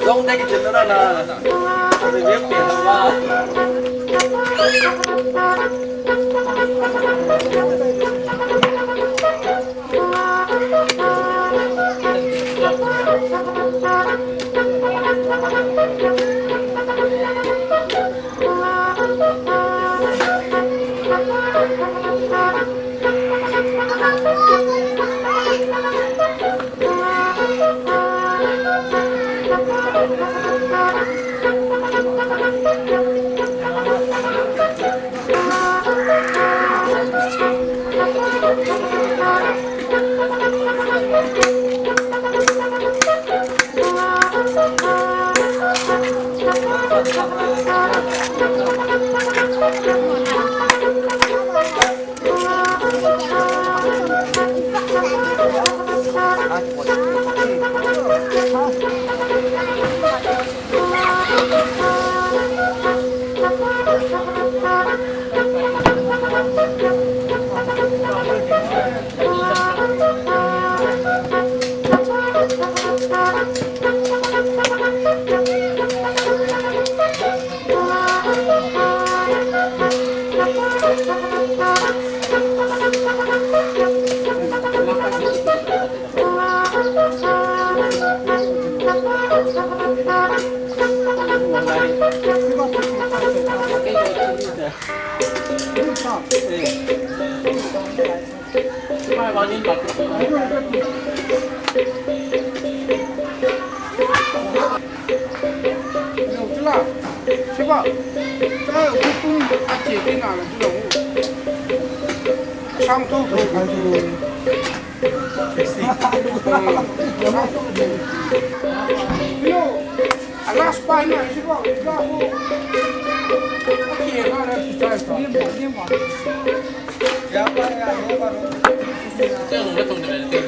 Dong tadi cenderung na, ada web Coba, saya hukum Aceh tinggal dulu. Sampai tu kan dulu. Yo, alas panas sih kok, enggak aku. Oke, ada kita itu. Siapa ya? Jangan lupa tunggu dulu.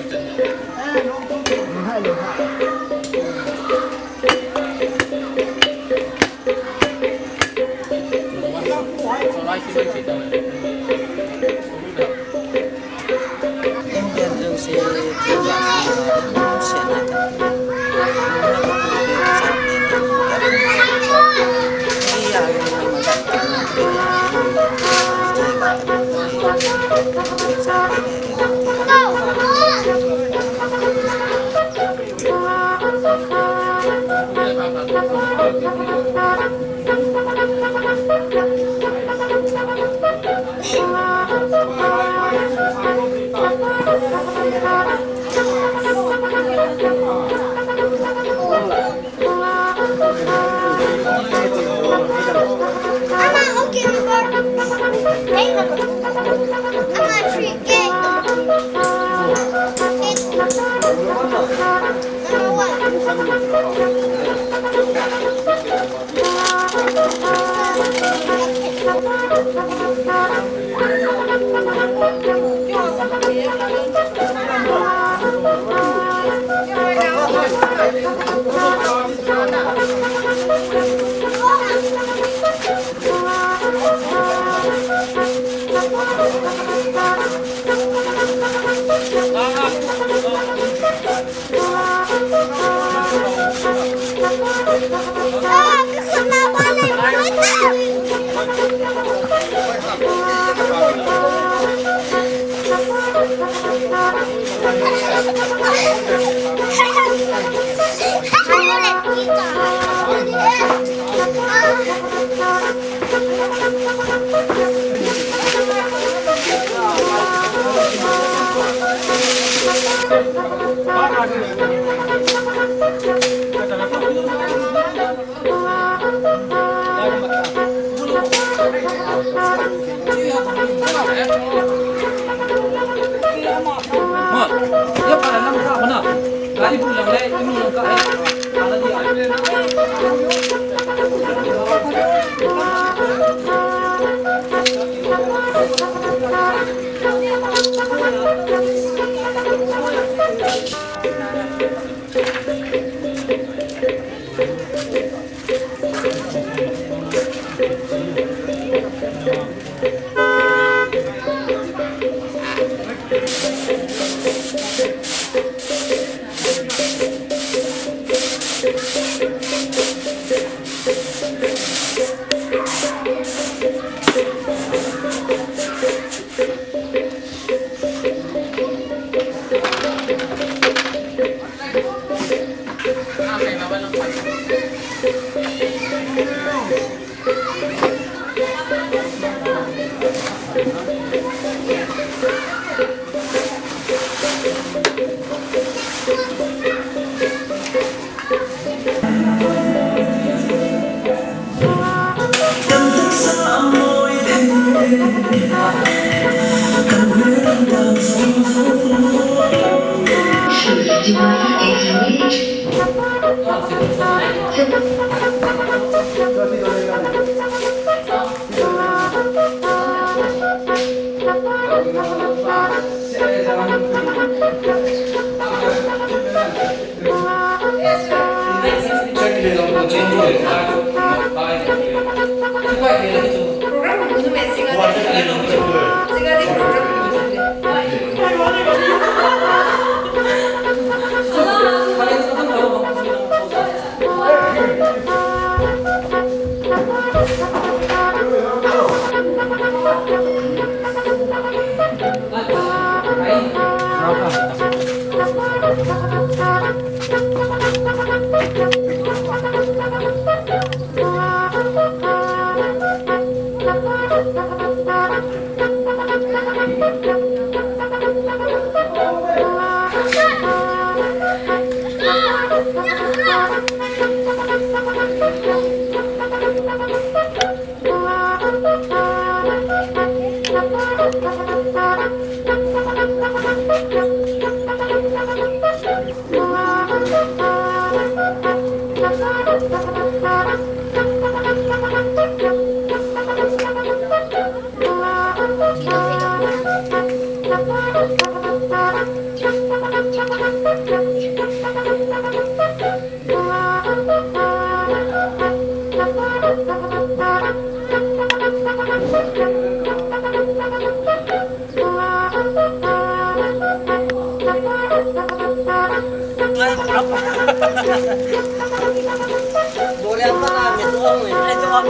Boleh apa lah, itu orang ni, itu orang.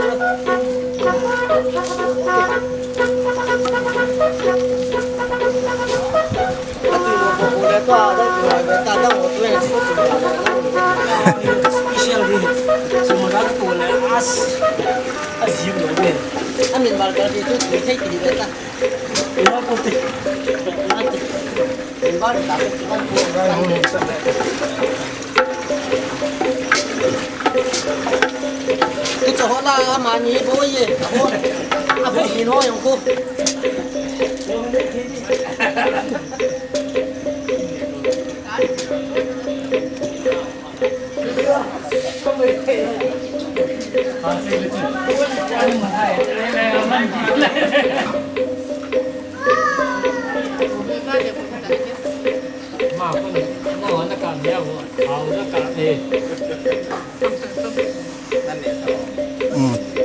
Boleh tu ada dua beta dah, waktu yang itu tu special ni, semua dah tu boleh asyik boleh. Amin barang itu kita kiri beta, ini apa tu? Nanti, ini baru dapat cuma cái chỗ là mà nhí bố gì à bố nhìn thôi không cô mà con nó nó cảm giác vào nó cảm thì อืม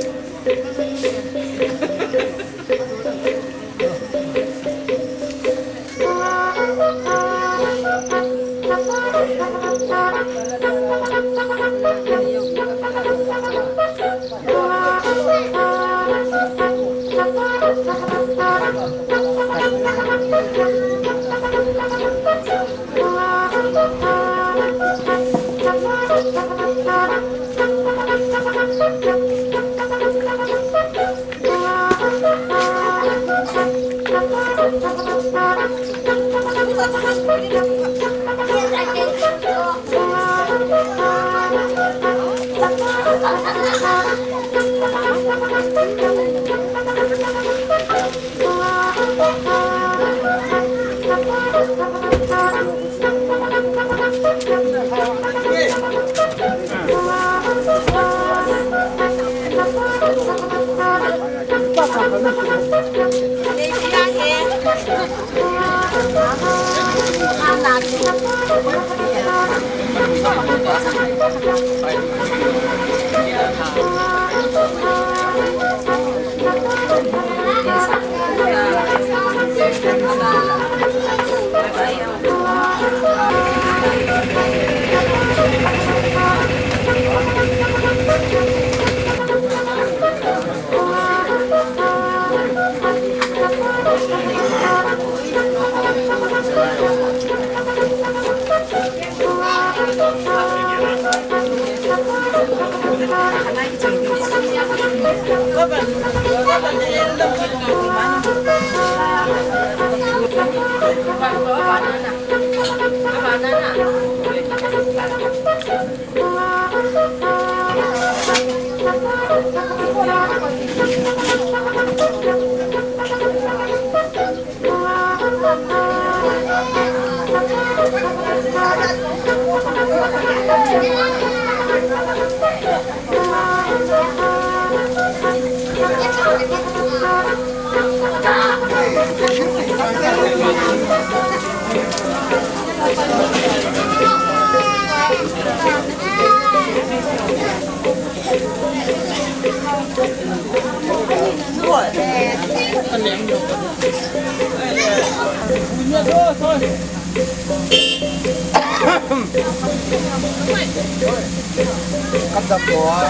cắt dập của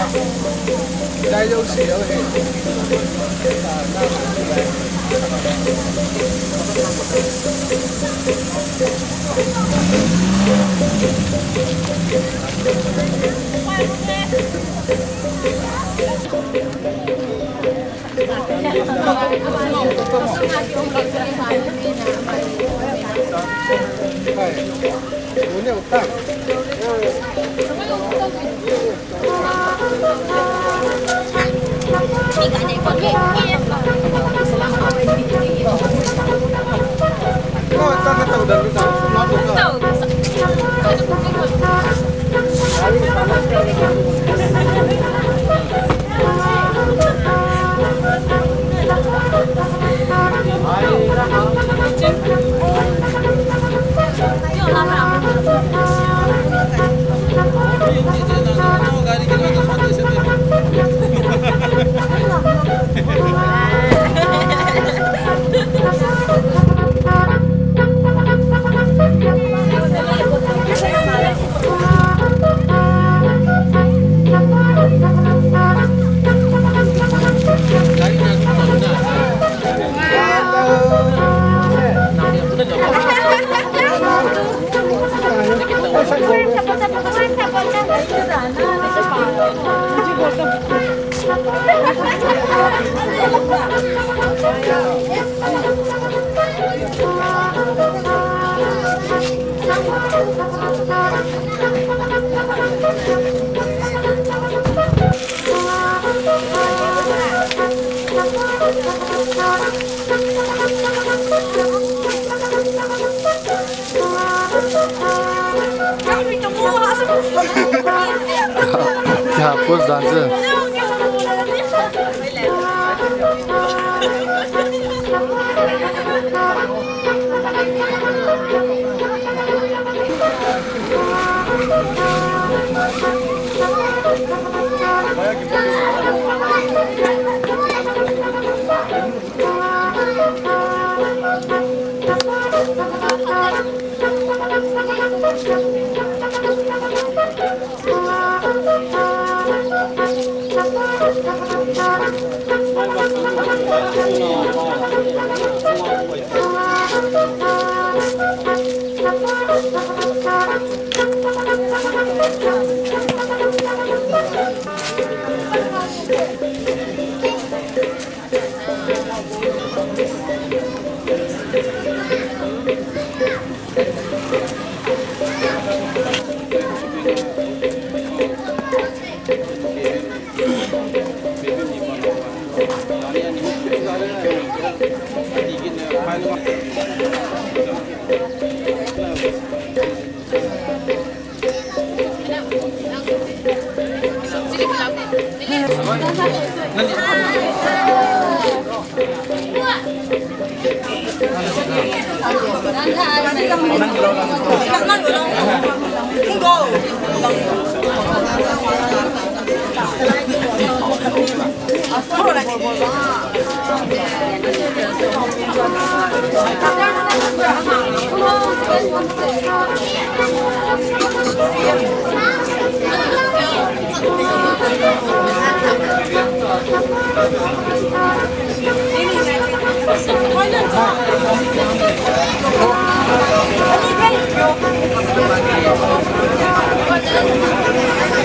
đây đâu xỉu thì muốn nhiều tăng Thôi, ta cái tàu đần cái tàu không nói được Ja, pus danse.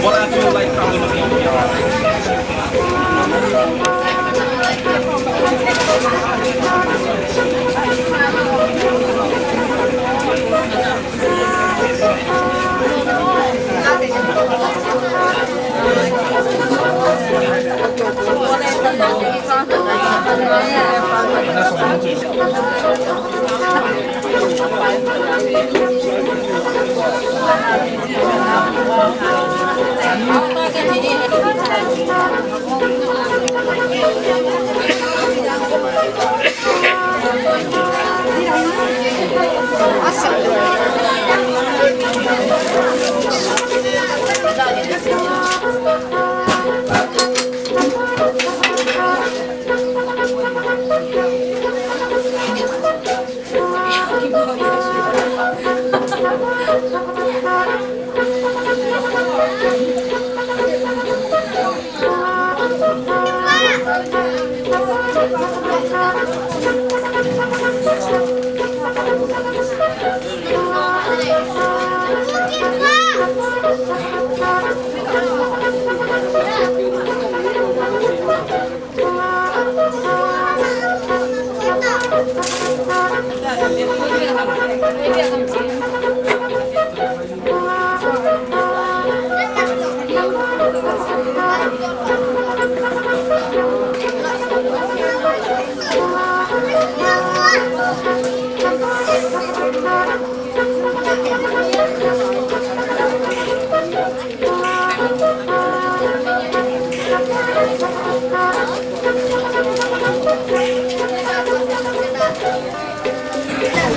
What I feel like I'm gonna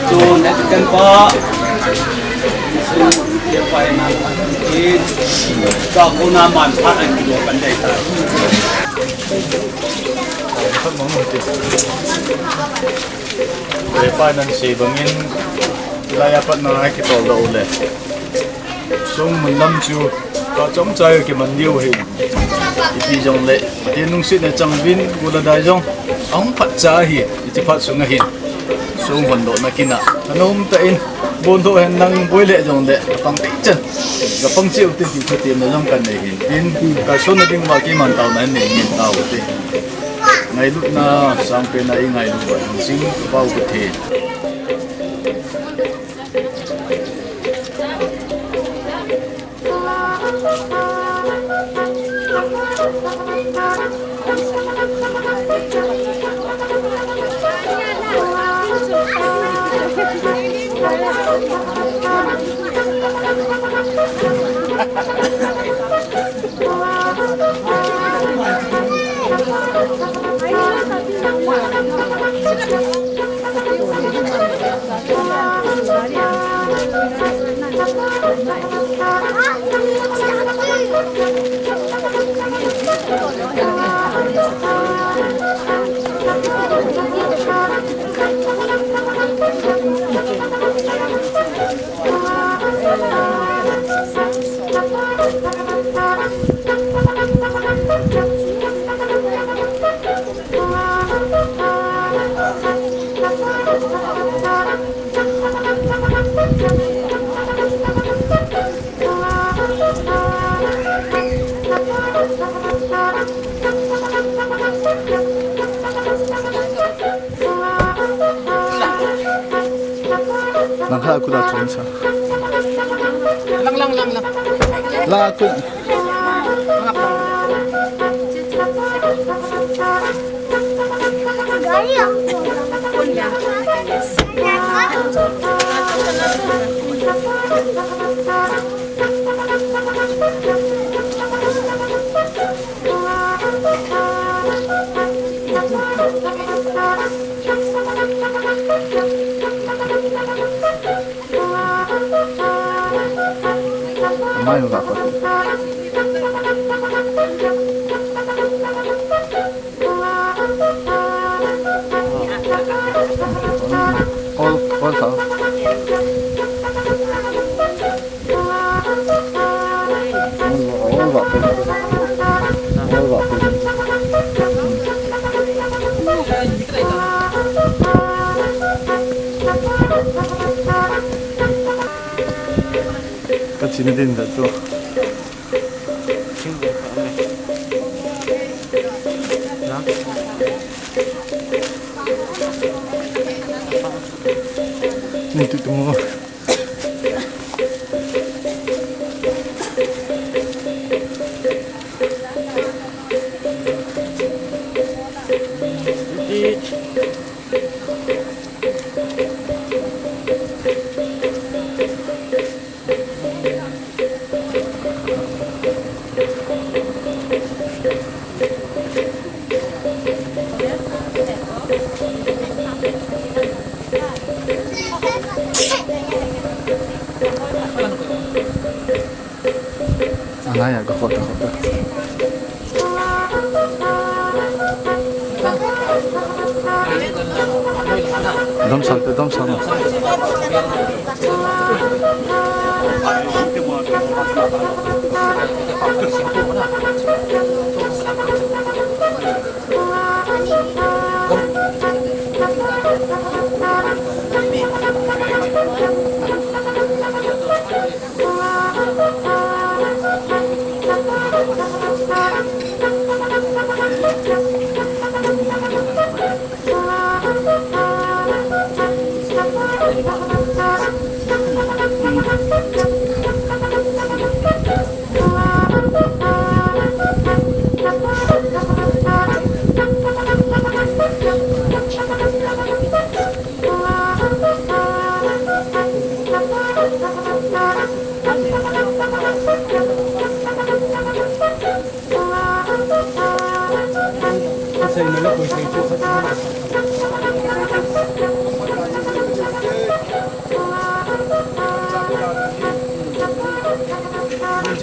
tu nak kan pak dia pai nak ini kau guna manfaat yang dua pandai tak Lepas nanti bangin layapat na kita dah oleh. Sung menam ju kau trong cai ke mandiu hin. Iti jong le, dia nungsit na changbin gula dai jong. Ang pat cai, iti pat sunga hin. Sung hondo na kina. Anom tain bondo hen nang boile jong de pang tichen. Gapang chiu tin ti khutim na jong kan nei hin. Tin ka son na ding ma ki man tau na nei hin tau ti. Ngai lut na sang pe na ingai lu ba sing pau ku the. Lang aku dah cuma sah. Lang. Lang aku. Mai enggak apa? All tahu. All apa? All apa? 같이 내린다 또. Itu semua. Anaya ke kota-kota. Dom sana.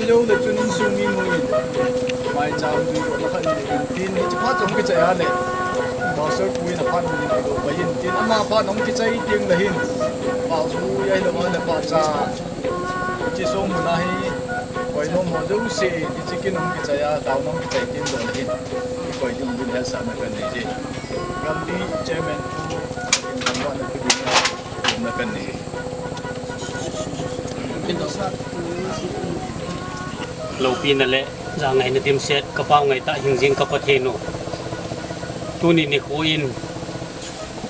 Jilong le chun sumi mui mai cham du ro khan tin ni chha chong ke cha le ba sar pui na phan ni do ba yin tin ama ba nong ki chai ting la hin ba su yai lo ma le ba cha chi song mu na hi koi no mo du se ki chi ki nong ki cha ya daw nong ki chai tin do la hin koi dum bin ha sa na kan ni ji gam di chairman tu wa na ku na kan ni lâu pin là ra ngày nó tiêm xét các bao ngày tại hình riêng các bát heno tu ni khu in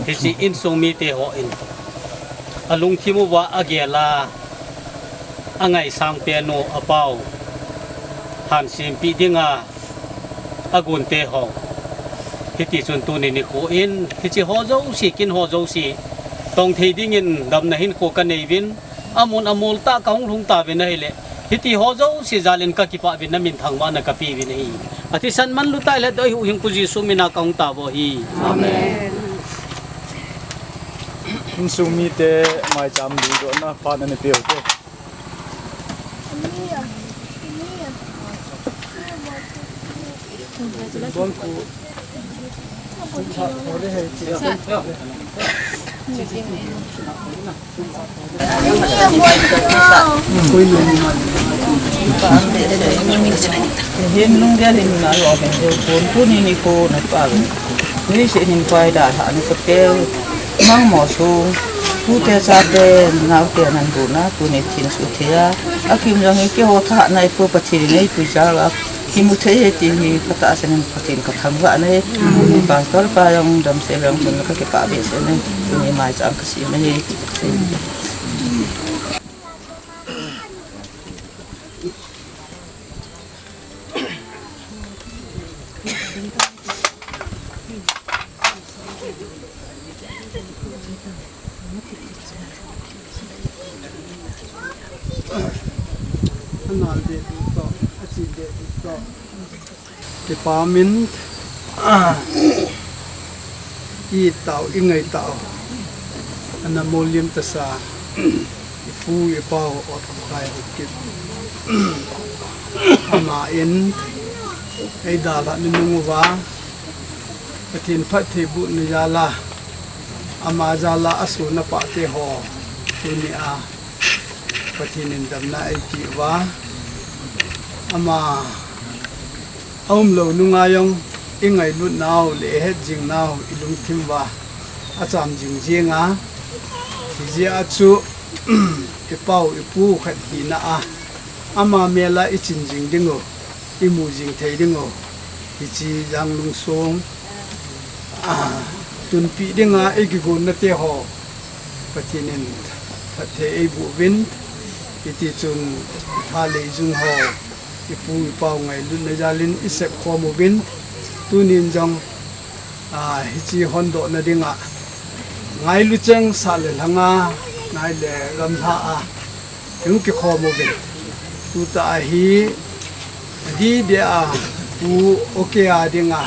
thì chỉ in sông mi tê họ in lung thi mu wa agela ngày sang piano bao han sim pi dinga agun tê họ thì chỉ xuân tu ni khu in thì chỉ họ dâu xì kin họ dâu xì tông thì đi nhìn đầm này hin khu căn này vin amul ta kaung lung ta vin này lệ thì họ dâu xì ra lên các kipa vin na min thang ma na kapi vin này ati san man lutai le doi hu hing pu Jesu mina kaung ta bo hi Amen. in sumi te mai cham du do na pa na ne te te bon ku Hiền nung dia hình là lo cái điều cuốn cuốn ini cô nó pa ni sẽ hình quay đã thả nó có teo mang mỏ su tu te sa te ngau te nan bu na tu ne tin su thia akim jang ke ho tha nai pu pachi nei pu ja la kimu the ti hi kata sen patin ka thang wa nei ba tol pa yang dam se yang kun ka ke pa be se nei tu ni mai chang ka si nei Department i tau ingai tau ana molium tasa ipu ipau ot kai kit ama in ai dala ninungwa patin phat thebu ni yala ama jala asu na pa te ho tunia patin indam na ai ki wa ama lo nungayong ingai lut naw le het jing naw ilung thimwa acham jing jinga ji achu ipau ipu khat hi na a ama mela ichin jing dingo imu jing thei dingo chi jang lung song tun pi dinga egi gon na te ho patinin pathe ei bu win iti chun tha le jung ho ipu ipau ngai lun na jalin isep khomu bin tunin jong hichi hondo na dinga ngai lu cheng sal langa ngai le ram tha a yung ki khomu bin tu ta hi di de a u okay a dinga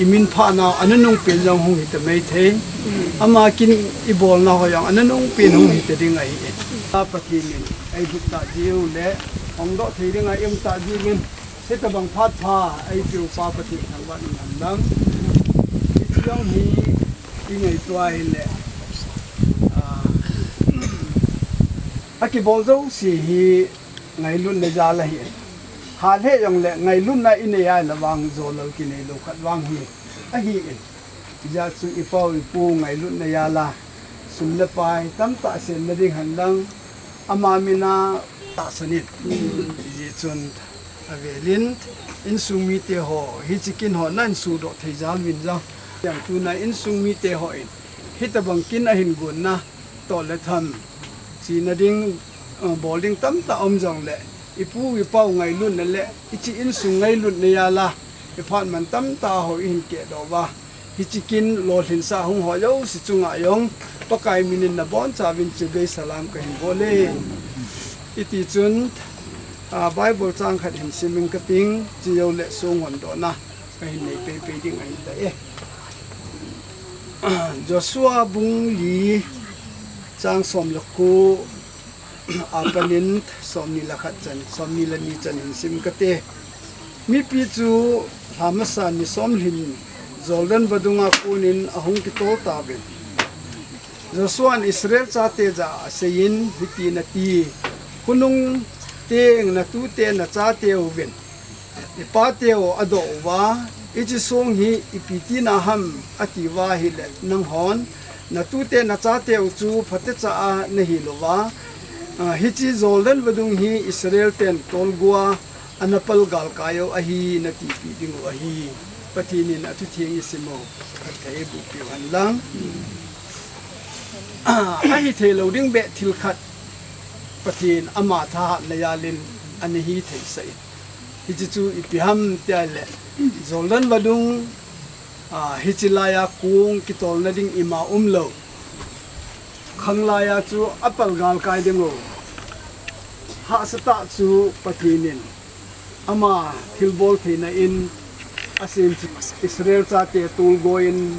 imin pha na ananung pin jong hu hi te mai the ama kin ibol na ho yang ananung pin hu hi te dinga hi ta patinin ai du ta jiu le ông đó thì đi ngay em ta đi lên sẽ tập bằng phát pha ai chịu pha bát thịt thằng bạn làm lắm cái trong thì đi ngày toài lệ cái bầu dâu xì ngày luôn này ra là hiện hà thế dòng lệ ngày luôn này in này ai là vàng rồi lâu kỳ này lâu khát vàng hi hiện giờ sự ipao ipu ngày luôn này ra là sum lệ pai tam tạ sen là đi hành lang amamina ta sanit ji chun avelin in sumi te ho hi chikin ho nan su do thei jal win ja yang tu na in sumi te ho in hita bang kin a hin gun na to le tham chi na ding bowling tam ta om jong le ipu ipau ngai lun na le ichi in su ngai lun ne ya la iphan man tam ta ho in ke do wa hi chikin lo thin sa hung ho yo si chunga yong pakai minin na bon cha win che be salam ka hin bole iti chun Bible chang khat hin siming kating chiyo le sung hon do na ka hin nei pe ding ai ta Joshua bung li chang som laku apanin som ni lakhat chan som ni la ni chan hin sim kate mi pi chu hamasa ni som hin Jordan badunga kunin ahung ki to ta ben Joshua Israel cha te ja sein hiti na ti kunung teng na tu te na cha te uben ipa te o ado wa ichi song hi ipiti na ham ati wa hi le nang hon na tu te na cha te u chu phate cha a na hi lo wa hi chi Jordan badung hi Israel ten tol gua anapal gal kayo a hi na ti pi ding wa hi patinin atu thieng isimo thei bu pi han lang a hi thei lo ding be thil khat patin ama tha layalin ani hi thei sai hi chu ipiham tiale Jordan badung hichilaya kung kitol na ding ima umlo khanglaya chu apal gal kai dengo ha sata chu patinin ama thilbol thina in asin Israel cha te tul goin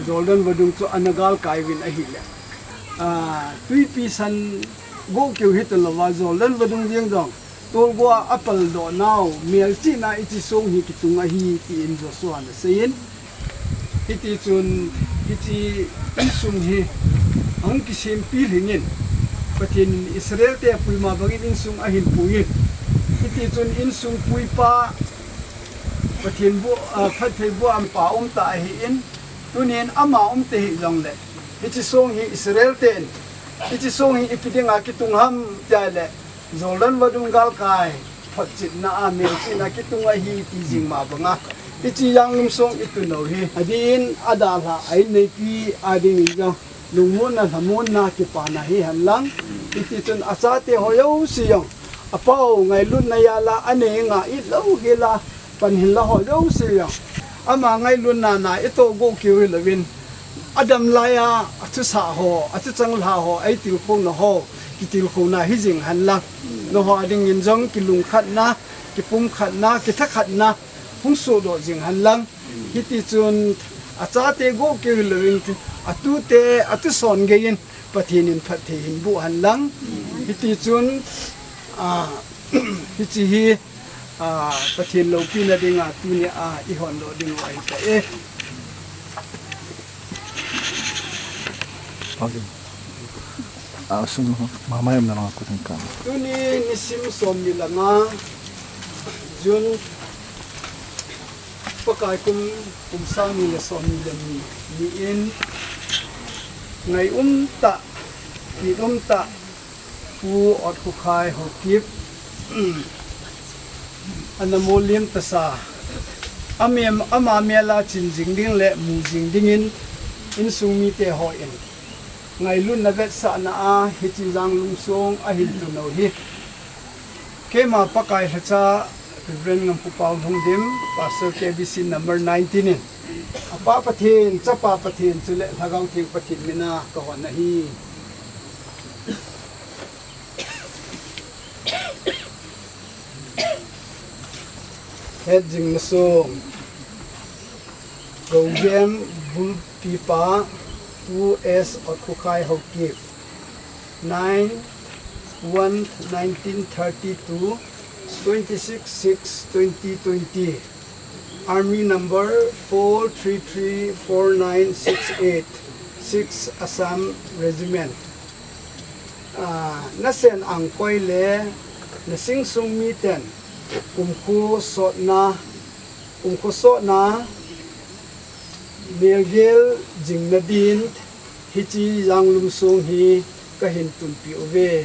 Jordan vadung chu anagal kaivin ahile tui pi san go kyu hit lawa Jordan vadung jeng jong tul go apal do now mel chi na ichi song hi kitunga hi ti in Joshua na sein hiti chun hiti insum hi ang kisim pilingin patin Israel te puima bagin insung ahin puin hiti chun insung pui pa patin bu phathei bu am pa ta hi in tunin ama te hi long le hiti song hi Israel ten hiti song hi ipidinga kitungham jale Jordan vadung gal kai phachit na amel chi na kitunga hi ti jing ma banga ichi yang lum song itu no hi adin adala ai nei pi ading jo lumun na hamun na ki pa na hi hanlang iti chun achate hoyo siyong apau ngai lun na yala ane nga i lo hila pan hin la hoyo siyong ama ngai lun na na ito go ki lawin adam laya atu sa ho atu chang la ho ai til khong na ho ki til khong na hi jing hanlang no ho ading in jong ki lung khat na ki pum khat na ki tha khat na hung so do jing hanlang hiti chun achate go ke lewin atute atu son gein pathinin phathin bu hanlang hiti chun hiti hi pathin lo pina dinga tuni I hon lo ding wai ta sung mamayam na mga kutingkan. tuni nisim som milanga jun pakai kum sami le som mi ni in ngai ta ki ta pu ot khu khai ho kip anamolim tasa amem ama mela chin jing ding le mu jing ding in sumi te ho in ngai lun na vet sa na a hi chi jang lung song a hin tu no hi kema pakai hacha Reverend ng Pupao Hongdim, Pastor KBC number 19 in. Apa pathin, chapa pathin, chule thagaw thing pathin mina kahon na hi. Head jing nasong. Gogem bul pipa 2S or kukai hokip. 9/1/1932 26/6/2020 Army number 4334968 6 Assam Regiment nasen ang koile nasing sung miten kumku so na Melgel jingnadin hichi yanglum sung hi kahin tunpi ove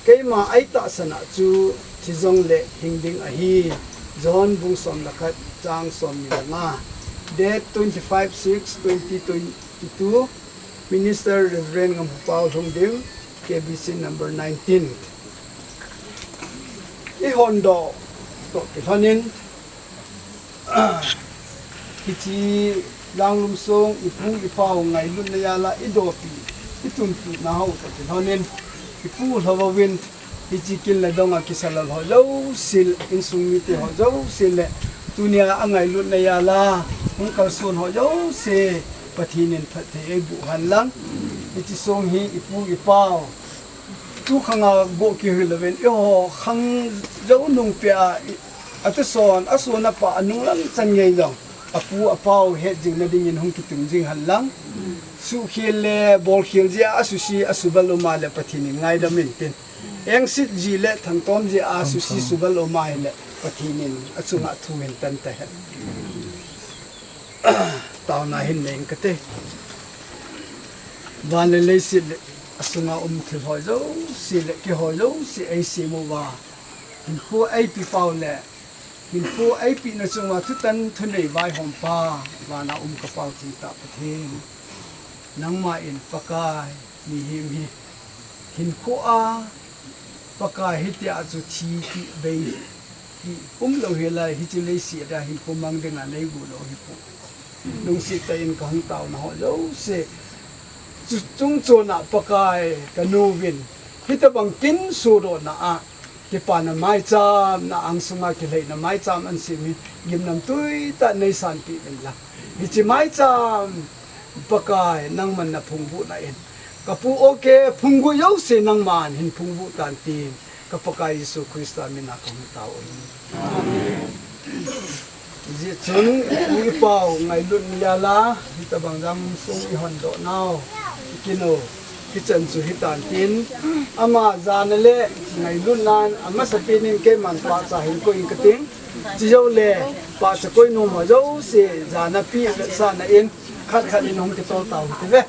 keima aita sana chu Tizong le hingding ahi John bung som lakat chang som milanga date 25/6/2022 Minister Reverend ng Pupao Hongdim KBC number 19 ihondo to kithanin kichi langlum song ipung ipao ngai lun na yala idopi itumpi na ho to kithanin ipu hawawin Ichikil na daw nga kisalal ho lo sil insumiti ho lo sil tunia angai lut na yala kung kalsun ho lo se pathinin phathe bu hanlang ichisong hi ipu ipaw tu khanga go ki hilaven yo khang lo nung pia atuson asuna pa anung lang changei dong apu apaw he jing na dingin hong kitung jing hanlang su khile bol khil ja asusi asubal umale pathinin ngai da mintin eng sit jile thangtom je asusi subal omai le pathinin achunga thuin tan ta he taw na hin neng kate van le sit asunga thil hojo sil ki hojo si ai si mo wa hin ko ai pi pau le hin ko ai pi na chunga thutan thunei vai hom pa wana ka pau chi ta pathin nangma in pakai mi him hi hin ko a pakai hiti azu thi ti bei hi lo hela hi chi le si da hi pumang de nga nei gu lo hi pu nung si ta in kang tao na ho lo se chung chu na pakai ka nu win hita bang kin su do na a ki pa na mai cham na ang sunga ki lei na mai cham an si mi gim nam tui ta nei san pi ben la hi chi mai cham pakai nang man na phungbu na en kapu oke phungbu yo se nang man hin phungbu tan tin kapakai Yesu Krista min na kong tao amen ji chun ui pau ngai lun ya la hi ta bang jam sung i hon do nao kino kitchen chu hitan tin ama zanale ngai lun nan ama sapinin ke man pa cha hin ko in kating chi jo le pa cha koi no ma jo se zana pi sa na in khat khat in hom ki tol tau ti ve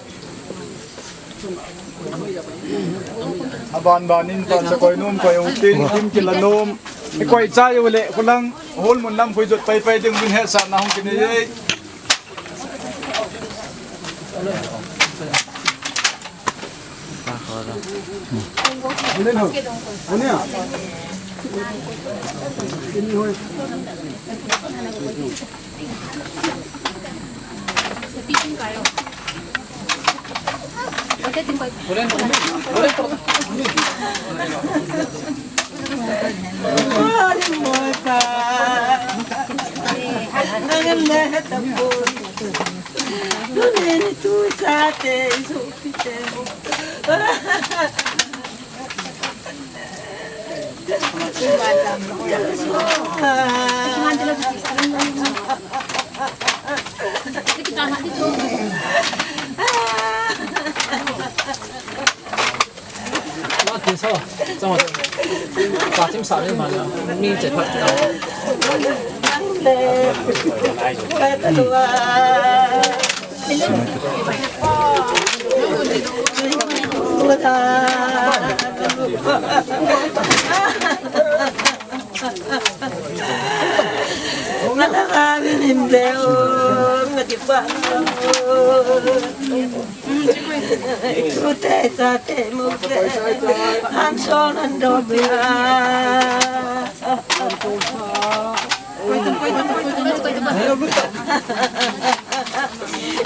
aban banin pa sa koi num koi utin kim kilanom koi cha yo le kulang hol mun lam phoi jot pai pai ding bin he sa na hong kin ye lên hồn anh à in thôi Tiền sao? Xong rồi. Bà chim sạo lên mà mi chạy thoát cho đâu.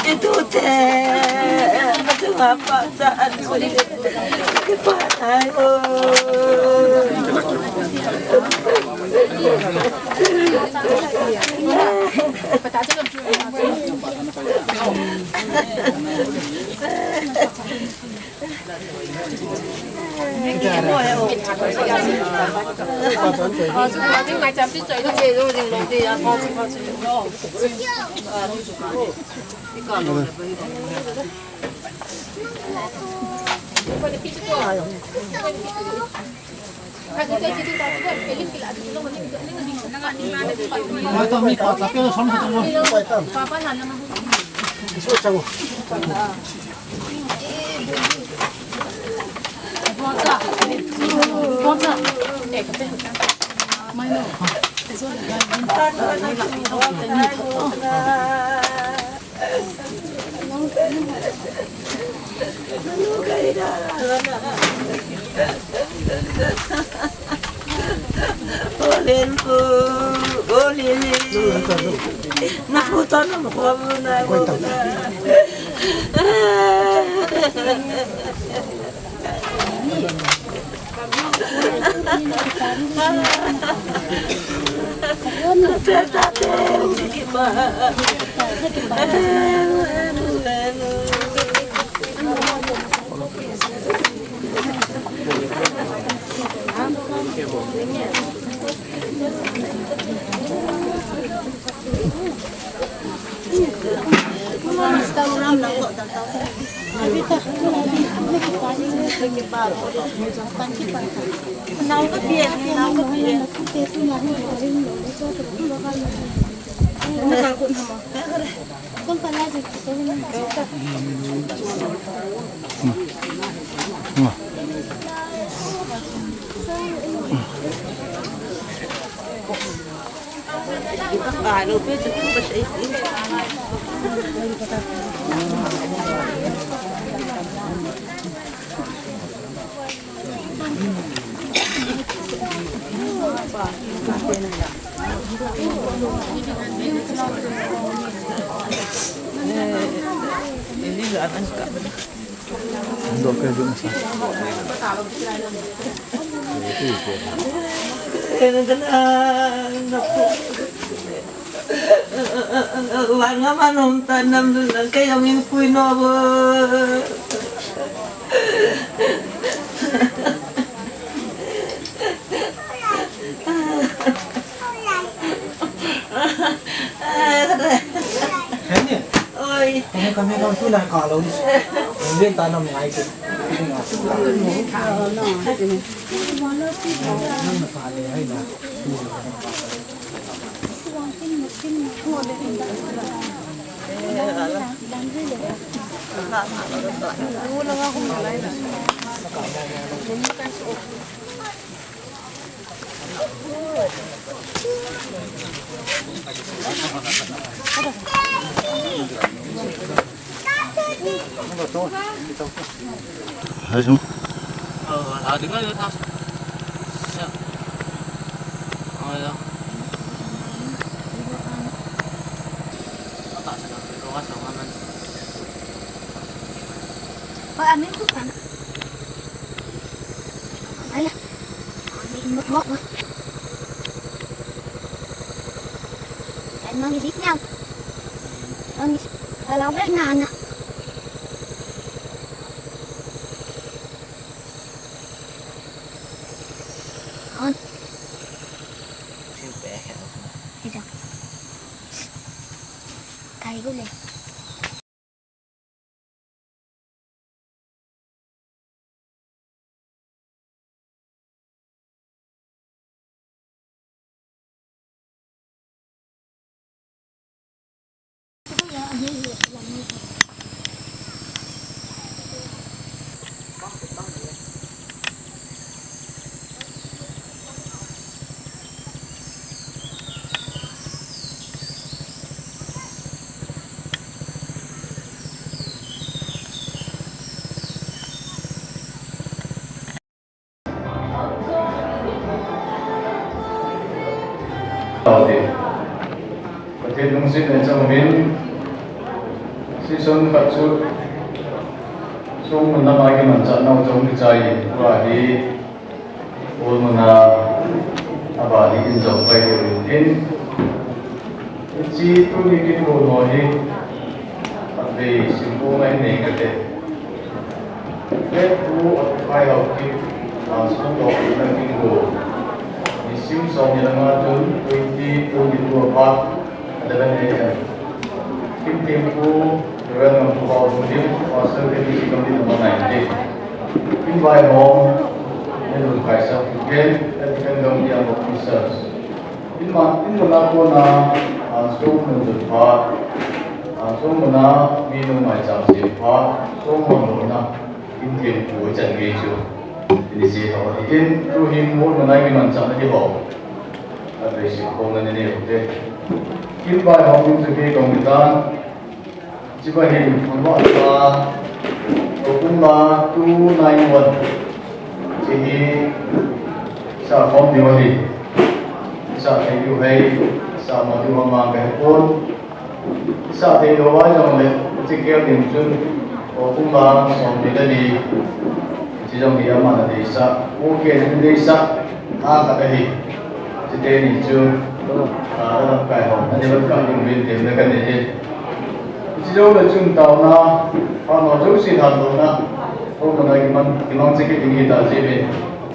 Itu teh betul apa saat kepada 지금 많이 잡지 저희도 제대로 된 건데 야 파지 Ando kayo dun sa Wanga manom tanam dulu kayak yang kui nobo. Hanya, Oi. kami tu nak kalau ni, mungkin tanam naik tu. Hai semua. Dengar tu tak. Ya. Tak sedap keluar sama man. Amin tu kan. Alah. Amin mok. Emang di sini yang. Kalau berenang. Thầy cô này.ประเทศนุ่งสิ้นในจังหวินสิชนปัจจุช่วงมันนำมากินมันจะนำจงใจว่าดีโอมันนาอาบาดีกินจงไปดูทิ้งจีตุลิกินโบนอยปัจจัยสิบโมงไม่เน่กันเลยเล็กผู้ไปเอากินตามสมบูรณ์นั่งกินโบSim som yang ngajun 22 11 AM. Tim tempo real ng Pau Mulim pasal kini kami nombor 90. Invite home and kaisa again at the kami ang officers. In mana ko na so menjud pa so mana minum macam siapa so mana in tempo jangan ju. Ini sih kalau ingin tu himpun menaiki macam ni bawa. Ada isi kongan ini okey. Kimbai hong juga komitan. Jika himpun masa, hukumlah 291. Jadi, saya kom diwali. Saya tengok hai, saya maju memang kehpun. Saya tengok wajah oleh jika himpun hukumlah sambil di chỉ trong cái mà là để sa, ok nên để sa, cái gì, chỉ để đi chưa, cái hỏng, anh em vẫn dùng viên tiền để cái này, chỉ trong là chúng tàu na, nó chúng xin hàng đồ na, hôm nay cái măng chỉ cái gì ta chỉ về,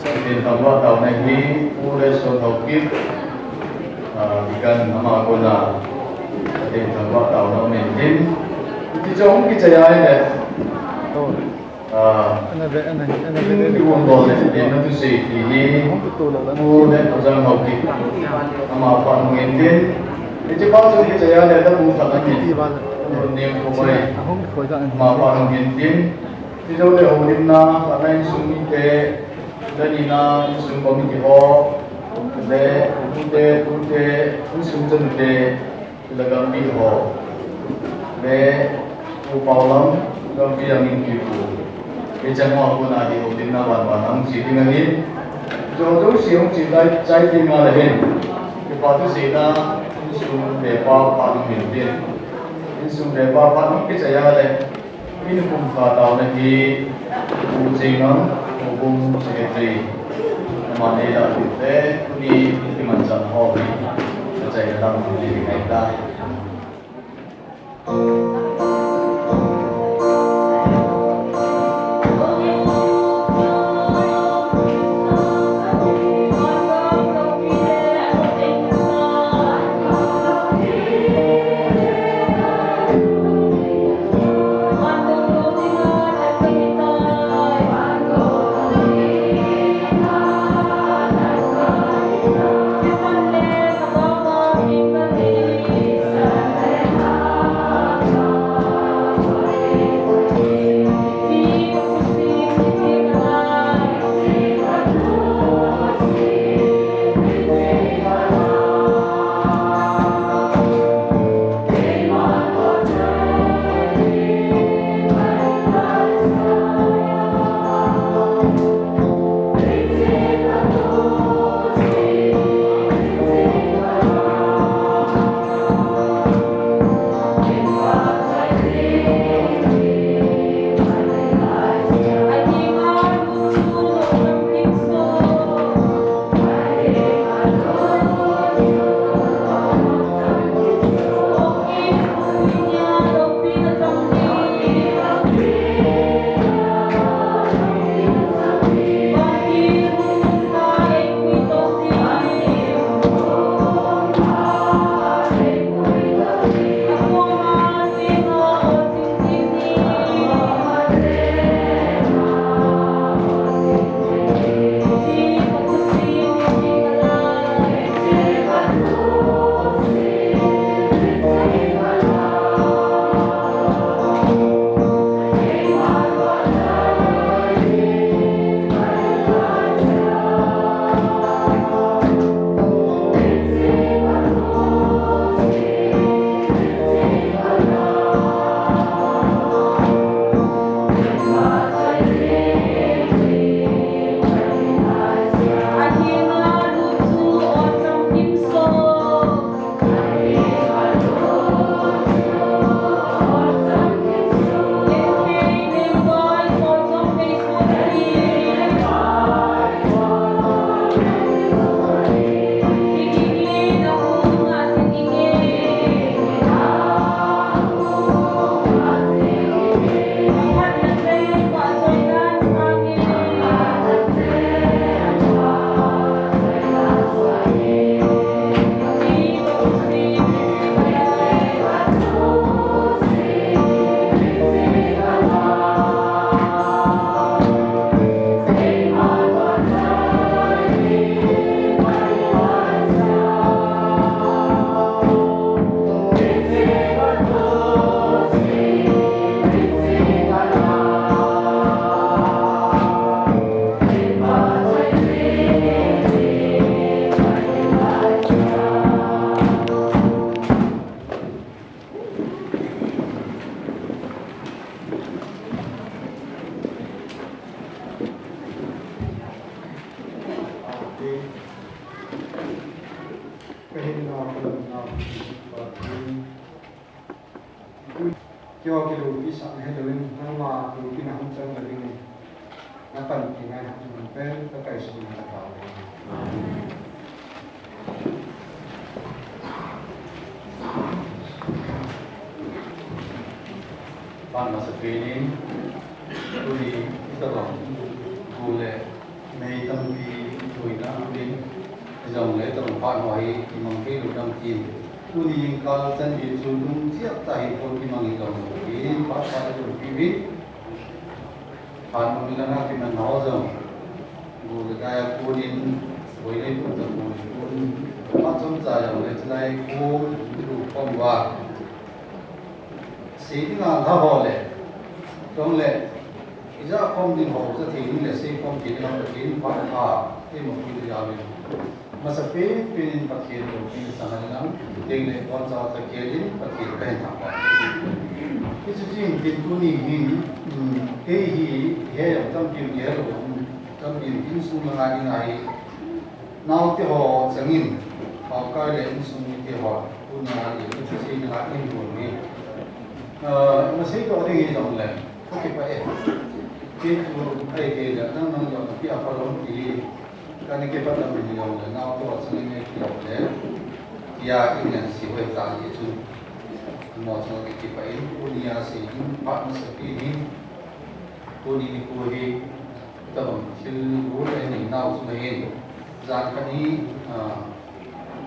tiền tàu qua tàu này đi, u lên số tàu kịp, cái cần mà con là tiền tàu qua tàu nó mình đến, chỉ trong cái trái này. Ini uang boleh dia tu sih ini boleh orang mau kita sama apa mungkin ini cepat tu kita ya ada tu bukan ini ni boleh sama apa mungkin di jauh le orang na karena sumi te dan ina sumi kami ho le tu sumi te lagam di ho le upaulam kami yang ini Ijang mo ako na di ulit na ang sitting ngayon. Jodoh siyong sila chay din nga lahin. Kapag sila insum depa panong mintin. Insum depa panong kisaya lahin. Ini kung kataw na di ujingang kung secretary. มาในเราติดเต้คนนี้ที่มันจังห้องใจเราดีไงได้ cho cái đồ cái sản hay là lên nó mà đồ cái nào không chân là cái này nó cần thì ngay học mình phải tất cả sự là bảo ban masa training tuli kita orang boleh mei tampi tuina din dòng lễ tổng quan hoài thì mong cái lục đăng kim tuli yang kal chân di sulung siap tahi pun di mangi dòng cái phát phát được pivit pan mengenal di mana dòng boleh kaya kunin boleh pun terpun macam saya boleh celai kun itu pembuat sĩ tiếng Anh thao hồ lệ trong lệ cái giá không tiền hồ sẽ thì những lệ sĩ không chỉ là một cái phát thả thêm một cái giá về mà sẽ phê phê phát triển đầu tiên sang này lắm tiền lệ quan trọng phát triển phát triển bền thẳng cái sự chính tiền của mình cái gì hệ trong tiền hệ rồi trong tiền kinh sung là ngày ngày nào thì họ sẽ nhìn họ coi lệ sung thì họ cũng là những cái gì là cái nguồn này masih kau ada yang dong leh, kau kipai, kita tu ada yang dah nang nang dong, kita apa dong kiri, kan ke pat lam ni yong le ngau to sang ni ki yong le ya in si hoi ta ye chu mo so ki pa in unia si in pa na sa pi ni ko ni ko he ta bang thil ru le ni nau su me hin zan ka ni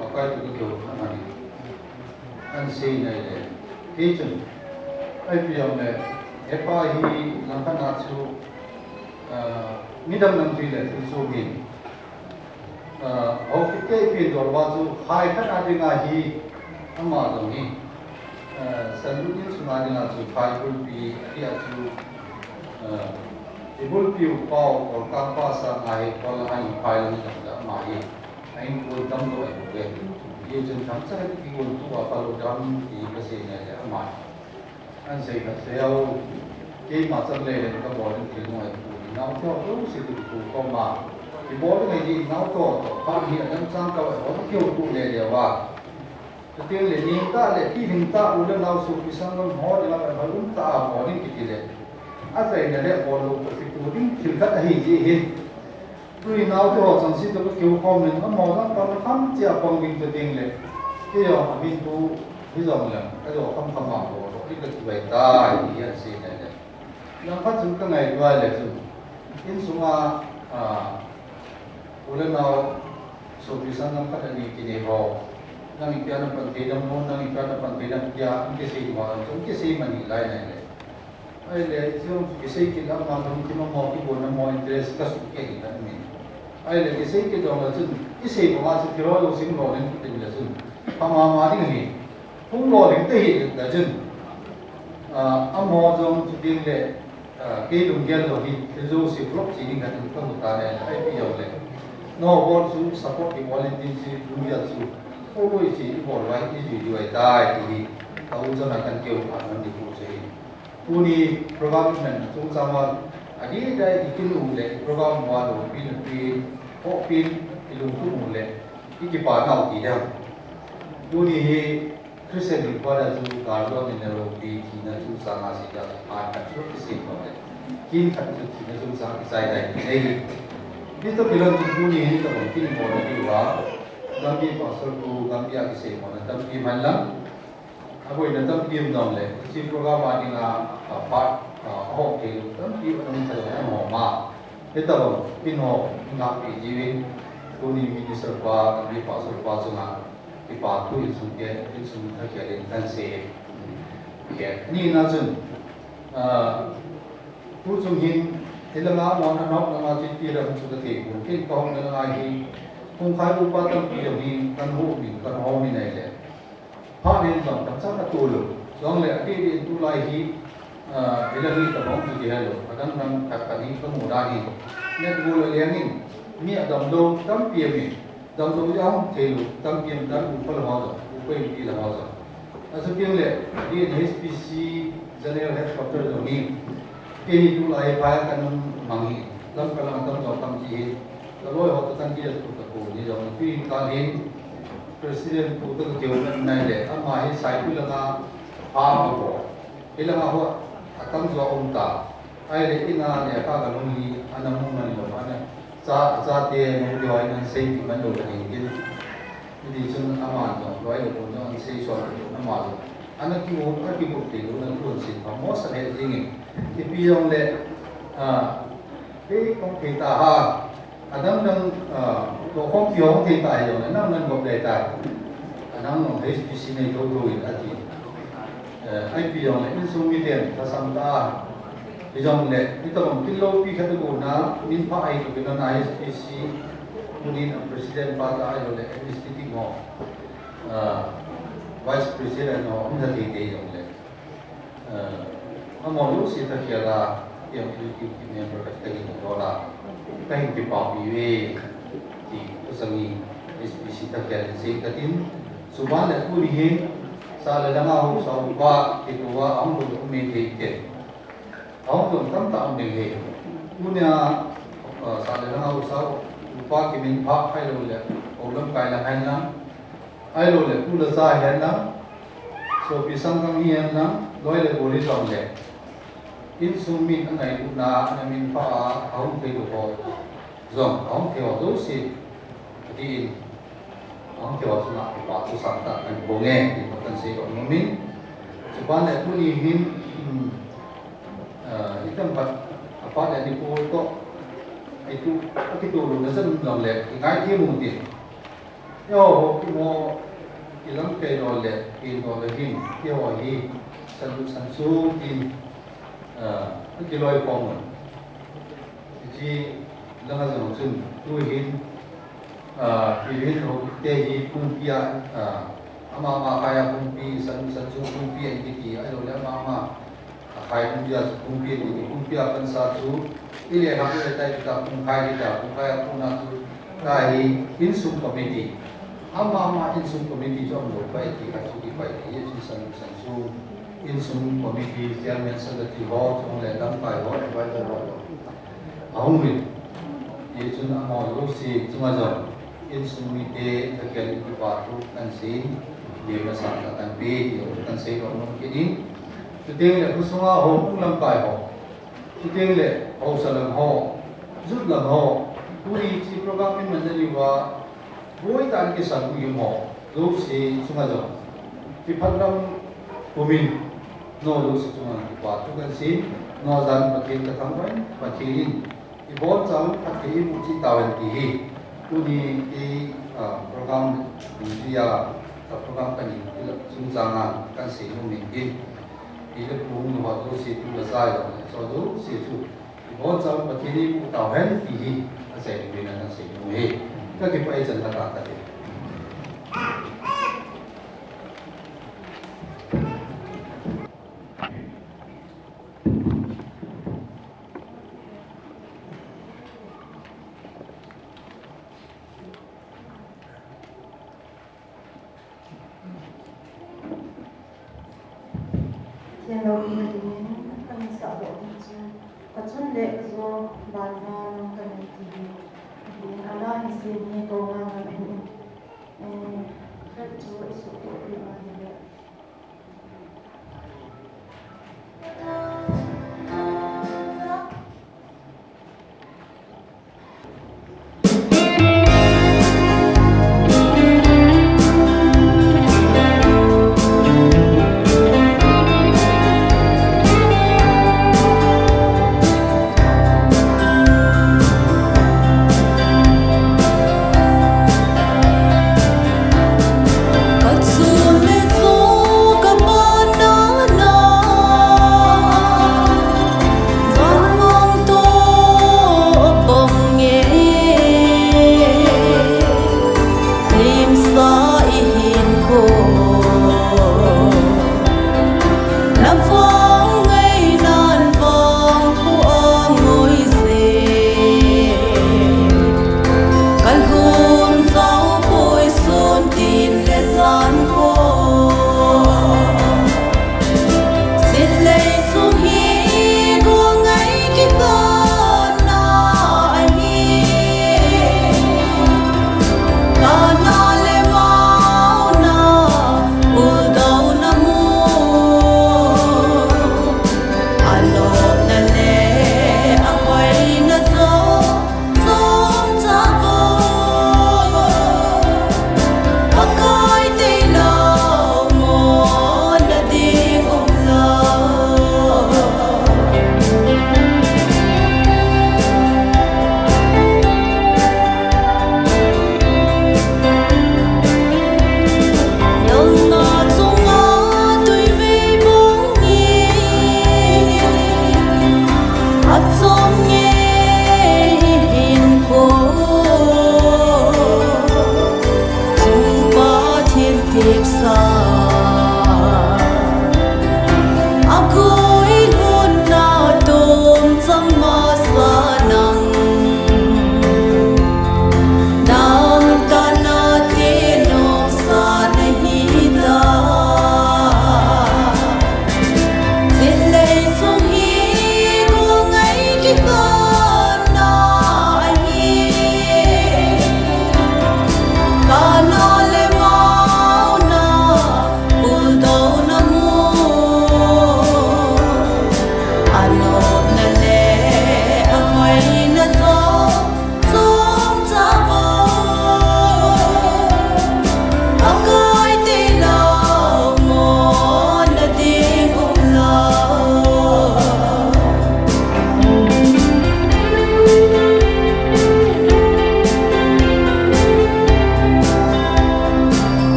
a kai tu ki ko na ni an si nei le ki chun ai pi yong le e pa hi lam ka na chu midam nam tri le su hin hậu cái phiên đồ vào dù hai khách ăn đi ngay hi mà rồi ni sân lúc những số này là dù hai bul pi kia dù cái bul pi bao còn các pha sang ai còn là anh phải là những cái mà hi anh bul tâm rồi về ये जन हम से कि वो तो आप लोग जान की कैसे ने हमारे anh sẽ phải theo cái mà chân lên cái bộ những cái ngoài nào theo đúng sự tự chủ con mà thì bố cái này gì nào to phát hiện năm sang các bạn có kêu cụ này để vào cái tiếng là nhìn ta là khi hình ta uống nào sụp đi sang nó hóa thì là phải uống ta bỏ đi cái gì đấy anh phải là để bỏ lục cái cụ đi chịu khát là hình gì hình rồi nào to chẳng xin tôi kêu con mình nó mò nó còn nó khăm chia con mình từ tiếng này cái giờ mình tu ví dụ là cái giờ không không bảo đồ cái cái vậy ta thì hiện xin này này nó phát triển cái ngày qua là gì in số ulen nào so bisa nam kat ani kini ho nang ipian pan tidam mo nang ipian pan tidam ya ke sei ma so ke sei mani lai nai le ai le so ke sei ki lam ma dum ki mo ki bo na mo interest ka su ke ni tan mi ai le ke sei ki dong la chun ke sei mo ma su ki ro lo sim lo len ki tin la chun pa ma ding ni hung lo len te hi da chun a mo jong chu ding le ke dum gel lo hi zo si blok chi ni ka tu ka mu ta ne ai pi yo le no want to support the volunteers dunia tu always si involve right is you dai di tahu jana kan keu an di ku sei uni program men chung sama adi dai ikin ule program wa lo pin ilung tu ule iki pa na ki da uni he christian di pada tu gardo minero pi na tu sama si da a ta tu si ko le kin ta tu ki na tu sa sai dai nei Dito bilang tubuh ini tak mungkin boleh diubah. Kami pasal tu kami agak sema. Tapi malam, aku ini tapi dong le. Si program ini na part hoki. Tapi orang saya mama. Kita bang pino nak jiwin. Kuni minister pa kami pasal cuma dipatu itu tak kira dan se. Ni nazun. Ujungin ilang mo na nok na ma ti ra su te ko kin ko hong na hi kung khai upa tam pi ni kan ho mi nei le ha nen dong tam sa ka tu lu dong le ati di tu lai hi ilang ni ta hong tu di ha lo akan nam ka ka ni ko mo da ni ne bu le yang ni mi dong do tam pi mi dong do ya hong te lu tam pi dan u pa la ho u pe pi la ho asu pi le di HPC general headquarters do ni kini tu lai pai kan mangi lam kalang tam jom tam ji loi ho tan ki tu ta ko ni jom pi ka hin president tu ta ke on nai le ama hi sai pu la nga a ko ila nga ho tam jo on ta ai le ina ne ka ga long ni anam mu man lo ana za te mu ri ai nan sei ti man lo ni kin ni chun ama jo loi lo ko no sei so na ma lo ana ki mo ka ki ko te lo na ko sin pa mo sa le jing thì bây giờ là cái công ty ta ha anh đang đồ không phiếu thì tại rồi nó đang gặp đề tài anh đang làm HPC này đâu rồi đã thì anh bây giờ là những số tiền ta sang ta bây giờ là cái tầm cái lô pi cái đồ na min pa ai cái nó na HPC mungkin president pa ta rồi là administrative mo vice president mo không thể thì rồi mà lúc xí thật kia là yang itu kita berkata ini dolar, kita yang dipakai di pesangi SPC tak kia di sini. Subhan le kulihin salah dengar sahabat ketua ambil umumnya Ông tam tam đình hệ punya salah dengar sahabat kimin pak hay lo le problem kai la hay na hay lo le pula sa hay na so pisang kang hian na loi le boli song le in summin ang ai na min pa haung te do zong ong theo dấu si đi ong theo dấu là cái bảo tu sáng tạo anh bố nghe thì một cần sĩ của mình chỉ quan là cũng đi hin những tâm vật phát là đi cô có cái tu luôn nó rất lòng lệ cái ngay kia một tiền yo cái mò cái lắm cái đồ lệ cái đồ lệ hin cái hỏi hi sản xuất cái loài phong mình chỉ là cái dòng sông tôi hin thì hin hồ tây hi cung pia ama kaya cung pi sản xuất cung pia cái ai rồi ama kaya cung pia kan sa tu ile kami letai kita cung kaya puna tu kaya insum committee ama insum committee jo mo pai ki ka su ki pai ye chi sản xuất insum committee chairman secretary ho trong le dam pai ho advisor ho ahung wi ye chun amo lo si chunga jo insum mi te takel ki pa tu kan si ye ma sa ta kan pe ye kan se ro no ki ni tu te le ku sunga ho ku lam pai ho tu te le ho sa lam ho zut lam ho puri chi program min manjali wa boi tan ki sa ku yum ho lo si chunga jo ti phadram kumin no lu si chunga ki pa tu kan si no dan pakin ka tham bai pakin i bon chang pakin mu chi tawen ti hi tu ni ki program india ta program kan ni chung changa kan si no min ki i le pu no wa lu si tu la sai so lu si chu i bon chang pakin mu tawen ti hi a se ni na kan si no hi ka ki pai chan ta ta ti Thiên đâu đi đến căn xã hội chứ, có chân lệ do bàn ngang căn thì Allah hi xin như câu ngang là mình rất chúa sự của đi mà như vậy. Hãy subscribe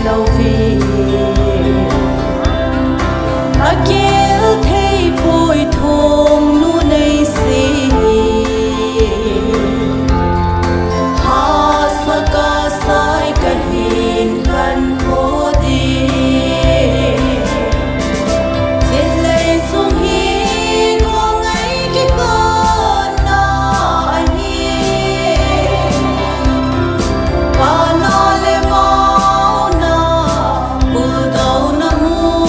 lâu vì kéo thấy bồi thùng nu này xì ha sa ca sai cả hình khăn khô đi xin lấy xuống hi có ngày cái con nó hi và nó lên máu nó bù đầu nó mu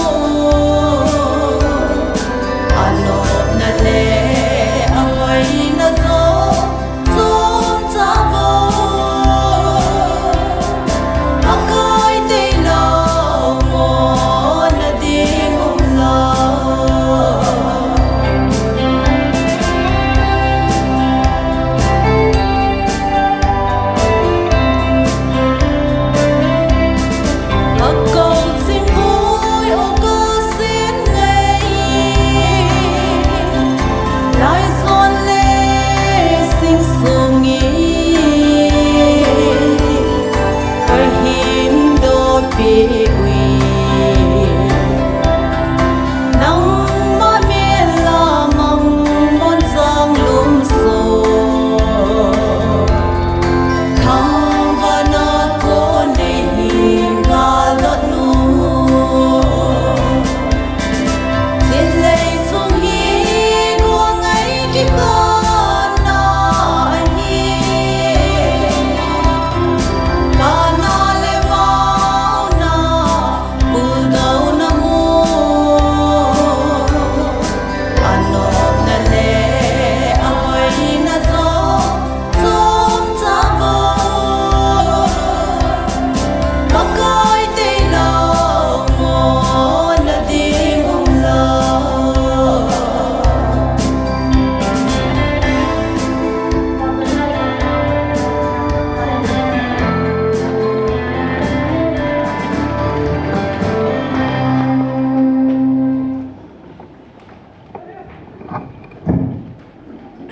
anh nó nè lệ anh ấy nó gió gió cha vô anh coi tay lâu mò nó tiếng lo cầu xin vui ô cơ xin ngày lại giòn lệ sinh sông nghi ai hiếm đôi bị uy nắng ba miền là mong muốn giang lùm xô thăm và nó có này hình gà lót nụ xin lấy xuống hi của ngày cái con nó hi và nó lên máu nó bù đầu nó mu anh nó nè lệ anh ấy nó gió gió cha vô mà coi tay lâu mò nó tiếng lo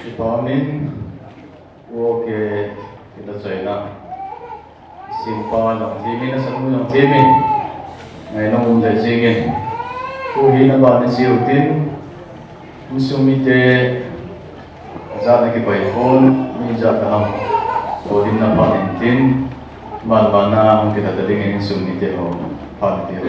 Ipamin oke kita China simpa lang timi na sa lang timi ngay nong dai jingin ku hi na ba ni siutin musumite zana ki bai phone mi ja ka ham odin na panintin malbana ang kita dalingin sumite ho panti ho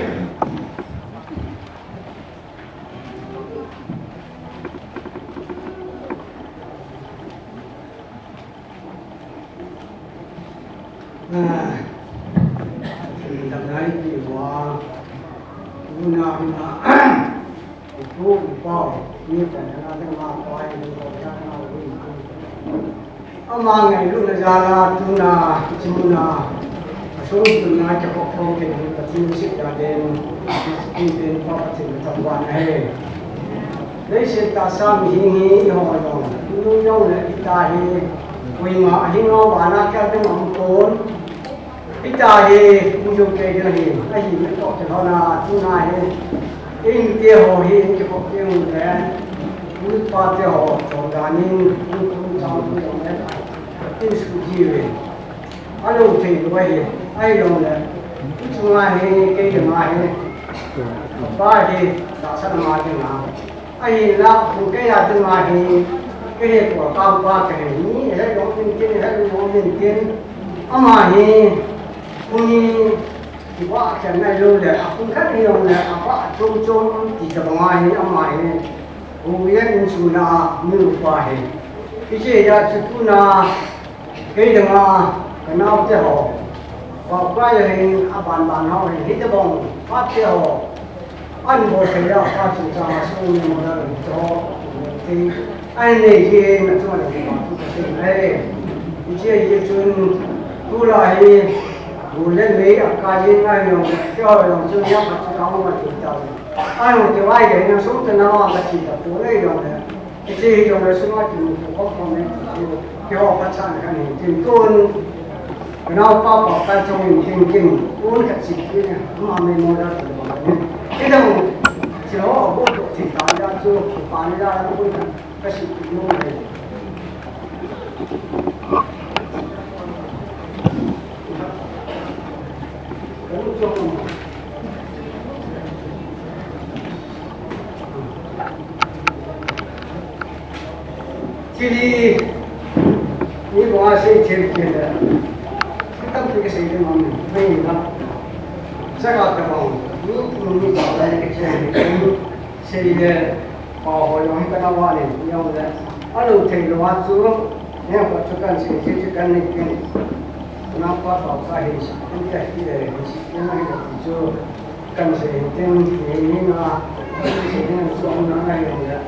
đợt đấy thì qua lúc nào mà thu bao như thế là đang làm quay đi rồi ra nào đi ama ngày lúc này ra là tu na chim na số tu na cho họ phong cái cái chim xịt ra đen chim đen bao cái chim tập quan này đấy sẽ ta sam hi hi họ rồi lúc nhau này ta hi quỳ mà hi ngô bà na cái cái mỏng cồn ta hi cũng dùng cái này cái gì nó có cho nó tu na hi in tiêu hồ hi cho họ tiêu này cũng ba tiêu hồ cho đàn in cũng trong cũng trong đấy in sự gì vậy anh đâu thì vậy ai đâu này chúng ta hi cái gì mà hi ba hi đã sát mà cái nào ai là cũng cái là chúng ta hi cái này của cao ba cái này cái đó cũng cái này cũng những cái mà hi cũng thì quá cái này luôn đấy cũng khác nhiều này quá trông trông chỉ có ngoài hi mà hi cũng biết những sự nào như vậy cái gì là chúng ta cái đừng cái nào thế họ và cái này bàn bàn họ thì hết bông phát thế họ anh vô thấy là phát chúng ta xuống một lần cho thì anh này kia là cho là cái bảo thủ cái này cái gì chuyện tu lại tu lên mấy cái gì ngay rồi cho rồi cho nhắc mà cho nó mà chịu tao anh một cái vai cái nó xuống từ nó mà chỉ là tu lấy rồi cái gì rồi nó xuống nó chịu có không đấy cái họ phát triển cái này thì tôi nó bao bọc cái trong mình kinh kinh uống cái gì kia mà mình mua ra từ ngoài cái đâu chỉ nó ở bộ thì ta ra chưa bán ra nó cũng cái gì cũng này cũng Thì như có sẽ chơi kia là cái tâm tư cái gì thì mình hay lắm sẽ gặp cái bóng lúc mình bảo là cái chuyện sẽ họ hỏi nói cái nào này nhau là ở đâu thì lo ăn xuống nếu có chút cần sẽ chút cần này kia nó có bảo phải hình những cái này cái này là cho cần sẽ thêm những nó sẽ nên xuống nó này là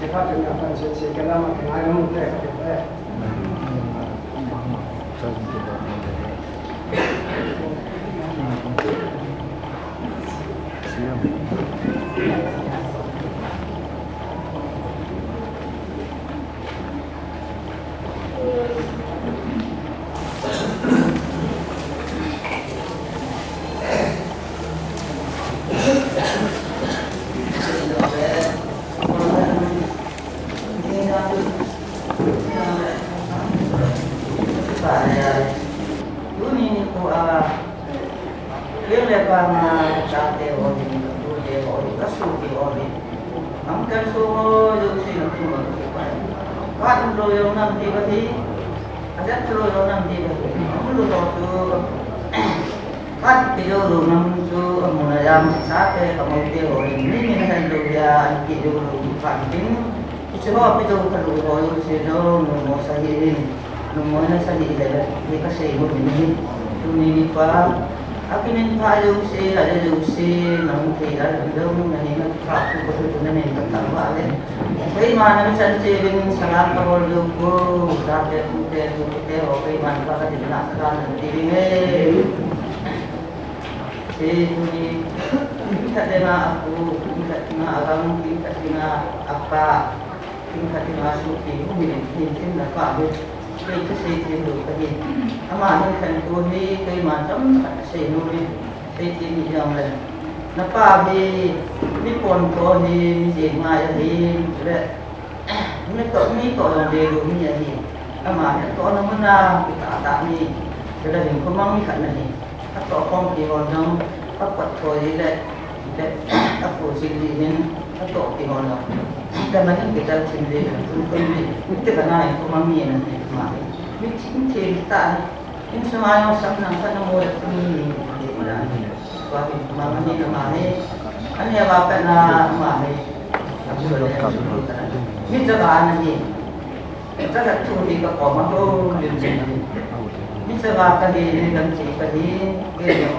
sẽ phát triển là cần sẽ cái nào mà cái này nó không thể phải Akin payo si ada si nang kira dong nani nang kapu betul nani tentang wale. Kay mana misan si bin salam kawal lugo sabe ute oke man para di nasaran dibinge. Si ni kita dena aku kita na agam kita dena apa kita dena suki mungkin na pa cái xây dựng được cái gì, mà những thành phố đi cái mà chấm xây nuôi xây dựng như vậy này, nó pa đi còn có đi gì mà thì đấy, mấy tổ làm đều đúng như vậy, mà những tổ nó mới ra cái tạ đi, cái là mình không mang cái khăn này, các tổ không thì còn nó các vật thôi đấy, các phụ sinh gì nên các tổ thì còn nóแต่มันนี่kita sendiri itu karena itu mami nanti mami mungkin cerita ini semua orang senang karena murid ini wah mama ni mami ani apa na mami ini jagaan ni jaga tu di ke koma tu ini jaga kali ni kan kali gitu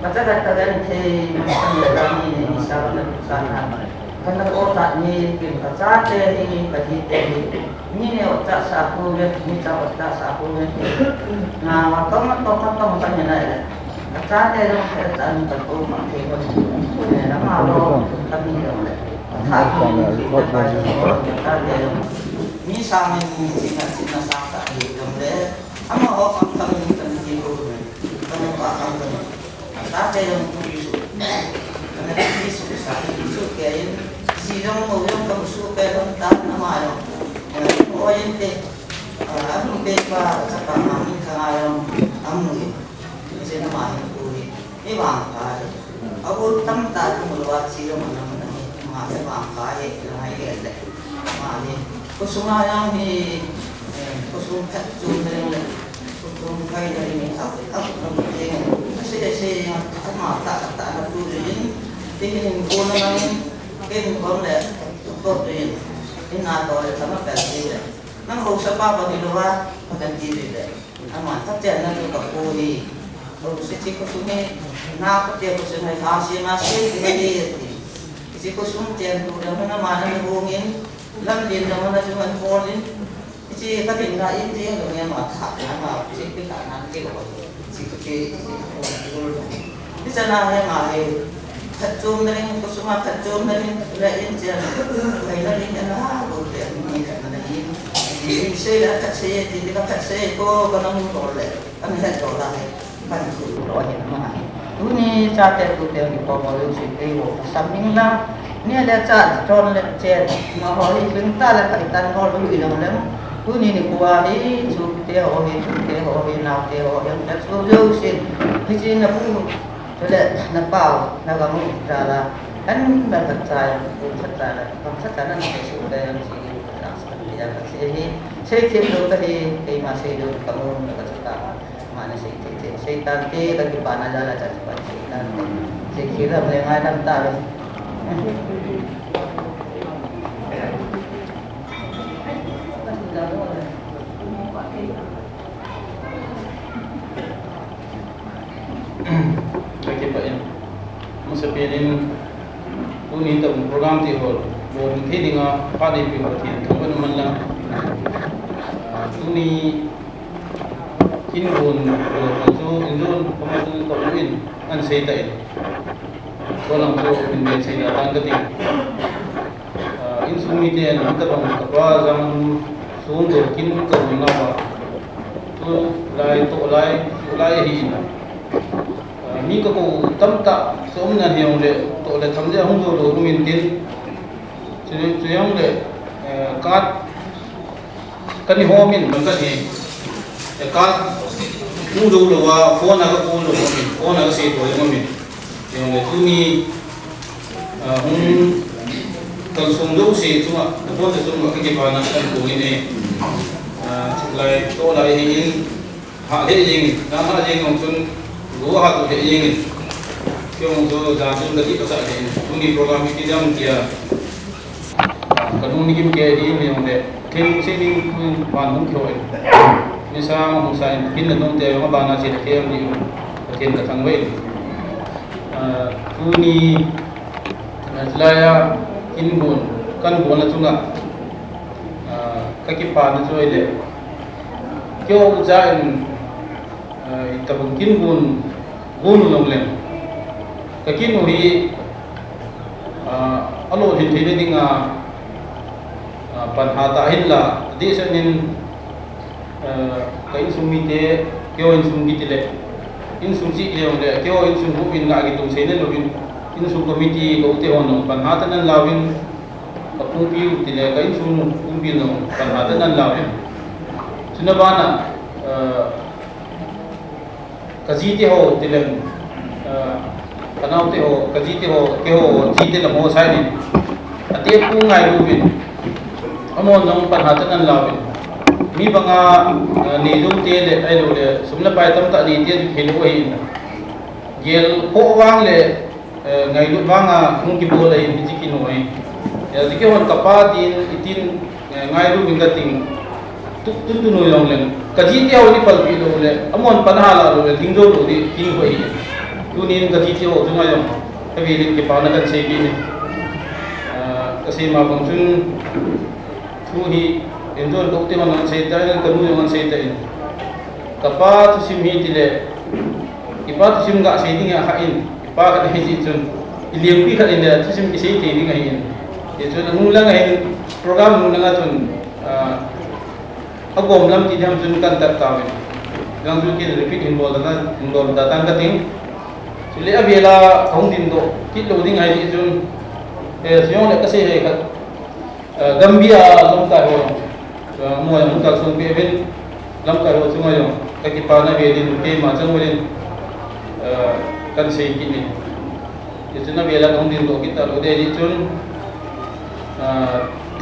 baca kata dan macam ni misalnya sana karena otak ni kita cate ini kita ini otak sapu ni otak sapu nah waktu matang tanya naya cate dong kerjaan terus makin banyak nama lo tapi tak ini sama ini cina sangka hidup deh ama orang kami hidup kami pakai cate dong karena ini susah itu kayak sidang mau yang kamu suka dan tak nama yang orang itu aku bebas cakap kami sekarang kami ini nama yang kuri ini bangkai aku tempat keluar sidang mana masih bangkai yang ini ada mana kusuma yang ni kusum kacung dari kusum kai dari ni aku kemudian masih sama tak ada tu ini ini pun cái con này tốt rồi cái nào rồi nó mất cái gì đấy nó không sao bao thì đâu á có cái gì đấy anh mà thắt chặt nó được cô đi rồi sẽ chỉ có xuống này nào có tiền có xuống này tháo xí mà xí cái gì chỉ có xuống tiền rồi nó mà nó vô nghiến lâm tiền rồi nó xuống ăn phô lên chỉ có tiền ra ít tiền rồi nghe mà thả mà chỉ cái cả năng cái rồi chỉ có cái cho nên mà thật chôm đấy có số mà thật chôm đấy lại lên trên này nó lên nó rồi để mình cái này thì xe đã thật xe thì nó thật xe có nó không có lại anh sẽ đổ lại bằng sự đó hiện mà tu ni cha te tu te ni ko mo lu si te wo saming la ni ada cha tron le che ma ho hi bin ta la ka tan ho lu i lang lang tu ni ni kwa ni chu te ho hi na te ho yang ta so jo si ni chi na pu Jadi Nepal nagamu cara kan berkata nanti sudah yang saya tiap tadi masih itu kamu berkata mana saya tadi lagi panah jalan cepat saya kira melengah dan tarik Lagi Pak ya, masa pilih ini untuk program tihol, buat nanti dengan pada pihak ini, kamu nama lah, ini kinbun, itu pemain kamuin, an saya tak ini, kalau tu ini saya datang ketik, insumite yang kita bangun kapal zaman sungguh kin kamu nama, tu lai ini. Mi ko tam ta som na hiong le to le tham ja hong do ru min tin chu yong le kat kan ni ho min ka ni kat mu do lo wa phone na ko lo min phone na se to yong min yong le tu mi hong kan som do se chu ma ko de som ka ki pa na kan ko ni ne lai to lai hin ha le jing na ha jing ngong chun gua hatu he ingin kyong so jansun gati pasal ini tuni program ini jam kia kadung nikim kia di yang de kem sini pun panung kyo ni sama musain kin na nong te ma bana si ke ni ken ka thang wei tuni laya kin bon kan bon na chunga kaki pa na choi le kyo jain itabung kin bon gunu longlem kakin uri alo hinthi dinga panhata hilla di sanin kain sumite kyo in sungitile in sungji leonde kyo in sungu in la gitung sene lovin in sung committee ko te hono panhata nan lawin kapung piu tile kain sung umbil no panhata nan lawin sunabana kaziti ho tilen kanau te ho kaziti ho ke ho jite la mo sai ni ate pu ngai rubin amon nong panhatan an lawin mi banga ni dum te le ai lo le sumna pai tam ta ni te khelu hi gel ho wang le ngai lu wanga khung ki bol ai bi ki no ai ya dike hon kapa din itin ngai ru bingating tu no yong len kaji ti awni pal bi lo le amon panhala lo le tingdo lo di kin hoi tu nin kaji ti ho tunga yong tawi rin ke pa na kan se gi ni kasi ma bang chun tu hi endon ko te man se ta ren kanu yong se ta in kapa tu sim hi ti le ipa tu sim ga se ding ya ha in ipa ka hi ji chun iliem pi kha in le tu sim ki se ti ding ai in ye chun nu lang ai program nu lang chun agom lam ti jam jun kan tat kawin yang jun ki repeat involved datan kating sile abela khong din do ki loading ai jun siong le kase he ka gambia lam ka ho mo mun ka sun pe ben lam ka ho sunga yo ka ki pa na be din pe ma chang molin kan sei ki ni jun abela khong din do ki ta lo de di jun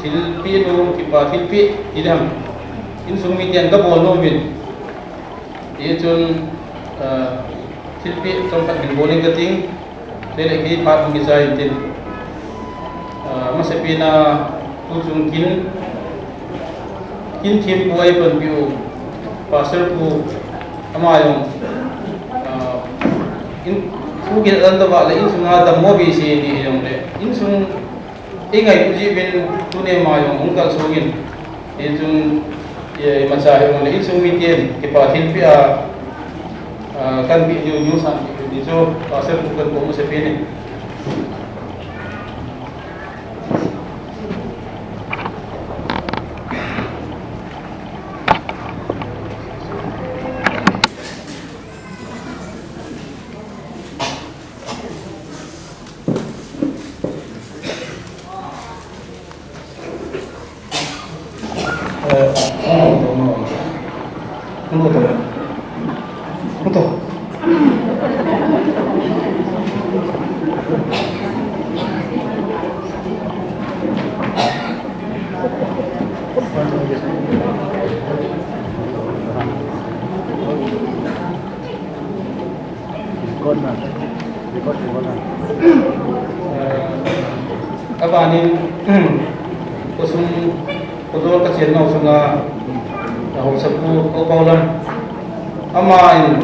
thil pi no ki pa thil pi idam in sumitian ka bol no min ye chun thilpi tongkat bin bowling kating lele ki pat ngi sai tin masapina puchung kin thim puai pan piu pasal pu amayong in fu ge dan da ba le in sunga da mo bi si ni yong le in sung ingai puji bin tune mayong ungkal sungin ye chun ye masahe mo le in sumitian ki pa thilpi kan bi new san di so pasal bukan ko mo sa pini Abanin kusung kudol kasihan ngau sunga ngau sapu kau paulan amain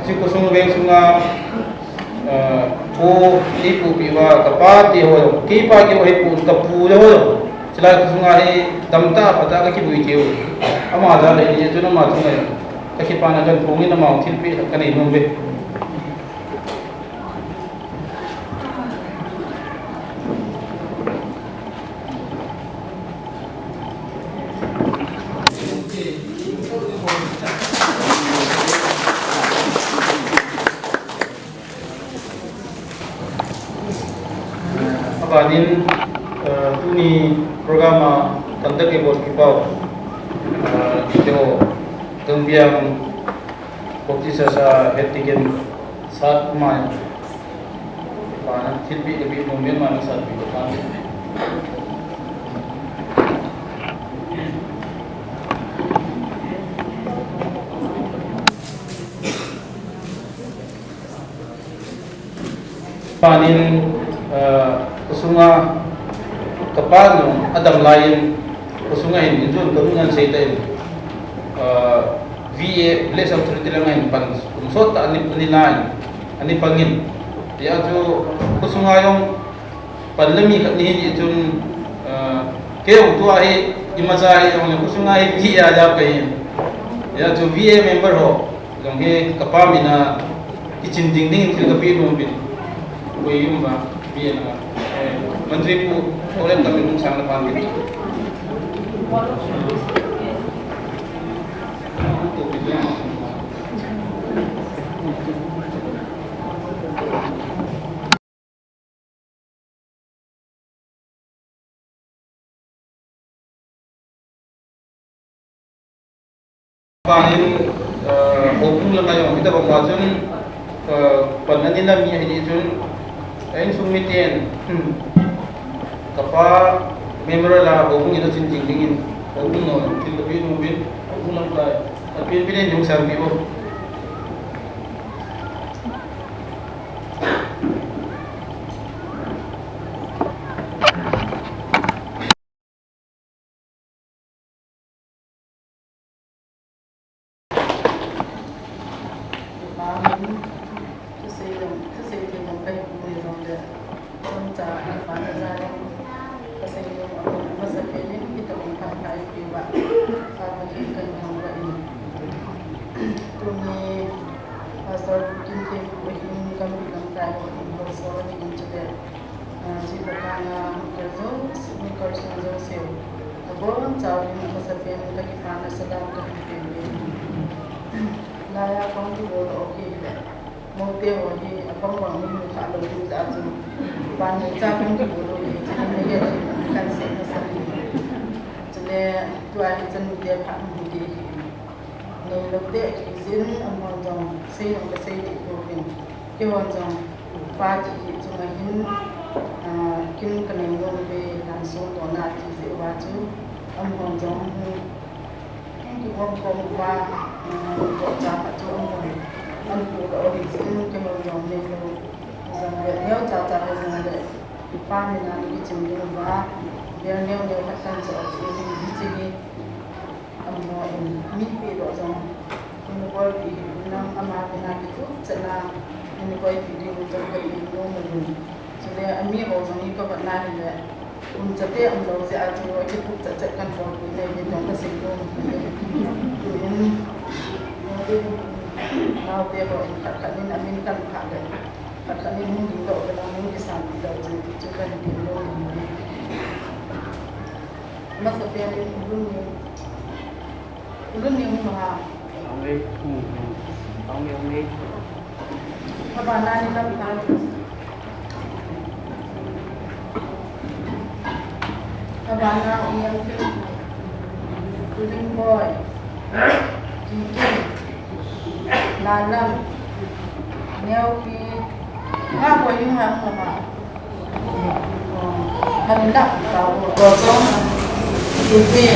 si kusung beng sunga ko ipu piwa kapati ho kipa ki ho ipu kapu ho sila kusunga hi damta pata ka ki bui kiu ama da le ni tu na ma tunga ka ki pana jan pungi na ma thilpi ka nei nombe Abanin tuni programa tanda ke bos kipau jo tembiang bukti sasa hetigen saat mai pana tilbi lebih mungkin mana saat itu kan panin kusunga kapano adam lain kusunga ini jun kerungan seiten VA les authority langain pan kumsot ani panilain ani pangin ya jo kusunga yung panlami ni jun keu tu ai imazai yung kusunga ai VA ada kain ya jo VA member ho yung he kapamina kitchen ding ding til kapi bin kuiyum ba VA na Menteri Pu oleh kami mengusahakan panggil. Panin hukum lemah kita pembahasan penantian minyak ini jun, ini sumitian. Kapa member lah hukum itu cincin dingin hukum no tilapin mungkin hukum apa tapi pilih yang sampai oh Laya kong tu bolo okay le, mau dia ni apa orang ni kalau tu tak tu, pan cak kong tu bolo ni, jadi ni kan saya sendiri, jadi tu ada jenis dia pak mudi, ni lebih izin amon jong, saya nak saya di program, kewan jong, pagi cuma kin kenengon be langsung donat di waju, amon jong di Hongkong qua chả phải cho anh phụ đỡ thì sẽ cái màu dòng này rồi rằng để nếu chả là rằng để ba mình làm cái chừng như và nếu nếu các anh sẽ thì đi chơi âm mọi mít bị đỏ dòng nhưng quay thì năm ama bên này itu sẽ là ini quay video trong cái video mình cho nên anh biết bảo rằng các bạn này là jadi ambil si acu itu cecekkan kalau ini jangan kesinggung. Ini mau dia bawa kat ini amin kan ada. Kat ini mungkin kalau kita mungkin sampai dah jadi juga di luar ini. Masa dia ini belum ni mah. Ang apa nani tapi kan. Abang yang tu, boy, cincin, nalam neo ki nga ko yung hang lama handa tao ko ko yupi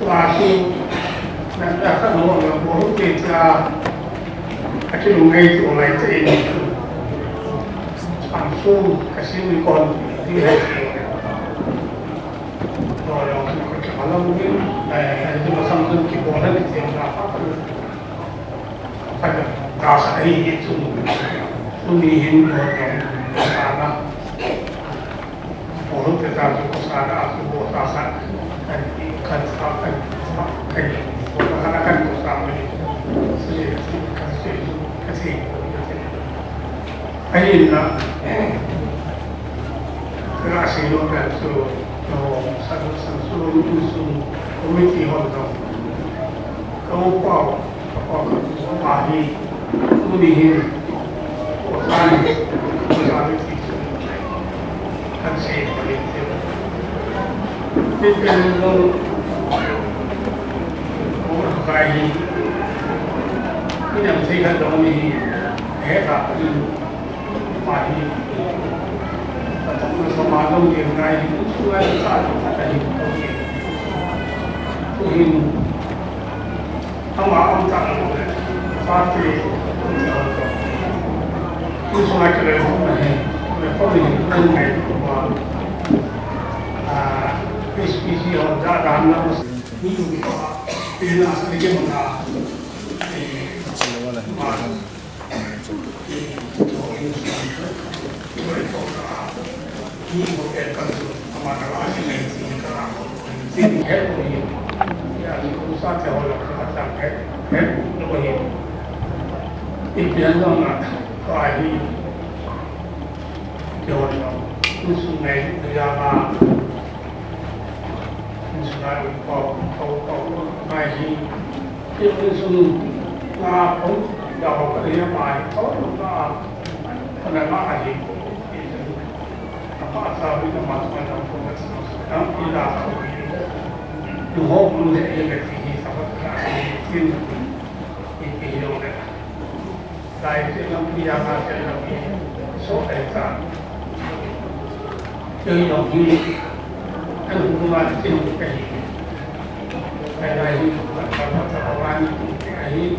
lagi nanti akan orang baru kita akan mengaji oleh ini langsung kasih mikon di hati orang kalau mungkin itu masam tu kita boleh kita apa pada dasar itu tumihin orang sana orang kita tu sana aku dasar kan akan bersama kasih ayat nak kerasi orang tu satu usul komiti holdong kau ahli tulihin orang bersama itu kasih kita bayi ini yang saya katakan ini hebat ini bayi atau semalam yang bayi itu saat ada itu ini awak tak boleh pasti itu semua kerana ini ini SPC और ज़्यादा हम लोग नहीं होगा पहले आसानी के बंदा ये वो क्या हमारा आज नहीं थी करा तीन है वो ये या ये साथ है वो लोग साथ है वो ये एक बिहार में तो आई क्या हो रहा है उसमें दुनिया Israel kau mai itu semua na pun dah berapa mai kau na kenapa lagi apa asal itu masuk dalam proses yang tidak tahu tu pun dia ini sama sekali ini orang lain yang dia macam lagi so eta jadi ini kan hubungan itu kayak ini kalau orang ini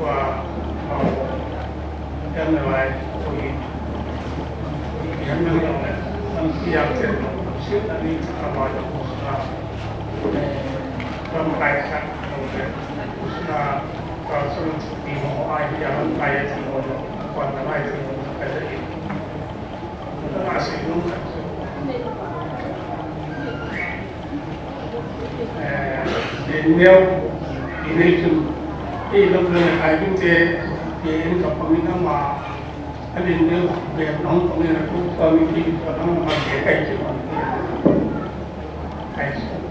wah yang lain yang lain siap siap tadi apa yang sudah mengkaitkan sudah kalau seperti mau yang kayak itu pada lain itu ada itu masih belum nếu ini tu ini lebih lagi tu ini kapalnya mah ada ini dia nong kapalnya tu kami di dalam masih kayak itu kayak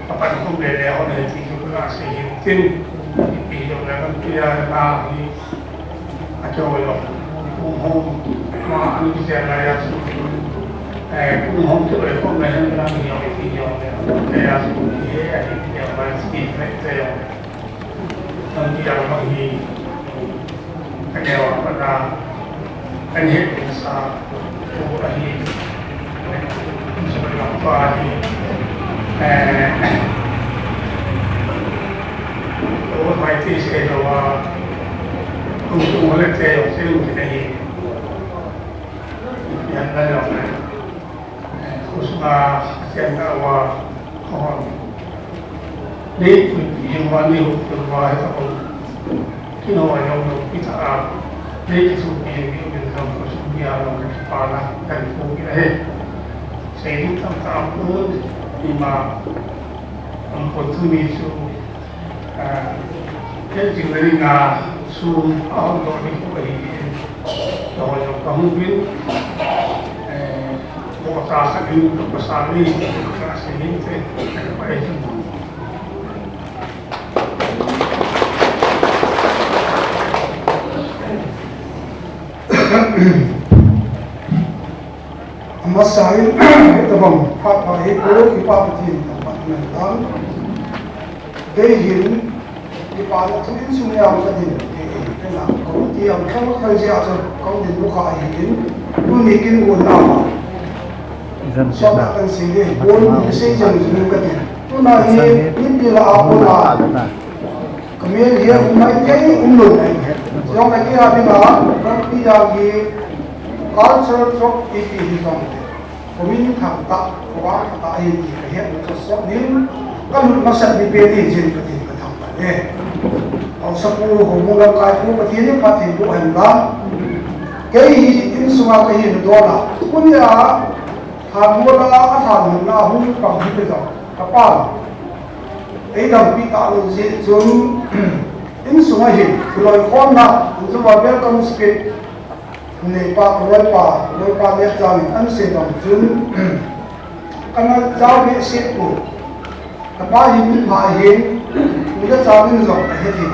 apa itu beda orang itu kerasi itu itu orang dia ahli acau lo umum mah ini jalan yang umum tu orang yang berani yang itu yang dia yang masih itu nanti yang lagi kerja pada ini bisa lagi sebagai apa lagi और माइती से दवा तुमको बोले थे उसे मुझे नहीं जानना जाना उसका कहना हुआ और नहीं युवानी हो युवा है तो क्यों आया लोग पिता आप नहीं किसी भी बिल्कुल कुछ भी आ रहा है पाला टेलीफोन की रहे सही तब आप लोग ima opportunity jadi dari na sum awal dari koi kalau yang kamu bin mau tasak ini untuk besar ini kasih ini apa itu masai itu bang apa itu ipa betin tempat menang dehin ipa itu semua yang tadi kenapa kau tiang kau kerja atau kau di buka ini unikin guna sobat sini pun sejalan juga dia tu nahi ini lah apa lah kemudian dia mereka umur yang lagi ada lah tapi lagi culture shock itu hisam kemudian tak kuat tak ini dia shock ni kalau masa di PD jadi ketin ketampan kalau 10 hubungan kaitu ketin pati bukan lah kei ini semua kei dola punya hamula asal na hum pang itu kapal dam pita uji jun ini semua ini kalau kona itu welcome speech ne pa dia jamin an se dong jun kana jaw ni se ko kapa hin ma hin ni ga jamin zong he thi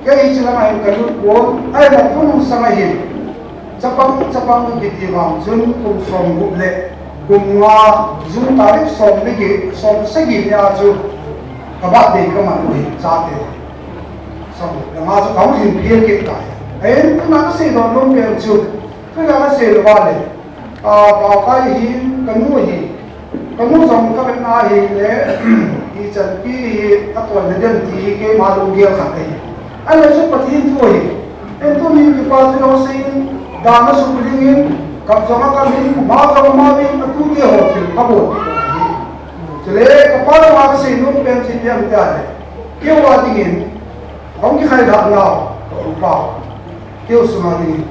ke hi chila ai ka lu ko ai da pun sama hin chapang ki ti wang jun kum som gu le gumwa jun tarik som ni ki som se gi ya ju kaba de ka man wi cha te som nga ju kaung hin pie ke kai ấy nó có xe đòn luôn kêu chụp cái là cái xe là ba này bảo cái hin cái mua dòng các bên ai hin đấy thì chân cái các tuần này dân thì cái mà luôn kia khác đấy anh ấy giúp bật hin thôi em tôi nhìn cái bao nhiêu xe đàn nó sụp đi hin cặp dòng các hin mà dòng mà hin nó cứ kia hồ thì các bộ cho nên cái bao nhiêu cái xe luôn bên trên điểm cái này kêu qua thì hin không cái khai thác nào cũng bảo kêu sumadi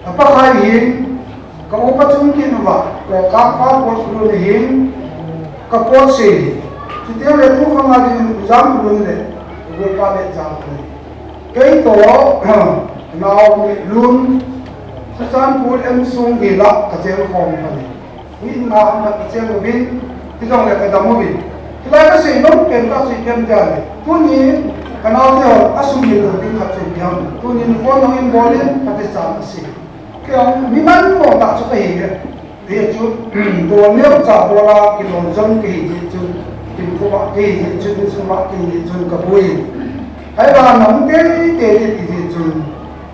apa kain kamu pacungkin ba ko kapal ko sulu hin kapal se kita le tu kamadi jam lun le go pa le jam le kai to naw ni lun san pul em sung gi la ka chen khom pa ni win ma ma chen win ti jong le ka dam win ti la ka se no ken ta se ken ja le tu ni kanal dia asum dia lebih kacau dia tu ni phone orang boleh tapi sama sih kalau memang mau tak suka dia tu dua ni tak bola kilo jam ke tu tim kuat ke tu semua ke tu kabui hai lah nam teri tu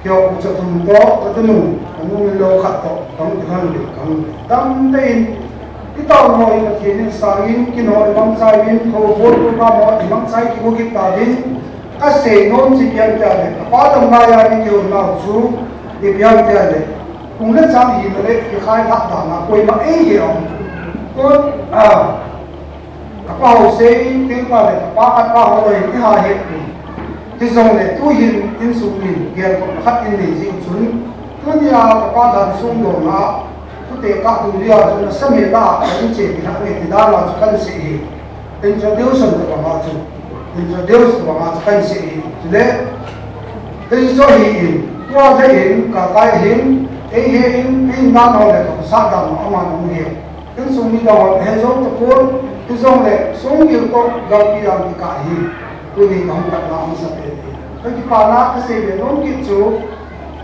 kau ucap tu ketemu kamu milo kata kamu jangan dam teri kita mau ikut ini sangin kino imam sahin kau boleh kamu imam sahin kau kita din kasi non si pian tiade kapal maya ni kyo na su di pian tiade kung na sam hi mele ki khai hak da na koi ma e ye ong ko kapal se tin pa le kapal pa ho le ki ha he ti song le tu yin tin su min ge ko khat in ni ji chun tu ni a kapal da sung do na tu te ka tu ri a chu na sa me da ni che ki na ni ti da la chu kan se hi introduction to ma chu introduce mga kan si ile so hi wa hin ka kai hin hin na no le ko sa da ma ma no ni tin sung mi da he zo to ko tu song le sung gi ko ga pi am ka hi tu ni kam ta na ma sa pe ko ki pa na ka se le no ki chu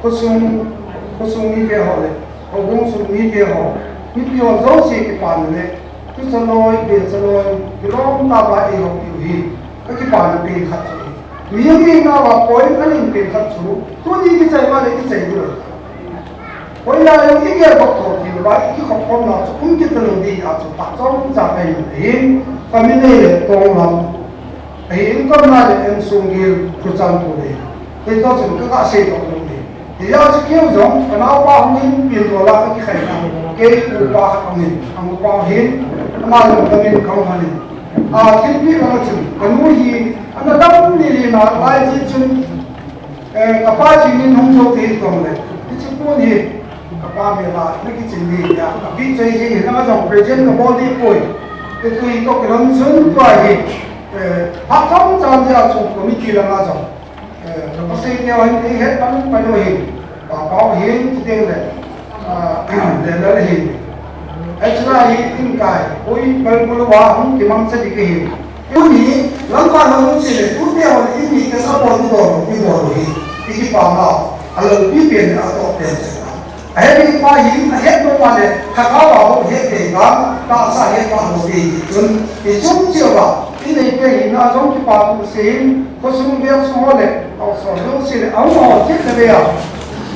ko sung ni ke ho le ko bung sung ni ke ho ni pi ho zo si ki pa le tu sa loi be sa loi ki rom ta ba e ho hi cái bản tiền khát chứ, miếng gì nào mà coi cái linh tiền khát chứ, tôi đi cái chạy mà lấy cái chạy rồi, coi là những cái kia bọc thổ thì là cái học con nào cũng cái từ đi à chú bắt trong gia đình đến, và mình đây là tôn lắm, thì con nào là em xuống kia cứ chăn của đấy, thì tôi chỉ có cái xe đó thôi, thì giờ chỉ kêu giống cái nào bao nhiêu tiền đô la cái khai nào, cái của bao không bao hết, mà làm cái mình không phải thiên vị là chun cái mũi gì anh ta đâm đi mà lại chỉ chun cái ba chỉ nên không cho thế còn này cái chỉ có gì cái ba mình là cái chuyện gì ya cái vị trí gì nó trong present cái body point cái tùy có cái lòng xuân toại gì phát trong trong gia chụp của mình kia là nó trong cái bác sĩ theo anh thấy hết bắn phải đôi hình và bảo hiến chỉ tên này để nó là hình extra hi in kai oi bal bulu wa hum ki mang sa dik hi tu ni lang ka no si le tu te ho in ni ka sa bo tu do ni do hi ki pa na alo pi pen na to te ai pa yin hết no mà để khắc áo vào hết để nó ta sa hết vào hồ đi chun thì chúng chưa vào cái này cái nó giống như bà phụ xin có sung việc xong rồi họ xong rồi xin áo màu chết là bây giờ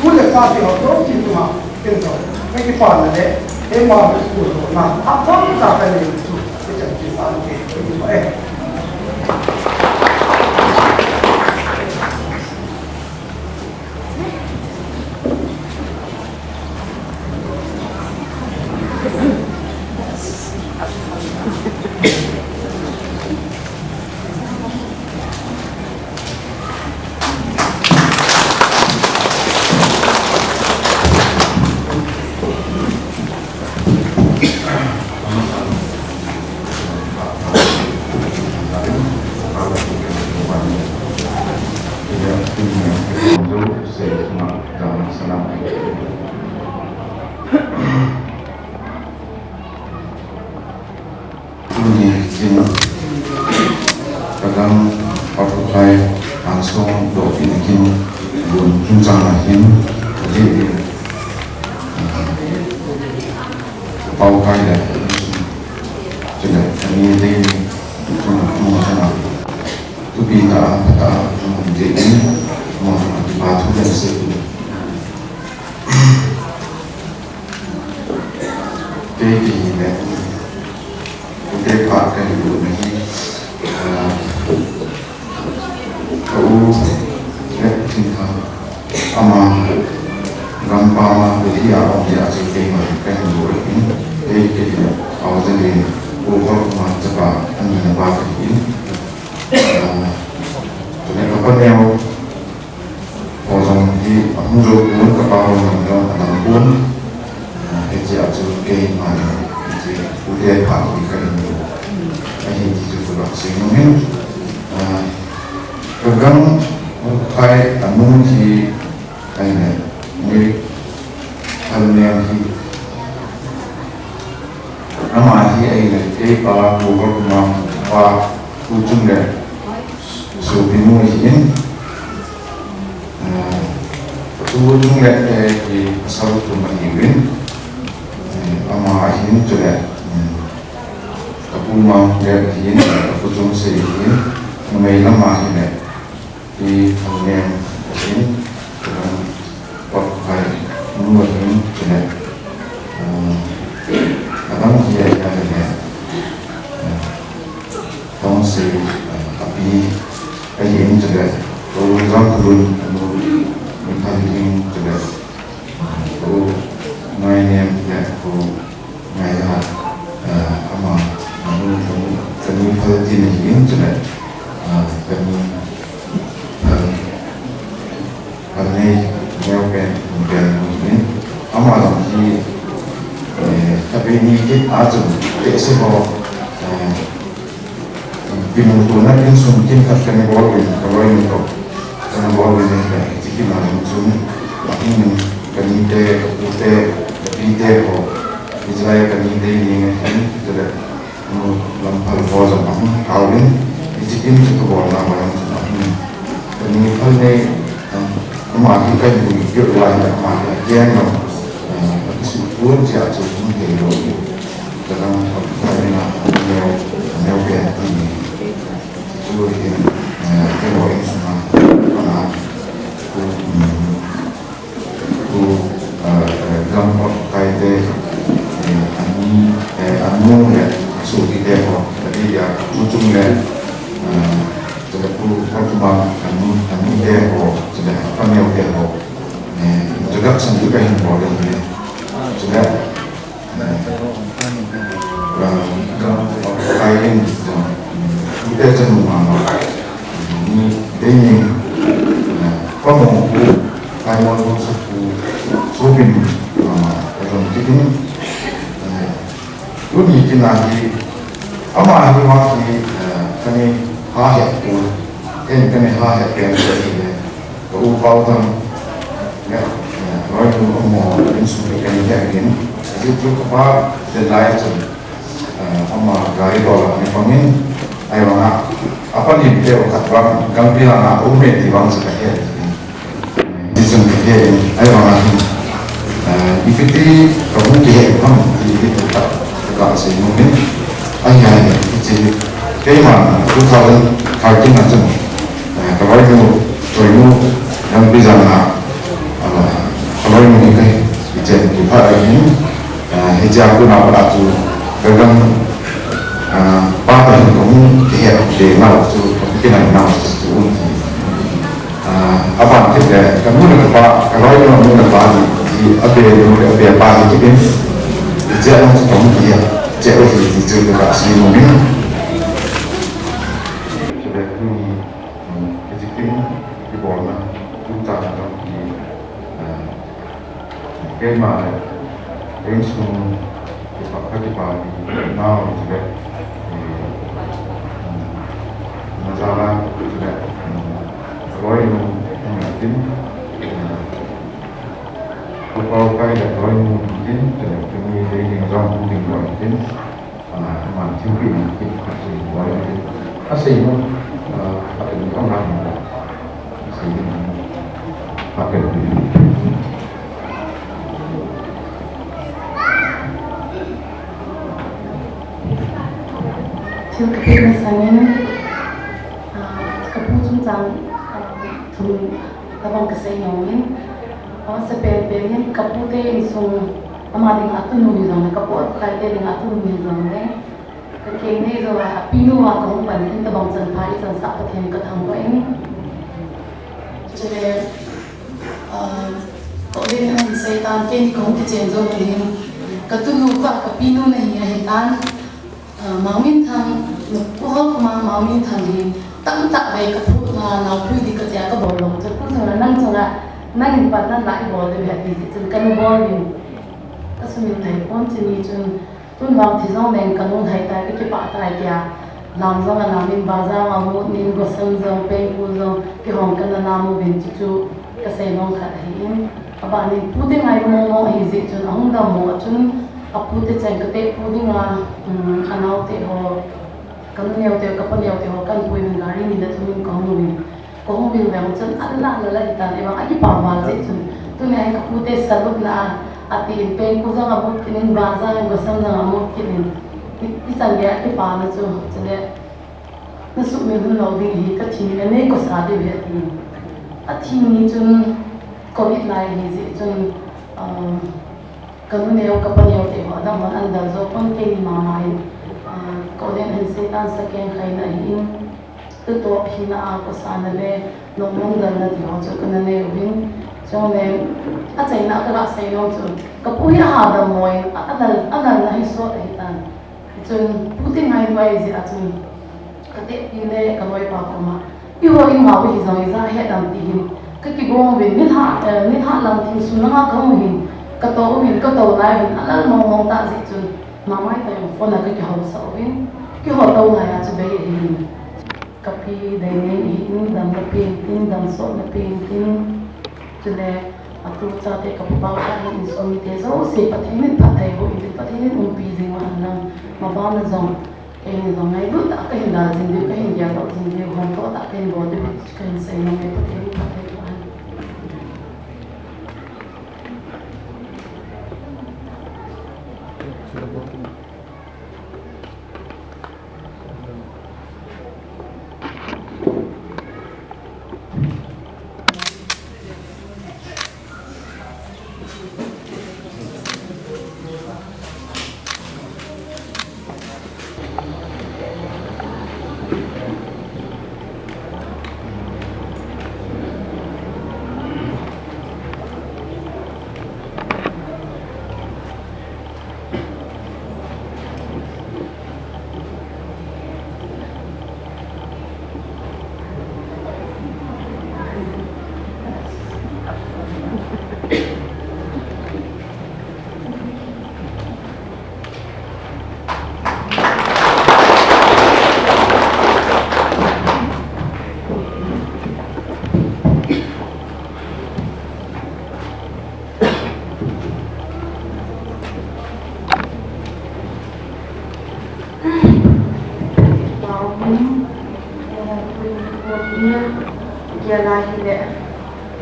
muốn được sao thì họ tốt thì tụi họ tin rồi cái phần là đấy cái mà của nó áp phóng ra cái này cái trận chiến ăn cái như vậy kadang pakai langsung do pinakin bun tunjang lahin jadi pau kai dah jadi kami ini cuma sana tu pinta kata jadi mau batu dan setu jadi ini kita pakai dulu ni kau cinta ama gampang dia orang dia cakap macam dulu ini jadi awak jadi orang macam apa ni nampak ini jadi apa ni orang di muncul pun kapal orang dalam pun dia cakap mana jadi dia pakai ini ini itu juga sehingga kadang kai anu si ini ni hanya si nama si ini para bukan nama ujung dia subimu ini ujung dia di asal rumah ini nama ini juga kapumang dia ini ujung si ini mengenai nama ini di hanya ini dengan pakai nomor ini jenak kadang dia ada tongsi tapi ini jenak orang turun minta ini jenak mainnya ya mainlah ama kami Palestina ini jenak kami karena melakukan kemudian ini amalan di tapi ini kita aja sesuatu bimutunan yang sumkin karena boleh kalau ini kok karena boleh ini jadi malam sum ini kanite ute ho Israel kanite ini sudah lampau bosan kawin jadi itu boleh malam ini kalau mà khi cái gì việc làm là mà là gian rồi cái sự cuốn chặt cho chúng thể rồi cho nên phải là neo bè thì chưa thì cái loại mà gam cái đây anh mua này số tiền đẹp không thì giờ chung này jadi pertemuan kami demo sudah panel demo juga juga yang boleh juga kain kita semua ini ini kamu kamu satu sobin dalam ini ini kita lagi ama hari waktu kami hahit pun kami hahit yang jadi berubah dan orang itu mau instrumen yang ini itu apa dan tu ama gaya dolar ni pangin ayo apa ni dia kat bang gambil anak umum di bangsa kaya ini semua dia ayo Piti kamu dia kan di tempat dekat sini mungkin ayah ini tema 2013 macam kalau itu yang bisa kalau ini kan ijen di hari ini hijau aku nak tu dalam apa kamu dia nak tu mungkin nak tu apa kita kamu nak apa kalau itu kamu nak apa ada apa itu kan jangan kamu dia jauh di situ dekat sini mungkin sudah ini rezeki di bawah utang atau di kemana langsung dipakai di pagi now sudah masalah sudah kalau itu mungkin kalau kaya kalau mungkin sudah kami dari orang mungkin mungkin macam ini mungkin masih boleh asing pakai orang asing pakai Trước khi mình sang keputusan tabang kesenyangan sebenarnya kapute insung amading atu numi zone kapot kaite ding atu numi zone kekene zo pinu wa ko pan tabang san phai san sa pathen ka thang ko ini jere ko din han seitan ken ko ti chen zo ni katunu ka kapinu na hi hitan maumin thang puhok maumin thang hi tam tak ve ka phu na na phu di ka ja ka bol lo chu pu so na nang so na nang pat na lai bol de ha di chun kan bol ni ka su min thai pon chi ni chun tun wang thi zong nen kan un thai ta ki pa ta kya lam zong na min ba za ma mu nin go sang zong pe pu zong ki hong kan na mu bin chi chu ka sai nong kha hi in aba ni pu de ngai mo mo hi zi chun ang da mo chun apu te chang ka te pu ding a khanau te ho kan neu te ka pa neu te ho kan pui min gari ni da thun ko mu ni ko mu bin bang chun alla la la ta ne bang ai pa ma je chun tu ne ka pu te salut na ati pen ku zang amu kin ba za ngo sam na amu kin ti sang ya ti pa na chu chule na su me nu lo ding hi ka thi ne ko sa de be ti a thi ni chun covid lai hi je chun kanu neo kapanya te ho da man an da zo pon ke ni ma mai ko den han se tan sa ken khai na hin tu to phi na a ko sa na le no mong da na ti ho cho kana ne win cho ne a chai na ka ra sai no chu ka pu ya ha da moi a na hi so hi tan chun pu ti ngai mai ji a chun ka te pi le ka loi pa ko ma i ho i ma wi zong i za he dam ti hin ka ki go win ni ha lam ti su na ka mo hin ka to min ka to lai min alal mong ta ji chun ma mai ta yong phone ka ki ho sa win ki ho to lai a chu be hi ka pi de ne in dam ka pi tin dam so na pi tin chule atu cha te ka pa ka in so mi te zo se pa tin pa thai ho in pa tin un pi jing ma na ma ba na zong e ni zong ngai lu ta ka hin da jing de ka hin ya lo jing de hon to ta ken bo de ka hin sai no me pa tin pa thai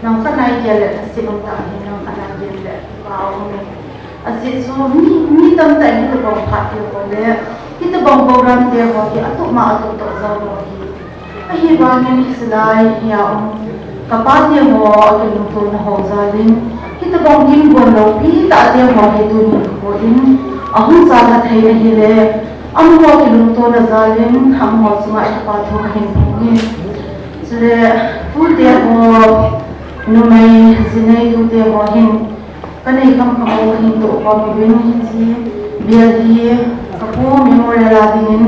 Nong kan nai dia le si bang ta ni nong kan nai dia le wow asyik so ni tam kita bang hati boleh kita bang program dia hoki atuk ma atuk tok zau hoki ahi bangin selai ya kapat dia ho akan untuk na ho zalim kita bang gin bon lo pi ta dia ho he tu ni ko din ahun salah thai na hi le am ho ki lung to na zalim ham ho sunga pa tho hin ni sele tu dia ho no mai zinai tu dia ho hin kanai kam ho hin to ko mi bin hi ji bia di ko memorial la dingin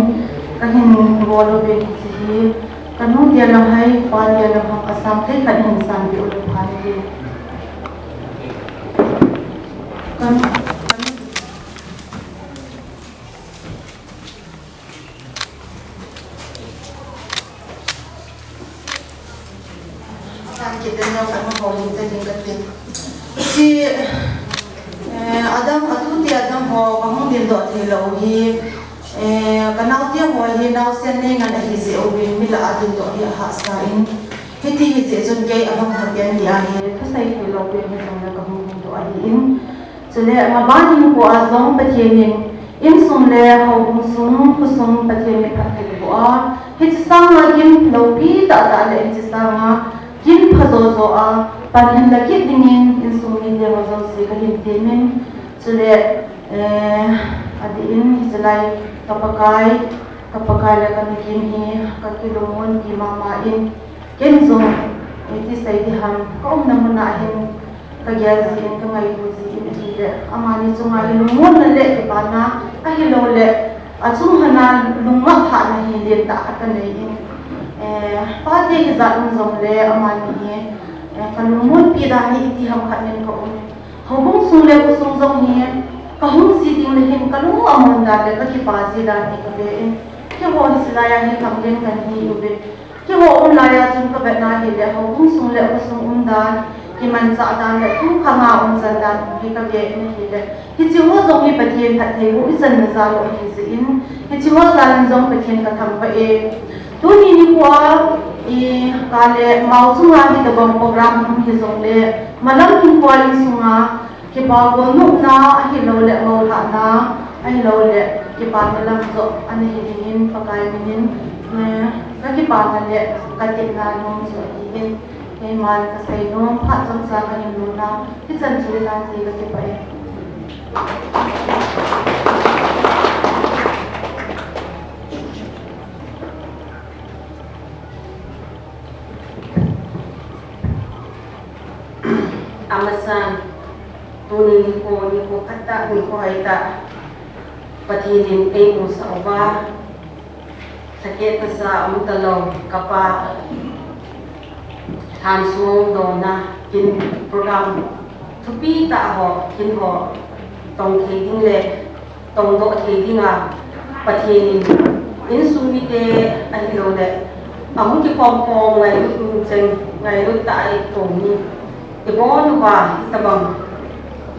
kahin bo lo be ji kanu dia lam hai pa dia lam ham asam thai kan insan bi ulu phan ji kan kita nak mau kita jengkatin si Adam atu ti Adam ho bahung din do thi lo hi kanau ti ho hi nau sen ne ngan hi ze obi mila atu do hi ha sa in hiti hi ze zun ke abang hapian dia hi thasai hi lo pe ni song na ka hung do a hi in chule ma ba ni ko a zong pa thienin in sum le ho hung sum pu sum pa thienin ka thi ko a hi sang la gim lo pi ta ta le hi sang gin phazo zo a panhen la kit dingin in sumi de ho se ka hin temen chule adi in hisalai kapakai la kan gin hi ka kilomon ki mama in ken zo iti sai di ham ko na muna hin ka gyazi in ka ngai buzi in hi de amani chunga lumon na le ke bana a hi lo le a chung hana lungma pha na hi le ta ka nei in pa de ke za zong le amani hi kalumon pi da hi ti ham khat men ko hobong sung le ko sung zong hi ka hung si ding le hin kalu amon da le ka ki pa si da ni ka be ke ho ni sila ya hi kam gen kan hi u be ke ho on la ya chung ka be na hi le hobong sung le ko sung da ki man sa da le tu kha nga on san da hi ka be ni hi le hi chi ho zong hi patien phat thei hu isan na za lo hi si in hi chi ho za lan zong patien ka tham pa tu ni kwa kale mau sunga hi da bang program hi zong le malam hin kwa li sunga ke ba go nu na hi lo le mo ha na ai lo le ke ba malam zo ani hi dingin pakai minin ka ke ba na le ka te na no zo hi ke man ka sai no pha chang sa ka ni lu na ki chan chu la ti ka ke pa amasan tuni ko kata ni ko haita patinin kay ko sa uba sakit sa amutalaw kapa hansung do na kin program tupi ta ho kin ho tong theding le tong do theding a patinin in sumite ai lo le amu ki pom pom ngai lu cheng ngai lu tai tong ni ibon wa tabang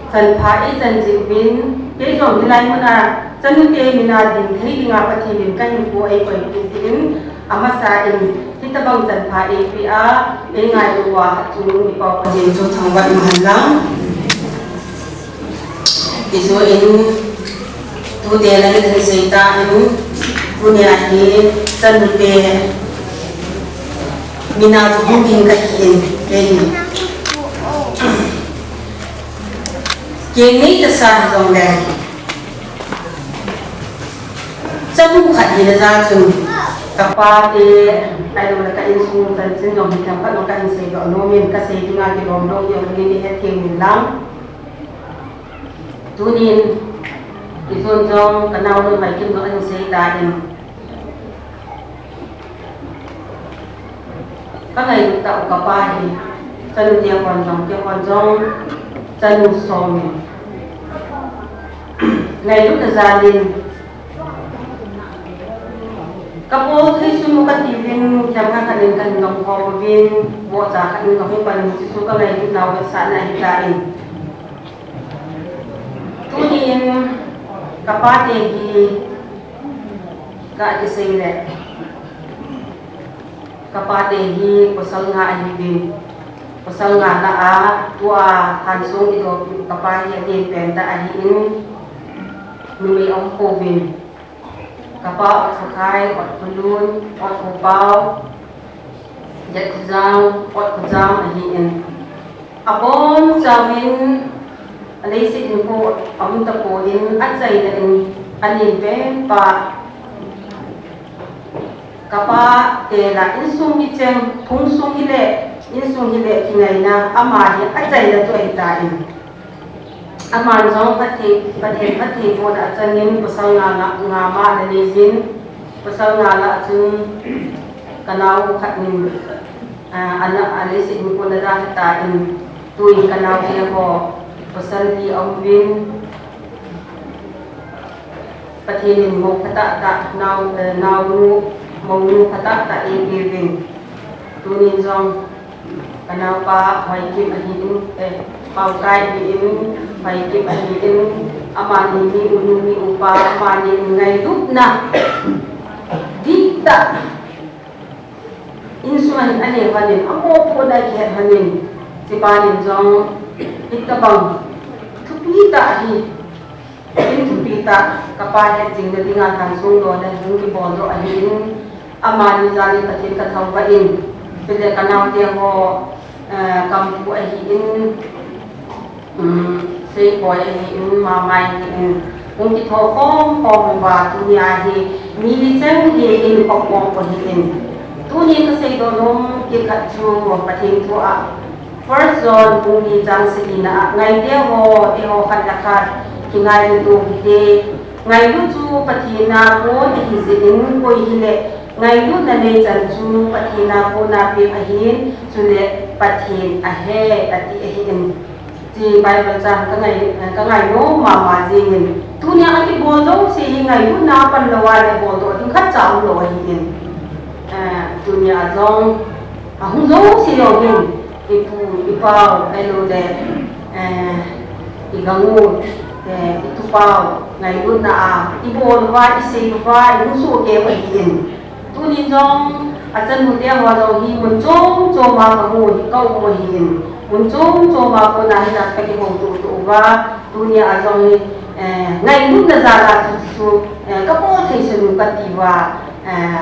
san phai chan jibin ke jom nilai mana chanu ke mina din thei dinga pathin kan ko ai koi tin amasa in hitabang san phai pi a e ngai wa chu ni pa pathin chu thangwa mahalang izo in tu de la ni seita in punya ni chanu ke mina tu bin ka hin ke Kini tersan dong deh. Sebab kat dia zatun kapate ayo nak insung dan sendong tempat nak insai dok nomin kasih tinggal di bawah yang ini het ke milang. Tunin isun jong kenal tu baik dok insai dahin. Kangai tak kapate canu dia konjong canu somi. Ngày lúc gia đình các bố thấy số các tỷ viên trong các gia đình cần ngọc hồ viên bộ giá các ngọc viên phần số các ngày lúc nào về xã này gia đình tuy nhiên các bác thì các cái sinh lệ các bác thì có sân ngại viên pasangan na tua hansung ito kapay din penta ahin numi ang kovin kapa sakay at pulun at kupaw jet kuzang at kuzang ahin apon samin alaysit din po ang tapo din at sa in anin pa kapa tela insung iteng pungsung hile insung hile kinai na amari ajai na to itain aman zong pati mo da chanin pasanga nga ma na nizin pasanga la chung kanau khatnin ana alisi ni ko na da tain tuin kanau ya ko pasanti awin pati ni mo kata ta nau mau kata tak giving tunin zong kenapa baik ahin mau kai ini baik ahin aman ini unumi upa aman ngai dup na dita insuan ane hanin amo po da ke hanin sipanin zong itabang tupita hi tupita kapaya jing na tinga tansung do na jung ki bondo ahin amani zali patin ka thawbain pile kanau te ho kampu ahin sei boy ahin mamai in ung ki tho khom wa dunia hi mi chang hi in pokong ko hin tuni ka sei do nom ki khat chu patin tu a first zone ung ni jang silina ngai te ho e ho khat lakhat ki ngai tu hi ngai lu chu patina ko hi zin ko hi le ngai lu na nei chan chu pathina ko na pe ahin chule pathin ahe ati ahin ji bible chan ka ngai no ma jingin tunya ati boldo se ngai lu na pan lawa le boldo din khat chaw lo ahin tunya zong hung zo se yo hin ipu ipao elo de igangu itu pau ngai lu na ibol wa ise wa lu su ke ahin tunin jong acan mutia walau hi muncung coma kamu kau kamu hin muncung coma ko na hinas kaki hong tu wa dunia ajong hi ngai nu na zala su kapo thei senu katiwa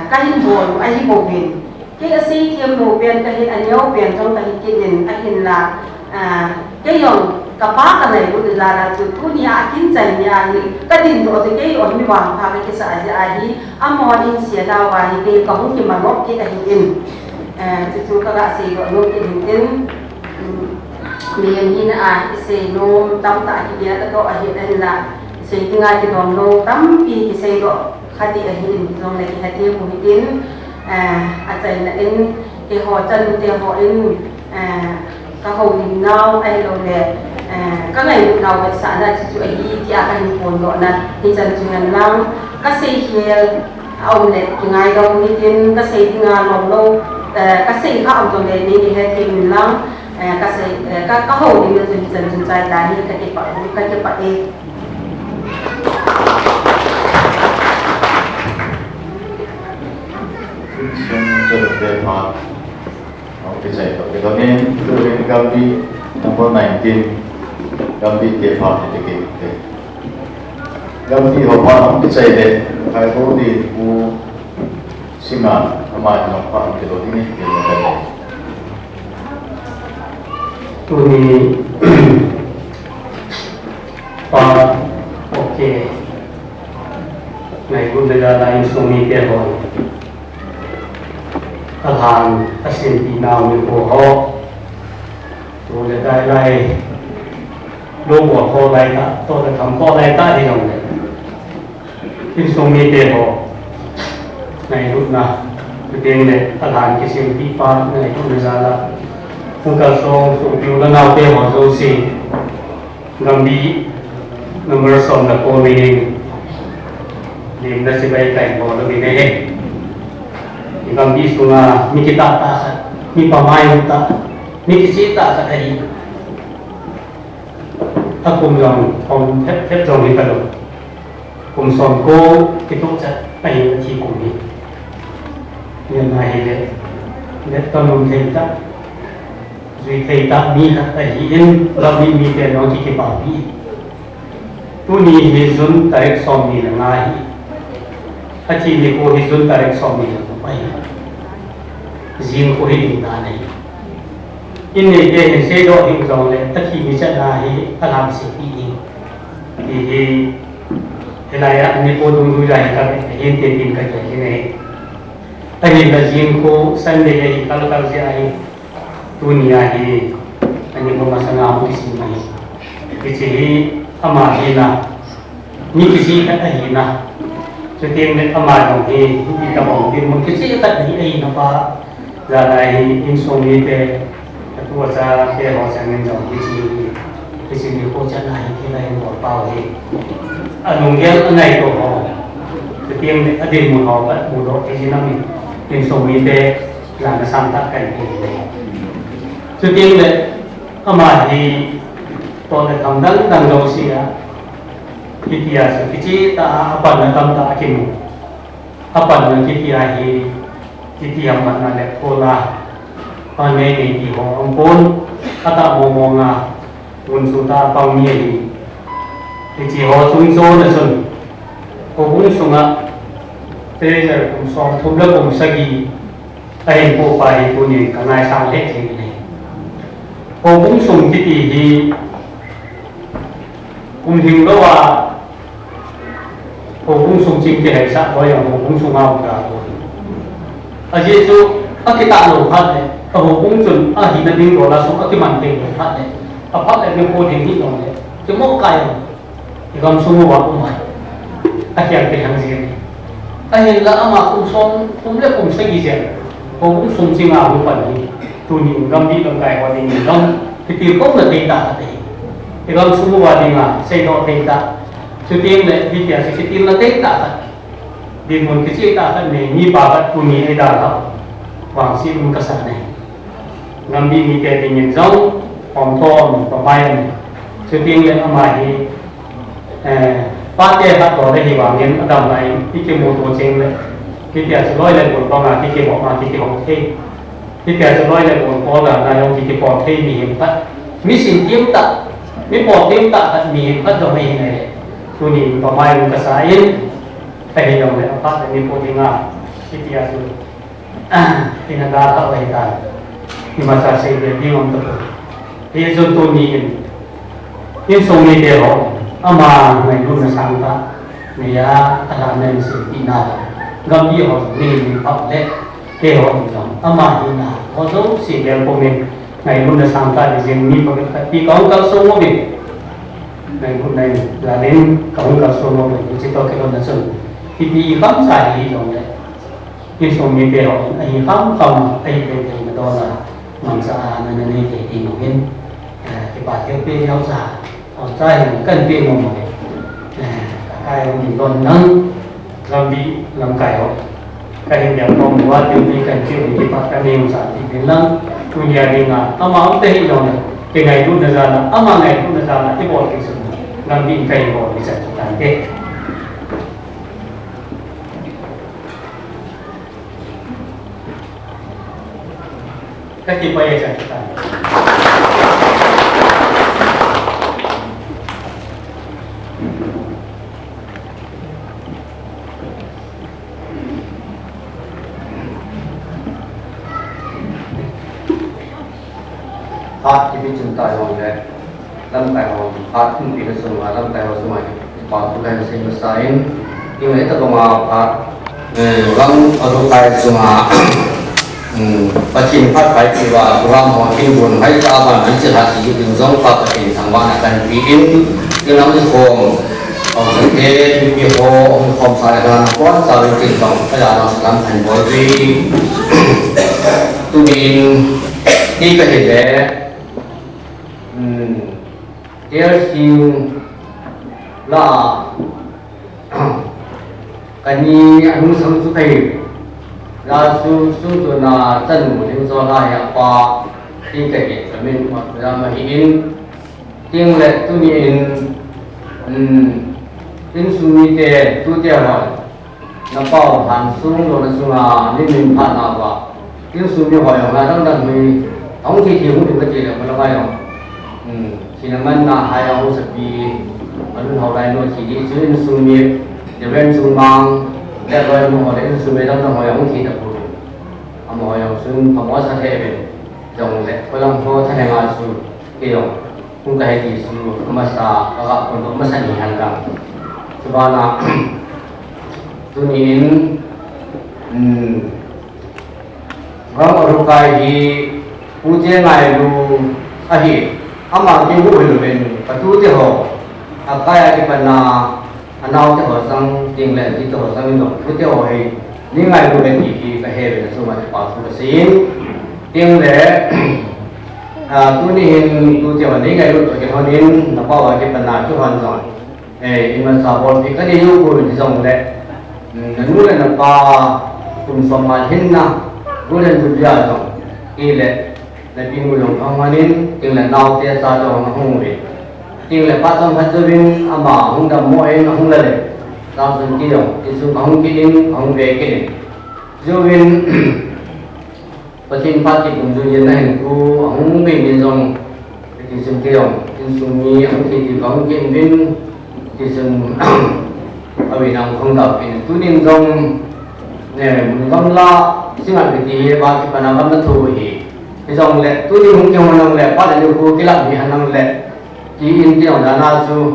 kahin bol ai bobin ke asi thiam no pen kahin anyo pen jong kahin kinin ahin la ke yong kapa ka ngai nu zala tu dunia akin chai nya hi kadin do te ke on mi wang pha ke sa aja hi amon in sia da wa hi ke kong ki ma nok ke kahin in tu ka ga si do no ke hin mian hin a se no tam ta ki ya ta do a hi den la se tinga ki dom no tam pi ki se do khati a hin jong le ki hati mu hi tin a chai na in ke ho chan te ho in ka ho din nau ai lo le các ngày nào về xã là chú ấy đi thì các anh còn gọi là thì dần dần lang các xây kia ông này thì ngày đầu đi đến các xây thì lòng lâu các xây các ông trong này đi hết thì mình lang các xây các hồ đi dần dài dài như cái bạc đi cho được đề hòa cái giải cái đó nên tôi đến gặp đi number 19 gambi ke pha te ke gambi ho pa am ke chai le kai ho di u singa ama no pa ke lo ni ke le tu ni pa okay ngai gun da la in sumi ke ho alhan asin ti na mi ko ho tu le dai laiลูกหัวโคไรนะตัวจะทำโคไรต้าที่ตรงนี้ที่ทรงมีเตโหในรุ่นนะคือเตียงเนี่ยอาหารกิสิมีปานในรุ่นนี้ละคุณกระทรวงสุขภาพนาเตโหโซซีกัมบีนัมเบอร์สองนะโควิดนี่นั่นสิไปไกลโหแล้วมีเนี่ยกัมบีสุนามีกิตาตามีปะไม้ตามีกิจิตาสักที ถ้าคุมยองผมเทปตรงนี้กระโดดคุมสอนโก้ที่ต้องจะไปที่กลุ่มนี้เนี่ยนายเลยเนี่ยตอนลงเทนจ้ะ duy thầy ta mi hạt ấy in làm mi tiền nó chỉ cái bảo mi tu ni hi zun tarik som ni là ngai achi ni ko hi zun tarik som ni là pai zin ko hi ding na nei in nei ke hin se do hing zong le achi mi cha na hi alam se pi hi helaya ni ko dung du jai ka hin te tin ka ke nei ani la zin ko san de hi kal kal se ai dunia hi ani ko masanga mu si mai kichi hi ama hi na ni kisi ka hi na cho tiên nên ama dong hi ni ka bong tin mu kisi ka ni ai na pa la lai in so mi te tu sa ke ho sang nên dong kisi ni ko cha lai ki lai mo pa hi anong gel nai to ho cho tiên nên adin mu ho ka mu do ki na mi in so mi te la na sam ta kan hi cho tiên nên ama hi to le kam dang dang lo si ya kitia sa kichi ta apan na kam ta kimu apan na kitia hi kitia man na le kola pan ne ni ki ho ampon ata mo mo nga un su ta pang mi hi kichi ho chung so na sun ko bung sunga te ja kum so thum la kum sagi ai po pa hi ko ni kanai sa le thi ni ko bung sung kiti hi cùng hình đó là hồ cũng sung chính thì hay sao có những hồ cũng sung ao cả ở dưới chỗ ở cái tạng lỗ phát này ở hồ cũng chuẩn ở hình là đinh đó là xuống ở cái màn hình lỗ phát này ở phát này cái hồ hình hít đó này cái mốc cài thì còn sung vào cũng phải ở cái hàng gì ở hình là mà cũng sung cũng là cũng xây gì hồ cũng sung chính ao cũng phải tu nhìn gam đi gam cài vào thì nhìn gam thì tiền cũng là tiền tạ đấy thì con số mua thì mà xây độ tiền ta, trước tiên là vì tiền sẽ tiền là tiền ta, vì muốn cái chuyện ta phải này bà bắt cùng như ai đã học, hoàng sĩ muốn cái sản này, ngắm đi mi tiền thì nhận giống, phòng to và bay, trước tiên là mà thì phát tiền phát đó thì hoàng nhân ở đồng này cái mô tô trên này, cái tiền sẽ nói lên một con là cái bỏ mà cái học thêm, cái tiền sẽ nói lên một con là này ông cái bỏ thêm thì hiện tại, mi xin tiêm ta mi bỏ tim tak kat mi kat dong ini này, tu ni pemain kesain, tapi dong le apa ni pun tinggal, kita tu, tinggal dah tak baik dah, ni masa saya dia untuk, dia tu ni song ni dia ho, ama mai lu sang ta, ni ya alam ni setina, gambi ho ni apa le, dia ho ama ni na, ho tu si dia pun ngày hôm nay sáng ta thì riêng mi có cái có cao su một điểm ngày hôm nay là đến có cao su một điểm chỉ có cái đó là sừng thì vì khám giải gì rồi đấy nhưng số mi đều anh khám phòng anh về thì mà đó là mang ra nên nên thì một bên cái bà theo bên nhau giả còn trai thì cần tiền một cái hai ông nhìn con nắng làm bị làm cải rồi cái hình đẹp không quá tiêu đi cần tiêu thì bà cái nêm giả thì đến nắng dunia dengan ama teh ilmu dengan itu nazar ama dengan itu nazar itu boleh semua nanti kayak boleh bisa nanti kaki payah cerita phát thì chúng ta hồng đấy lâm tài hồng phát không bị cái số mà lâm tài hồng số mà bảo tụ này sẽ được sai nhưng mà tất cả mà phát lâm ở độ tài số mà bắt chín phát phải thì và làm họ kinh buồn hay ra mà anh sẽ là chỉ dùng giống phát thì thằng bạn là cần bị in cái lắm thì khom ở cái bị khom khom sai là quan sao đến kinh tổng cái là nó làm thành bởi vì tụi mình đi cái gì đấy điều xin là cái gì anh sống suốt đời là suốt tuần là chân một đêm do là ya qua đi cái gì cho mình mà ra mà in tiếng lệ tu in in suy tế tu tế rồi nó bảo hành xuống rồi nó xuống là nên mình phạt nào vậy tiếng suy tế hỏi là đang đang mình ông thì cũng được cái gì là mà nó ngay không thì là mình là hai ông sẽ bị anh hậu đại nội chỉ đi xuống xuống miệt để bên xuống mang để rồi một hồi để xuống miệt đó hồi ông thì tập buồn ông hồi ông xuống phòng ở sát hệ bên dòng lệ có lòng ho thay ngài xuống kiểu cũng cái gì xuống mà sa các con mà sa nhị hành rằng cho nên là tôi nhìn vâng ở trong cái gì cũng chỉ ngày lu ahi ama cái vụ hình bên cái tu thì họ cái phần là anh nào thì họ sang tiền lệ thì họ sang những cái thì họ hay những ngày lu bên thì cái hệ bên số mà thì bảo số là xin tiền lệ tu ni hình tu thì họ những ngày lu cái họ nên nó bảo cái phần là cái hoàn rồi nhưng mà sao bọn thì cái điều của mình dòng lệ nó là nó ba cùng sống mà hin na cũng là chủ gia rồi cái lệ là pin người dùng ông anh tiếng là nào thì sao cho ông không biết tiếng là bắt trong phát sinh ama không đâm mỗi nó không lên sao sinh kia rồi cái số không kia đến không về cái này do viên và thiên phát thì cũng do viên này cô không bị biến dòng cái sinh kia rồi cái số mi ông thì không kiện viên cái sinh ở bên nào không tập thì tu niệm dòng này mình không lo sinh hoạt cái gì ba cái phần nào vẫn thu thì cái dòng lệ tôi đi không kêu năng lệ bắt được cô cái làm gì hành năng lệ chỉ in cái dòng đàn su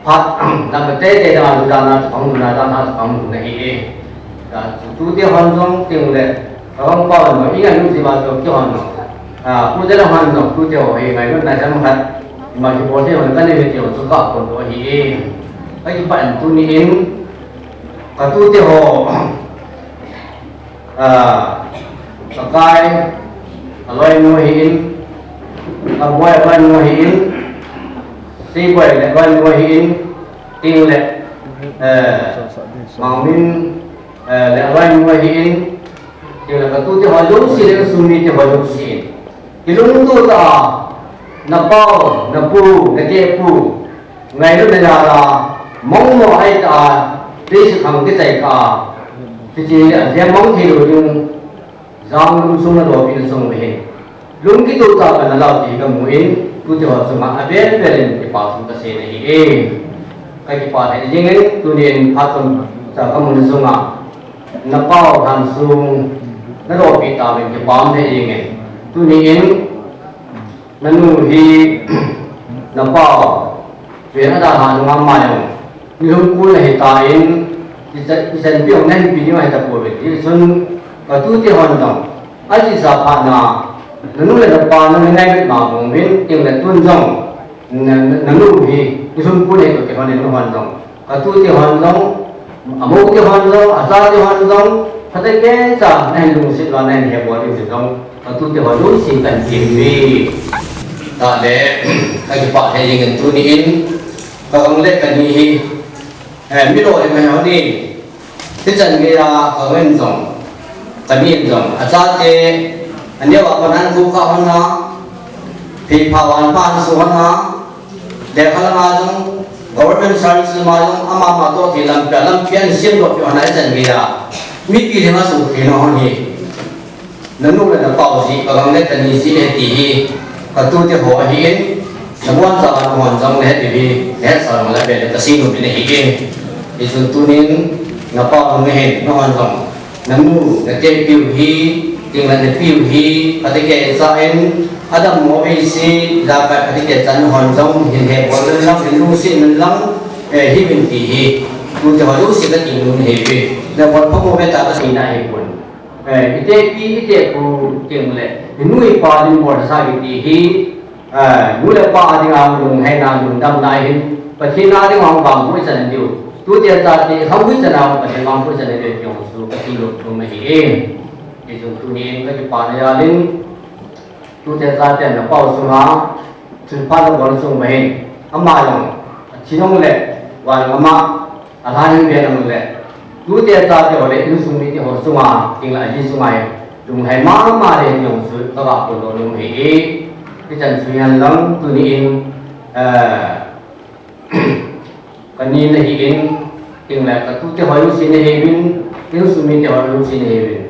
phát làm cái tết là đàn không là đàn không này tôi đi hoàn dòng tiếng lệ không bao giờ ý anh gì bao giờ kêu hoàn tôi thấy là hoàn dòng tôi kêu thì ngày hôm nay chẳng hạn mà chỉ có thể cái này kiểu tôi gặp còn tôi thì cái bạn tôi nghĩ và tôi kêu cái loài nuôi hiến, loài nuôi hiến, tí quậy lại loài nuôi hiến, tiếng lệ, mong mình lại loài nuôi hiến, tiếng là cái tu thì họ giống xí cái sumi thì họ giống xí, cái lúc tu ta, na bao, na pu, na kê pu, ngày lúc này là mong mỏi ai ta, đi sự thằng cái gì cả, thì chỉ là mong thì rồi nhưng giang lung sung là đồ bị sung về lung cái tu ta phải là gì cái mũi tu cho họ sung mà biết về cái bảo sung ta sẽ này cái bảo này riêng ấy tu nên phát sung ta có một sung à nó bao thành sung nó đồ bị ta mình cái bảo này riêng ấy tu nên nó nuôi hi nó bao chuyện nó đã thành ngon mà lung cuối này ta in cái dân biểu nên bị như vậy ta buồn thì xuân và tu thì hoàn toàn ai chỉ sợ phản nào nó nuôi là phản nó ngay cái bảo của mình tiếng là tuân dòng nó nuôi thì cái xuân cuối này cái hoàn này nó hoàn toàn và tu thì hoàn toàn mẫu thì hoàn toàn sa thì hoàn toàn phải thấy cái sao này dùng sự là này hiểu bỏ điều gì không và tu thì hoàn toàn xin cần kiểm vì ta để cái bạn hay gì tu đi in và ông lấy cái gì biết rồi thì mày nói đi thế trận kia ở bên dòng cái miền dòng cha thế anh nhớ vào con ăn cú cao hơn nó thì phao ăn pan xuống hơn nó để khai mà dòng government service mà dòng mà tôi thì làm chuyện xiêm luật cho này trận kia mít kia thì nó sụt thì nó hơn gì nó lúc là nó bảo gì và con lấy cái gì gì thì và tôi thì họ hiến nó quan trọng là hoàn trong đấy thì hết rồi mà lại về cái xin một cái này hiến thì chúng tôi nên nó bao nó nghe nó hoàn toàn nó mua nó chơi biểu hi tiếng là nó biểu hi và cái sao em adam mua về gì ra cái chân hoàn trong hiện hệ của nó lắm thì lúc xin mình lắm hi bên thì hi tôi cho họ lúc xin cái tiền luôn hi về là còn không mua về ta cái gì này hi quần cái của tiếng lệ nuôi ba đi mua ra cái hi nuôi là ba đi ăn dùng hay là dùng đâm lại hi và khi nào thì hoàng vàng cũng sẽ điều tu tiên gia thì không biết thế nào mà thì mong muốn sẽ được dùng số cái kỷ lục của mình thì dùng tu niệm cái bản này lên tu tiên gia thì nó bao dung hóa từ phát nó còn dung mình mà dùng chỉ nông lệ và nó mà hai những việc nông lệ tu tiên gia thì họ để những dung thì họ dung hóa thì là gì dung này dùng hay mà để dùng số các bạn của nó dùng cái chân suy hành lắm tu niệm cái nhìn là hiện tiếng là cái tu thì hỏi lúc xin là hiện cái lúc xin thì hỏi lúc xin là hiện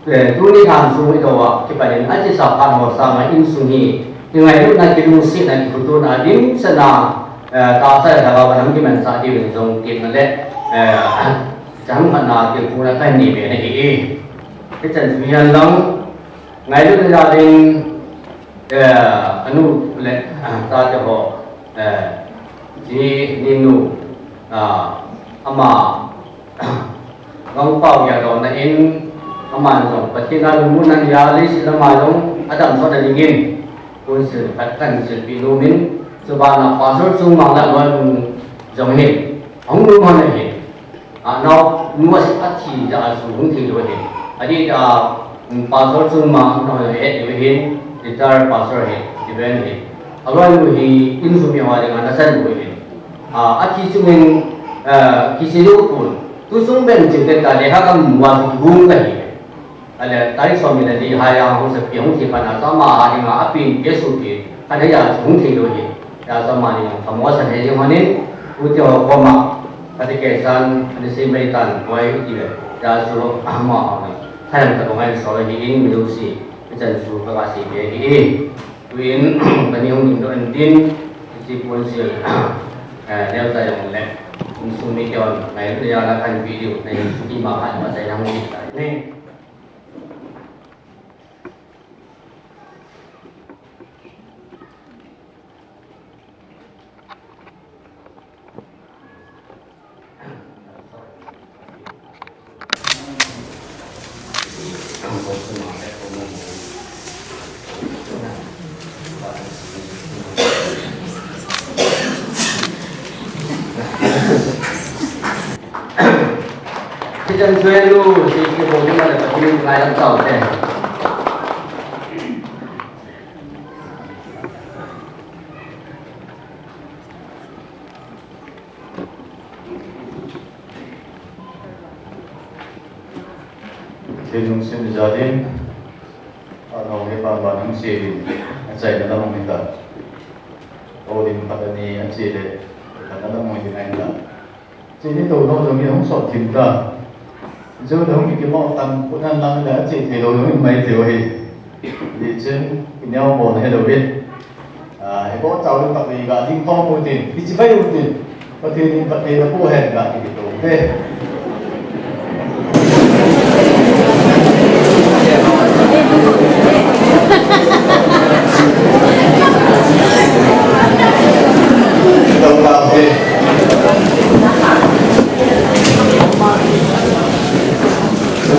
tu ni tham sung itu wa kipanin aji sapan ho sama in sungi dengan itu nak kilu si nak kitu na dim sana ta sa da ba nam ki man sa di bin zong tin na le jang na ki pu na kai ni be ne hi cái trận vi an long ngày lúc gia đình anu le ta cho họ chỉ ninu ama ngong pau ya do na in ama so patina lu nan ya li si lama long adam so da dingin kun se kan se pi lu min so ba na pa so sung ma la lo jong he ong lu ma ne he no nu wa si athi ja su hung thi lo he adi pastor suma no he dihin ditar pastor he diben he alwan lu hi in sumi wa dengan nasan lu he athi sumin kisilu pun tu sung ben jete ta de ha kam wa bung la hi ala tari somi la di ha ya hu se pyong thi pana sama ha ni ma apin yesu ki kan ya sung thi lu hi ya sama ni thamo san he jemanin uti ho koma katikesan ani simaitan wai ti ya su ama thay mặt công an số là hiện mình đâu xí chân số các bác sĩ về đi tuyến cái nhiều những đội tin chỉ quân sự đeo tay đồng lệ số mấy chọn ngày bây giờ là thành video này đi mà phải mà xảy ra một cái này chân thuê luôn thì cái bộ nhưng mà là tập trung lại làm giàu thế thì chúng xin gia đình ở cái bàn bàn những gì chạy nó là một mình ta ô đình phát đi anh chị để nó là một mình anh ta chỉ những đồ nó giống như không sọt thịt ta dù giống như cái mỏ tăng cũng ăn lăng đã chỉ thì đồ giống như mấy tiểu thì trên cái nhau một hay đầu biết cái bó cháu lên tập gì cả thiên phong một tiền thì chỉ phải một tiền và thì vật này là vô hẹn cả thì đồ ok đồng bào thì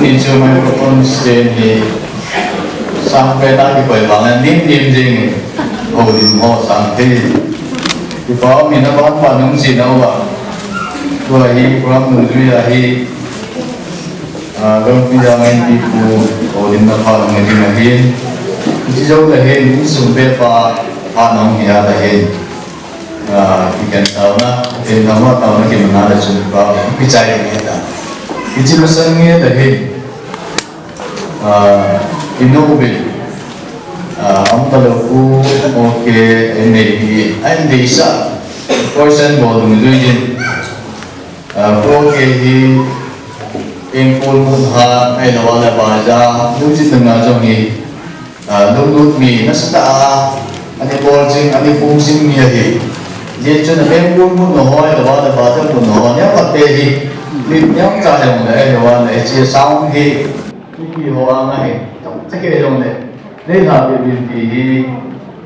nhìn chưa microphone trên thì sang về ta thì phải bằng là nín niệm gì hồ đình hồ sang thì có mình nó có bạn những gì đâu ạ vừa hi from người duy là hi gần bây giờ anh đi phụ hồ đình nó khó là người đi là hiên chỉ dấu là hiên cũng dùng về và phá nông nhà là hiên thì cần tàu na thì nó mà tàu nó thì mình nói là dùng vào cái trái này đó cái chỉ là sang nghe là hiên innovative ông ta là u ok này anh đi sa person bộ người duy nhiên ok thì em phun phun ha hay là là bà ra lúc chỉ từng là trong gì lúc lúc mì nó sẽ đã anh em bol chính anh em phun chính như vậy vậy cho nên em phun phun nó hỏi là bà cho phun nó hỏi nhớ vật đề thì liên nhớ ra dòng này là để chia xong thì cái họ này chắc cái dòng này đây là việc thì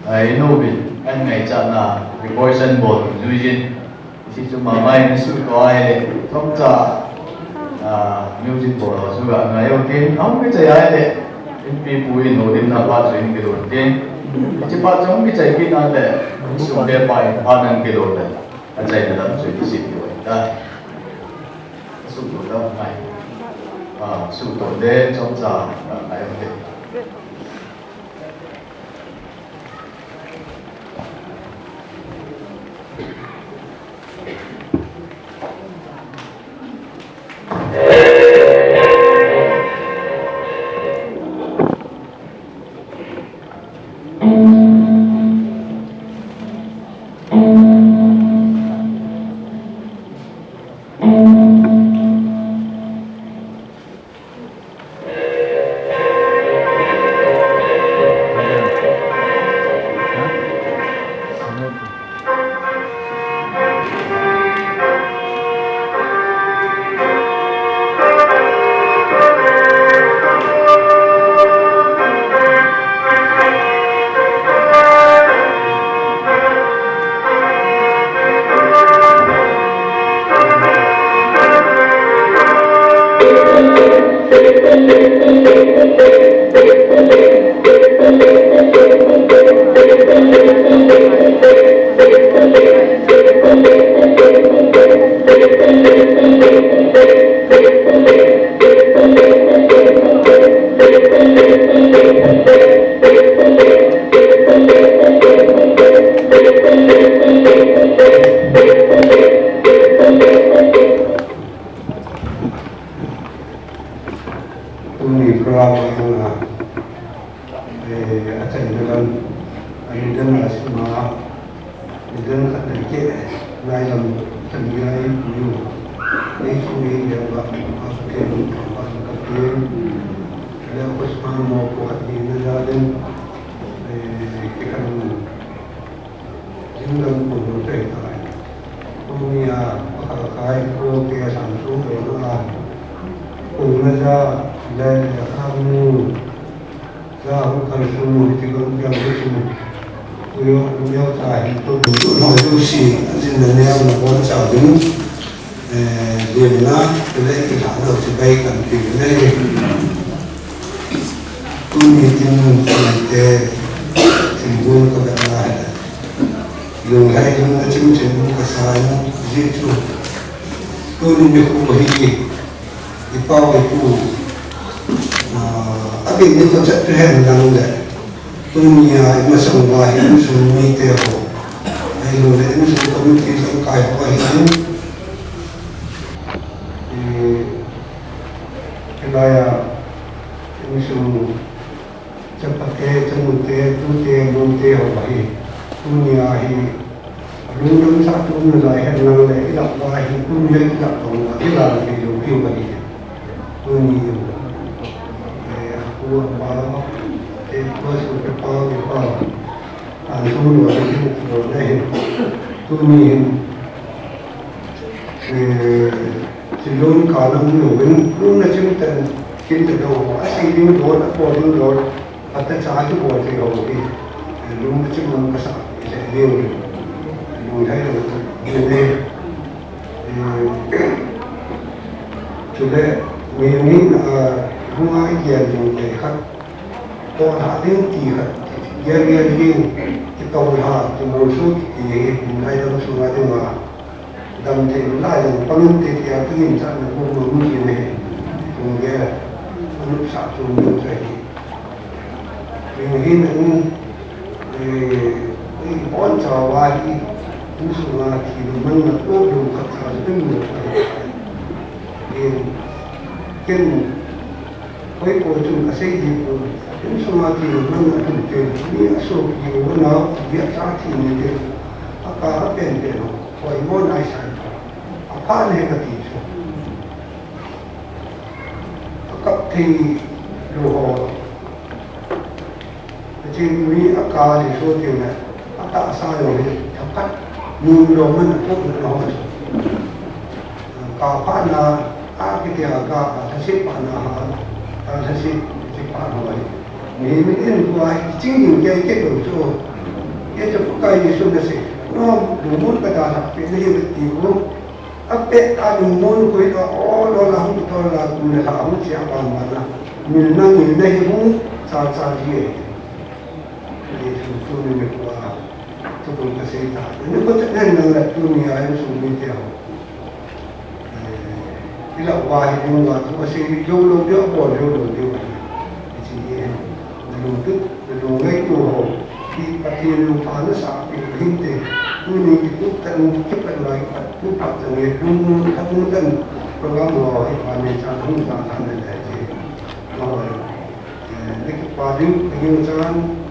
ấy nô bình anh ngày chọn là cái person bộ duy nhiên chỉ chúng mà mai nó suy có ai thông trả music bộ đó suy là ngày đầu tiên không cái chạy ai đấy em bị bùi nổi đến là ba chuyện cái đầu tiên chỉ ba trong cái chạy cái nào đấy xuống để bài ba năm cái đầu đấy anh chạy là làm chuyện gì vậy đây xuống đầu đó này xuống đầu đấy trong giờ ngày đầu tiên program yang akan dalam dalam asma dalam kata ke dalam terbiaya itu ini yang pakai ada pesan mau buat ini dan ikan jenggal pun terkait dunia pakai pro ke samsung orang umumnya dan kamu jauh kalau semua itu yang semua dunia saya itu mau itu sih sebenarnya mau cakap dia mana kita kita harus sebaikkan kita ini jenuh kita jenuh kebenaran yang lain macam jenuh kesalahan itu ini aku ipau itu tapi ini konsep Tuhan yang ada dunia ini semua itu semua itu ini semua komunitas yang kaya ini kaya ini semua cepat tunte dunia ini belum satu nilai yang ada ilah wahid dunia ilah Allah ilah hidup ini dunia aku apa itu seperti antum wajib boleh dunia sebelum kalam belum cerita kita tahu asal ini dua atau satu boleh hobi belum cuma kesal dia mulai ini sudah ini rumah yang kan orang ada tiga dia kita lihat musuh ini mulai dari surah lima dan lain penting dia ingin sana pun ini kemudian menurut satu lagi ini pon cawali musuh itu mana orang kata itu kan koi pun asal itu musuh itu mana itu ni asal itu mana dia cakap ini apa itu koi mana asal apa negatif apa ti loh jadi ni akal itu dia tak salah ni tak nunggu mana pun nunggu kapan nak kita agak tasik panah tasik panah ni buat cincin dia tu dia tu pakai ni sudah sih no lumur pada pilih betul apa lumur kau itu orang betul lah guna tahu siapa mana milna itu saat dia itu ni buat tukul kesehatan. Ini betul nak dunia ini semua dia. Bila wahid muat, masih jauh dia boleh dia. Jadi, lalu itu di pati lupa nasa pintu. Ini itu tak cepat lagi. Lupa jangan dulu tak program wahid mana jangan tak lagi. Ini padu penjualan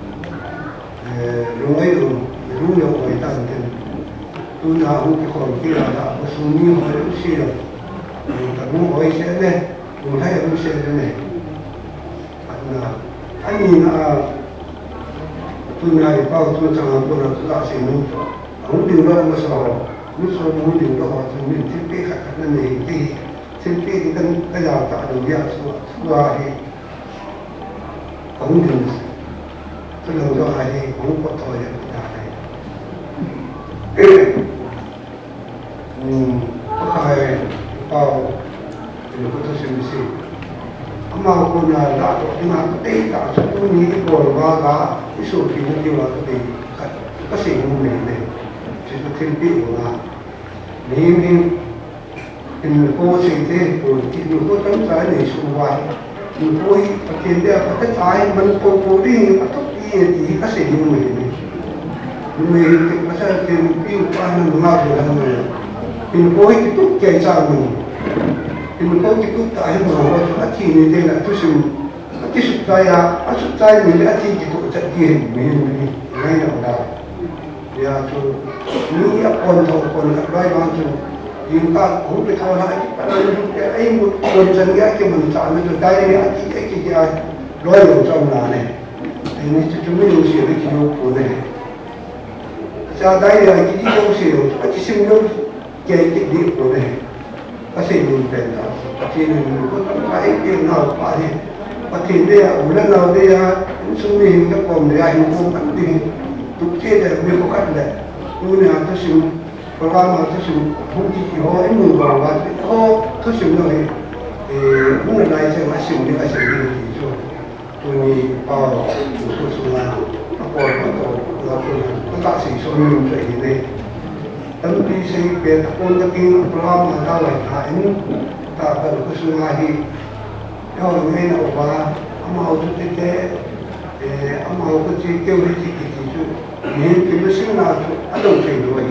rumai dunia kita ni, dunia aku kalau kita ada sunyi orang Rusia, tapi orang Rusia ni, orang Rusia ni, ani dunia itu tu jangan pernah tak sini, aku tinggal masalah, masalah aku tinggal macam ni, sampai kat ni, sampai kita kerja tak ada dia sudah aku tinggal, kalau dah ada aku potong je. Pakai kau itu betul sih. Amal pun ada, dengan ketika satu ni keluarga isu kita juga ketika kasih mungkin seperti itu lah. Ini info sih info kan saya ni semua info ini dia kata saya menkompori atau ini kasih mungkin. Ini macam ini panen mengalir info itu kayak macam info itu tak ada orang hati ni dia nak tu สุดท้ายมีอะไรที่ถูกจัดเกี่ยมีไม่หนักได้ยาจูนี่คนทองคนกับไรบางจูยิงกันหูไปทำอะไรอะไรไอ้หมดคนสัญญาที่มันสารมันจะได้เนี่ยไอ้ที่จะร้อยหลงจำนานเนี่ยไอ้นี่จะไม่รู้เสียไปกี่โลคนเนี่ยจะได้เนี่ยที่ที่ต้องเสียไอ้ที่สิ่งนู้นแก่ที่ดีคนเนี่ยก็สิ่งนู้นเป็นแล้วที่นู้นก็ต้องไปเกี่ยวกับไปปฏิเดียอุลนาเดียสุนีหินกรมเดียหินกรมกันดีทุกที่เดียมีพวกกันเลยดูเนี่ยทุกสิ่งโปรแกรมทุกสิ่งทุกที่เขาไอ้มือบางวันเขาทุกสิ่งเลยมุ่งในใจมาสิ่งนี้ก็สิ่งนี้ที่ช่วยตัวนี้ก็ทุกสิ่งละก็พอก็เราก็ตัดสินส่วนหนึ่งเลยนี่ตั้งแต่สิ่งเป็นคนจะกินโปรแกรมมาได้เลยหายแต่เป็นทุกสิ่งละที่เราไม่เอาว่าอามาเอาจุดเด็ดอามาเอาจุดเกี่ยวกับที่จุดนี้ที่ไม่ใช่นาจุดอันนั้นเป็นด้วย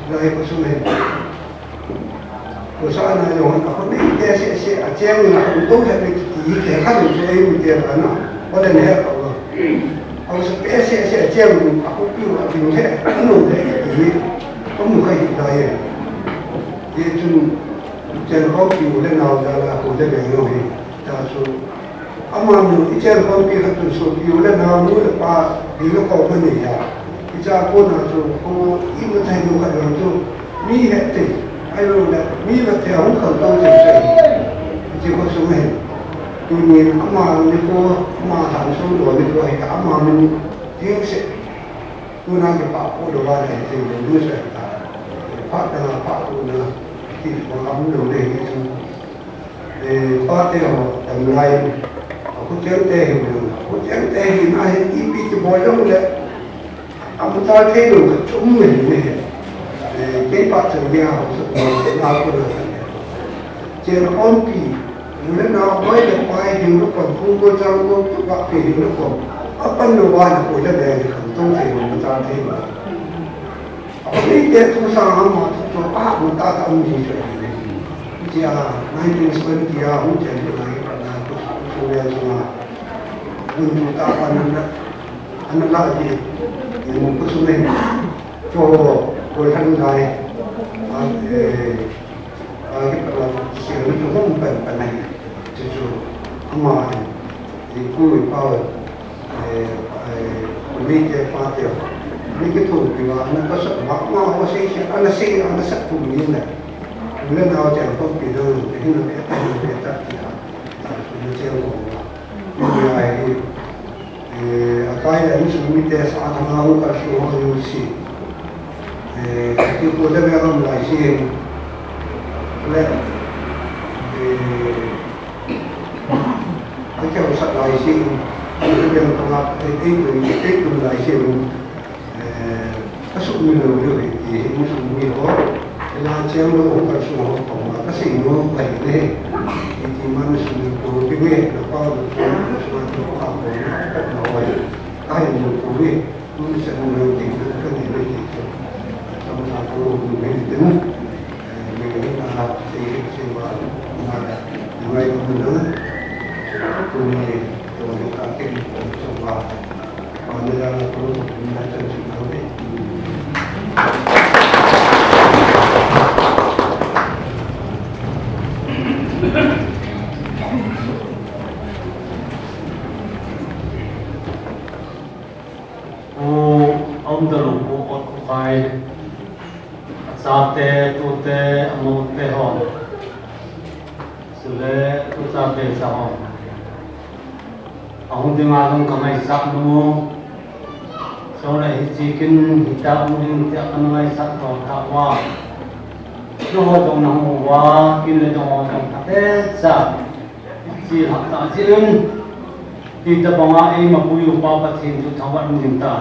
เราให้ผู้ชมเห็นผู้ชมนะอย่างนั้นเขาไม่แก่เสียเจ้าเนี่ยต้องใช้ไปที่แก่ขั้นจะให้มันเดียวกันนะเพราะเดี๋ยวนี้เอาสักแก่เสียเจ้าเนี่ยเขาพิ้วเอาพิ้วแค่อันนั้นเลยที่ต้องมีใครติดได้ยี่จุนเจ้าเขาพิ้วเล่นเอาจะละคนจะแบ่งเอาเองแต่ส่วนอามาหนูที่เจ้าเขาพิ้วเขาจุดส่วนพิ้วเล่นเอาหนูเลยป้าพิ้วแล้วเขาไม่หนีอ่ะที่เจ้าคนน่ะส่วนเขาอีมันใช้ดูกันเราส่วนมีเหตุไอ้เราเนี่ยมีแบบแถวเขาต้องใช้ที่เขาส่งให้ตัวนี้อามาเนี่ยก็อามาทำส่วนตัวนี่ก็ให้อามามันยิ่งเสียตัวนั้นก็ป้าพูดว่าอะไรที่เราดูใช่ไหมป้าแต่ละป้าตัวนั้นที่ผมทำเรื่องเรื่องนี้ป้าเที่ยวทำไรเขาเจ้าเตะหิวเขาเจ้าเตะหิวนะอีปีจะบ่อยแล้วเลยอามุตาเที่ยวก็ชุ่มเหม็นเลยเก็บปัจจัยยาวสุดเราก็เลยเจอคนปีแล้วเราไว้จะไปหิวแล้วก่อนผู้ก็จะรู้ทุกข์หิวแล้วก่อนเอาปั้นดูว่าคนจะแดงต้องเที่ยวมุตาเที่ยวนี่เด็กทุกสาวมาตัวป้ามุตาทำดีเลยที่1970ที่ผมเจอที่ไหนนะตัวเองมาดูตาปันนั้นอันนั้นละที่ยังมุขสุนัยโจคนทั้งหลายที่เราเชื่อว่าห้องเป็นปัญหาจู่ๆอามาที่กู้ไปเอาไม่เจอฟ้าเดียวไม่คิดถูกดีว่านั่นก็สักว่าว่าสิ่งอันนั้นสักผู้นี้แหละเรื่องเราจะต้องปีนึงที่เราเป็นตัดที่เราเชื่อว่ามีอะไรอะไรอย่างนี้มีแต่สารทางเราก็ช่วยให้รู้สิที่พูดได้ไม่ต้องหลายสิ่งและที่เกี่ยวกับหลายสิ่งที่เป็นตรงนั้นที่ดูหลายสิ่งก็สุดมีเราด้วยที่มีสุดมีเราลาเชียงเราก็ช่วยของเราก็สิ่งนู้นไปเลยที่มันสุดตัวที่เวทแล้วก็ช่วยตัวเราไปเราไปได้หมดตัวเวทรู้สึกเราจริงก็ดีเลยที่ทำงานตัวไม่ถึงไม่ได้ทำสิ่งว่ามาอย่างไรก็ไม่รู้ตัวนี้ตัวนี้การเก็บของสมบัติตอนนี้เราตัวนี้น่าจะสิ่งเราได้ông đã lục bộ ọt của khai sa tê tu tê amu tê hòn sự lệ tu sa tê sa hòn ông đi mà không có ngày sắc nu sau này chỉ kinh hita ông đi theo con ngày sắc còn thảo hoa nó họ trong nắng hoa kinh lên trong họ trong tháp tê sa chỉ học tạ chỉ ưng thì tập bằng ai mà bùi lục bao bát thiên tu thảo văn mình ta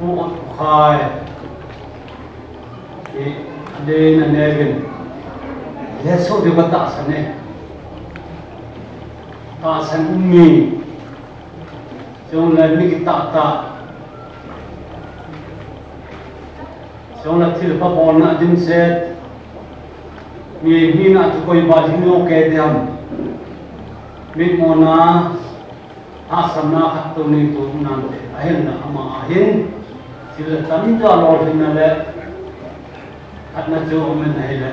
ผู้ขายเดนเนวินเลสโซดิบัตตาสันเนตาสันอุมีจงเลมิกิตาตาจงเลทิลปะบอลนาดินเซต mi na chu koi ba hino ke diam mi mona asamna khat to ni to na ahen na ama ahen sila tam ja lo hina le atna chu men hele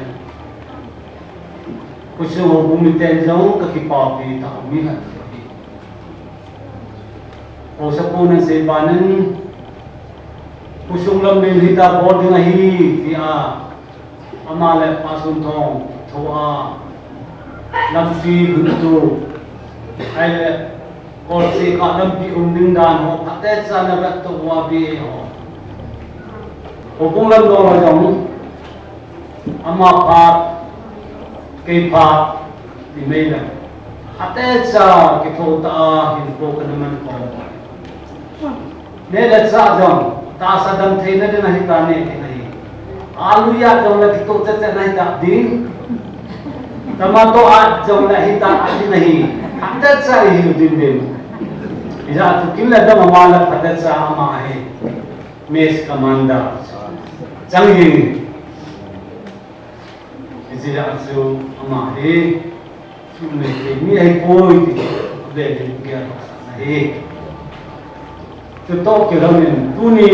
kusu bumi te jong ka ki pa pi ta mi hat o sa puna se banan kusung lam min hita boarding hi ti a amale pasun thong thoa lam fi guntu ai le or se ka lam pi ding dan ho ate sa na rat to wa bi ho o kung lam do jong ama pa ke pa ti me la ate sa ke tho ta hin ko kan man ko ne la sa jong ta sa dam the na na hi ta ne nahi alu ya jong la ki to cha cha nahi ta din tomato a jong la hi ta ati nahi ate sa hi din din ija tu kin la dam ma la ate sa ama hai mes commander chang yin ija su ama he su me mi hai poi ti de de kia nahi tu to ke ram tu ni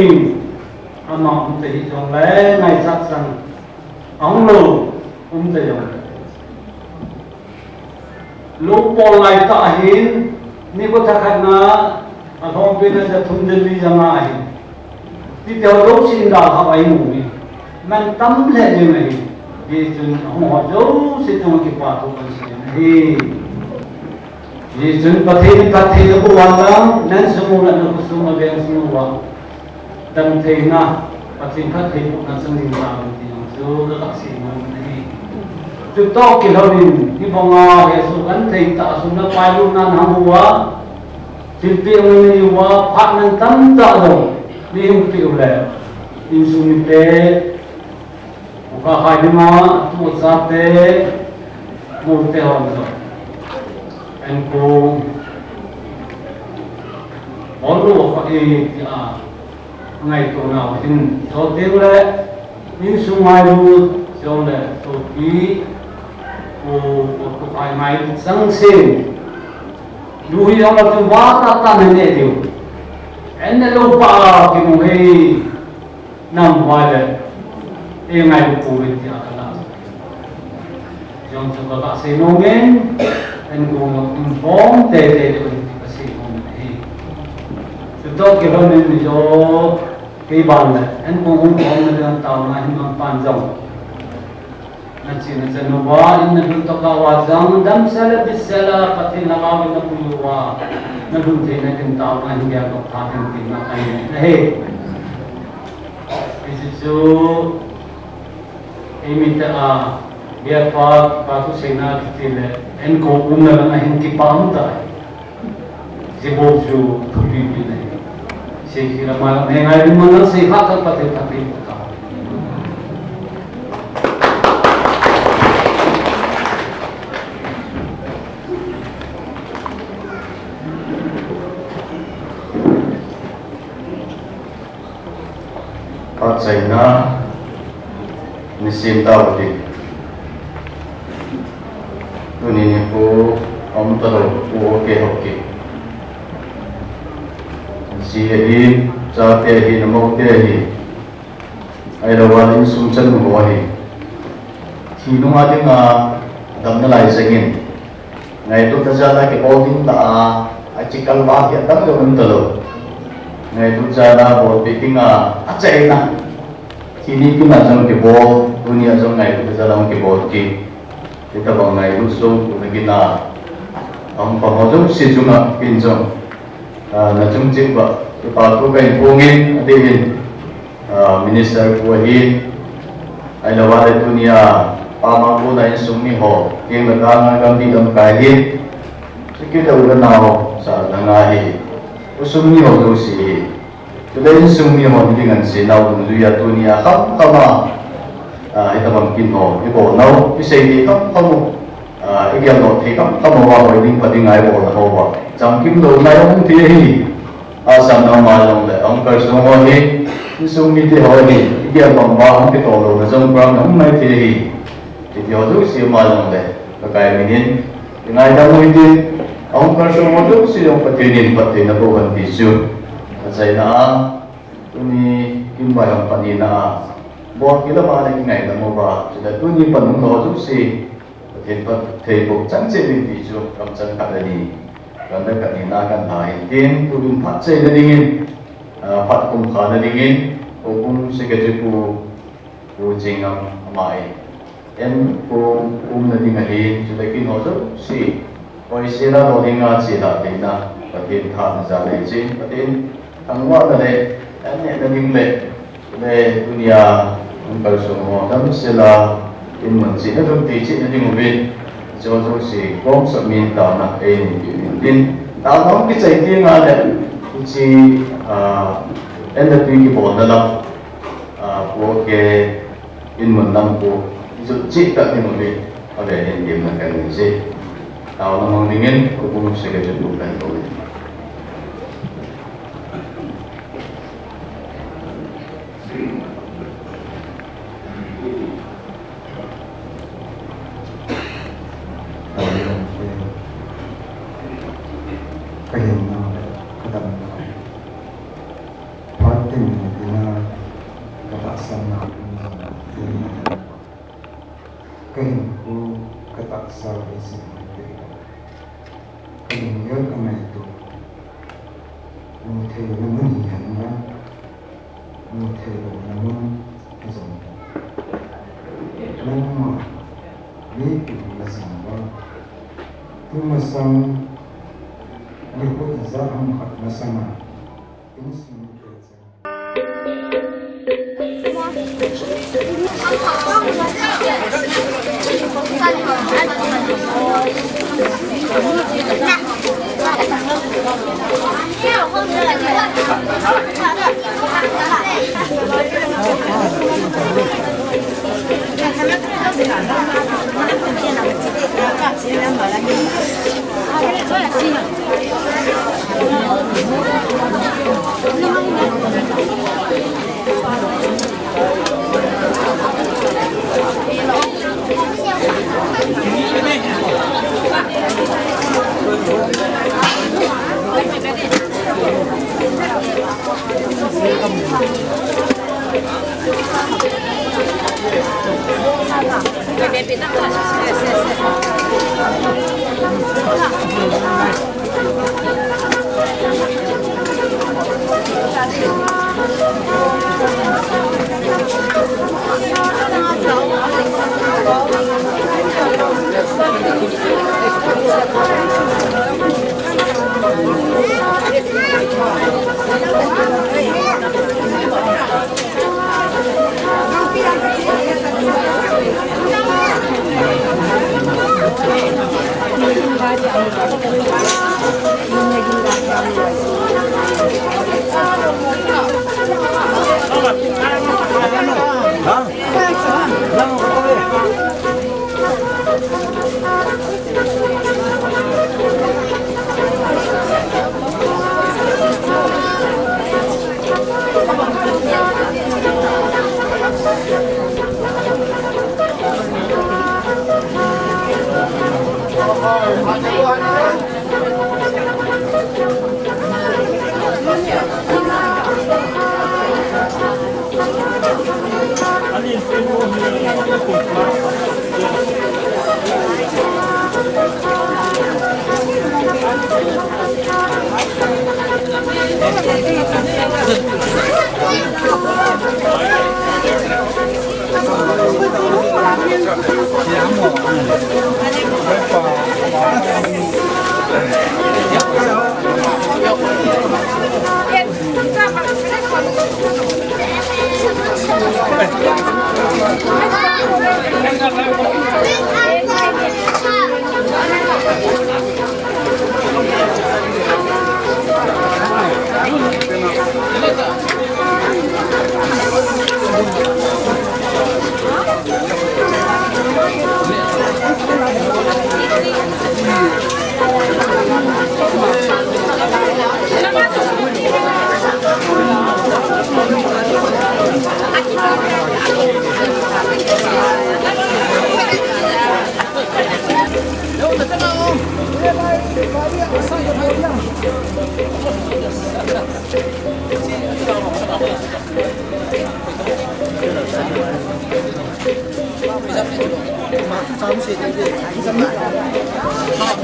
ama te hi jong le ngai sat sang ong lo te jong lo pol lai ta hin ni ko tha khat na a thong pe na ja thum den li jama hi ti te lo sin da ha bai mu ni man tam le je mai ye chun ho jo se tong ki pa to kan se hi ye chun pathe ko wa nan sumu la no sumu be sumu wa dam the na pathe pathe ko na sang ni ma ti so ga si ma ni tu to ki lo ni ni bonga he su kan thei ta su na pai lu nan ha wa tin pi ni wa phat nan tam ta lo ni hum pi le in su ni te ka hai ni ma tu sa te mu te hon lo en ko olu ko e ya ngai to na tin to te le in su mai lu so le to pi o ko ai mai sang se lu hi ong tu wa ta ne dio en ne lo pa ki mo he nam wa le e ngai ko ri ti ala jong to ka se no men en ko mo bom te te ko ti ka se mo he tu to ke lo ne ni jo ke ban le en ko bom ne dan ta na hin man pan jong na chi na no wa in na to ka wa jang dam sala bisala pati na ma na ku wa na dun te na tin ta na hin ya ko tha tin tin na kai ne he is so imita a dia pa tu sena kitile en ko na na hin ki pa ta je bo ju thupi bi ne se kira ma ne ngai ma na se kha ta pati pati ta Pat China ni sim ta di tu ni ko om ta ro ko ke si hi cha te hi na mo te hi ai lo wa in sum chan mo hi thi nu ma ding a dam na lai sengin ngai tu ta ja la ke o ding ta a chikal ba ke dam lo mun ta lo ngai tu ja la bo pe ting a chai na thì đi cái mà trong cái bộ dunia trong ngày của gia đình cái bộ thì ta bảo ngày lúc sau của cái na ông bảo họ giống sử dụng là kinh doanh là trong chính vậy cái bảo tôi cái bộ nghiên ở đây minister của hiền ai là vào dunia ba mà bộ này sung mi họ cái mà đang đi làm cái hiền cái đầu là nào sao là ngay cái sung mi họ đâu gì Today sung mi mo dengan si nau dunia dunia khắp kama ita mam kin mo ibo nau isay di khắp kamu igyam no thi khắp kamu wa hoy ding pading ai bo la ho wa jam kim do nai ong thi hi asam no ma long le ong kar sung ho hi sung mi ti ho hi igyam mam ba ong ti to lo na jong pram nong nai thi hi ti yodo si malong le kaya minin ngay daw hindi ang personal si yung patinin pati na po ang tisu kasi na tuni kimbayang panina buat kita mana ngay na mo ba sila tuni panung yodo si patin patay po chanse min tisu kamchan kadani kanda kanina kan lain tin tulung patse na dingin pat kum khana dingin o kum secretary po jingam amai em po na dingahin so dakin hodo si oi sila hodinga sila dina patin tha na le chin patin tangwa na le ane na dingle le dunia ungkal sumo dam sila in man si na dum ti chi na dingubin so si kong sa min ta na e ni din ta nong ki chai ti nga le chi en da ti ki bo na la po ke in man nam po so cik tak ni mungkin ada yang dia makan ni tahu nama dingin hukum sekejap bukan boleh Kahinku ketaksa isi hati, kenyar kematu, muthelu namun hanya, muthelu namun izon. Lama, liku lasamba, tumasang liku izaham hak nasama, ini semua. Hãy subscribe cho kênh Ghiền Mì Gõ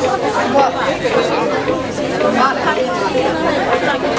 để không bỏ lỡ những video hấp dẫn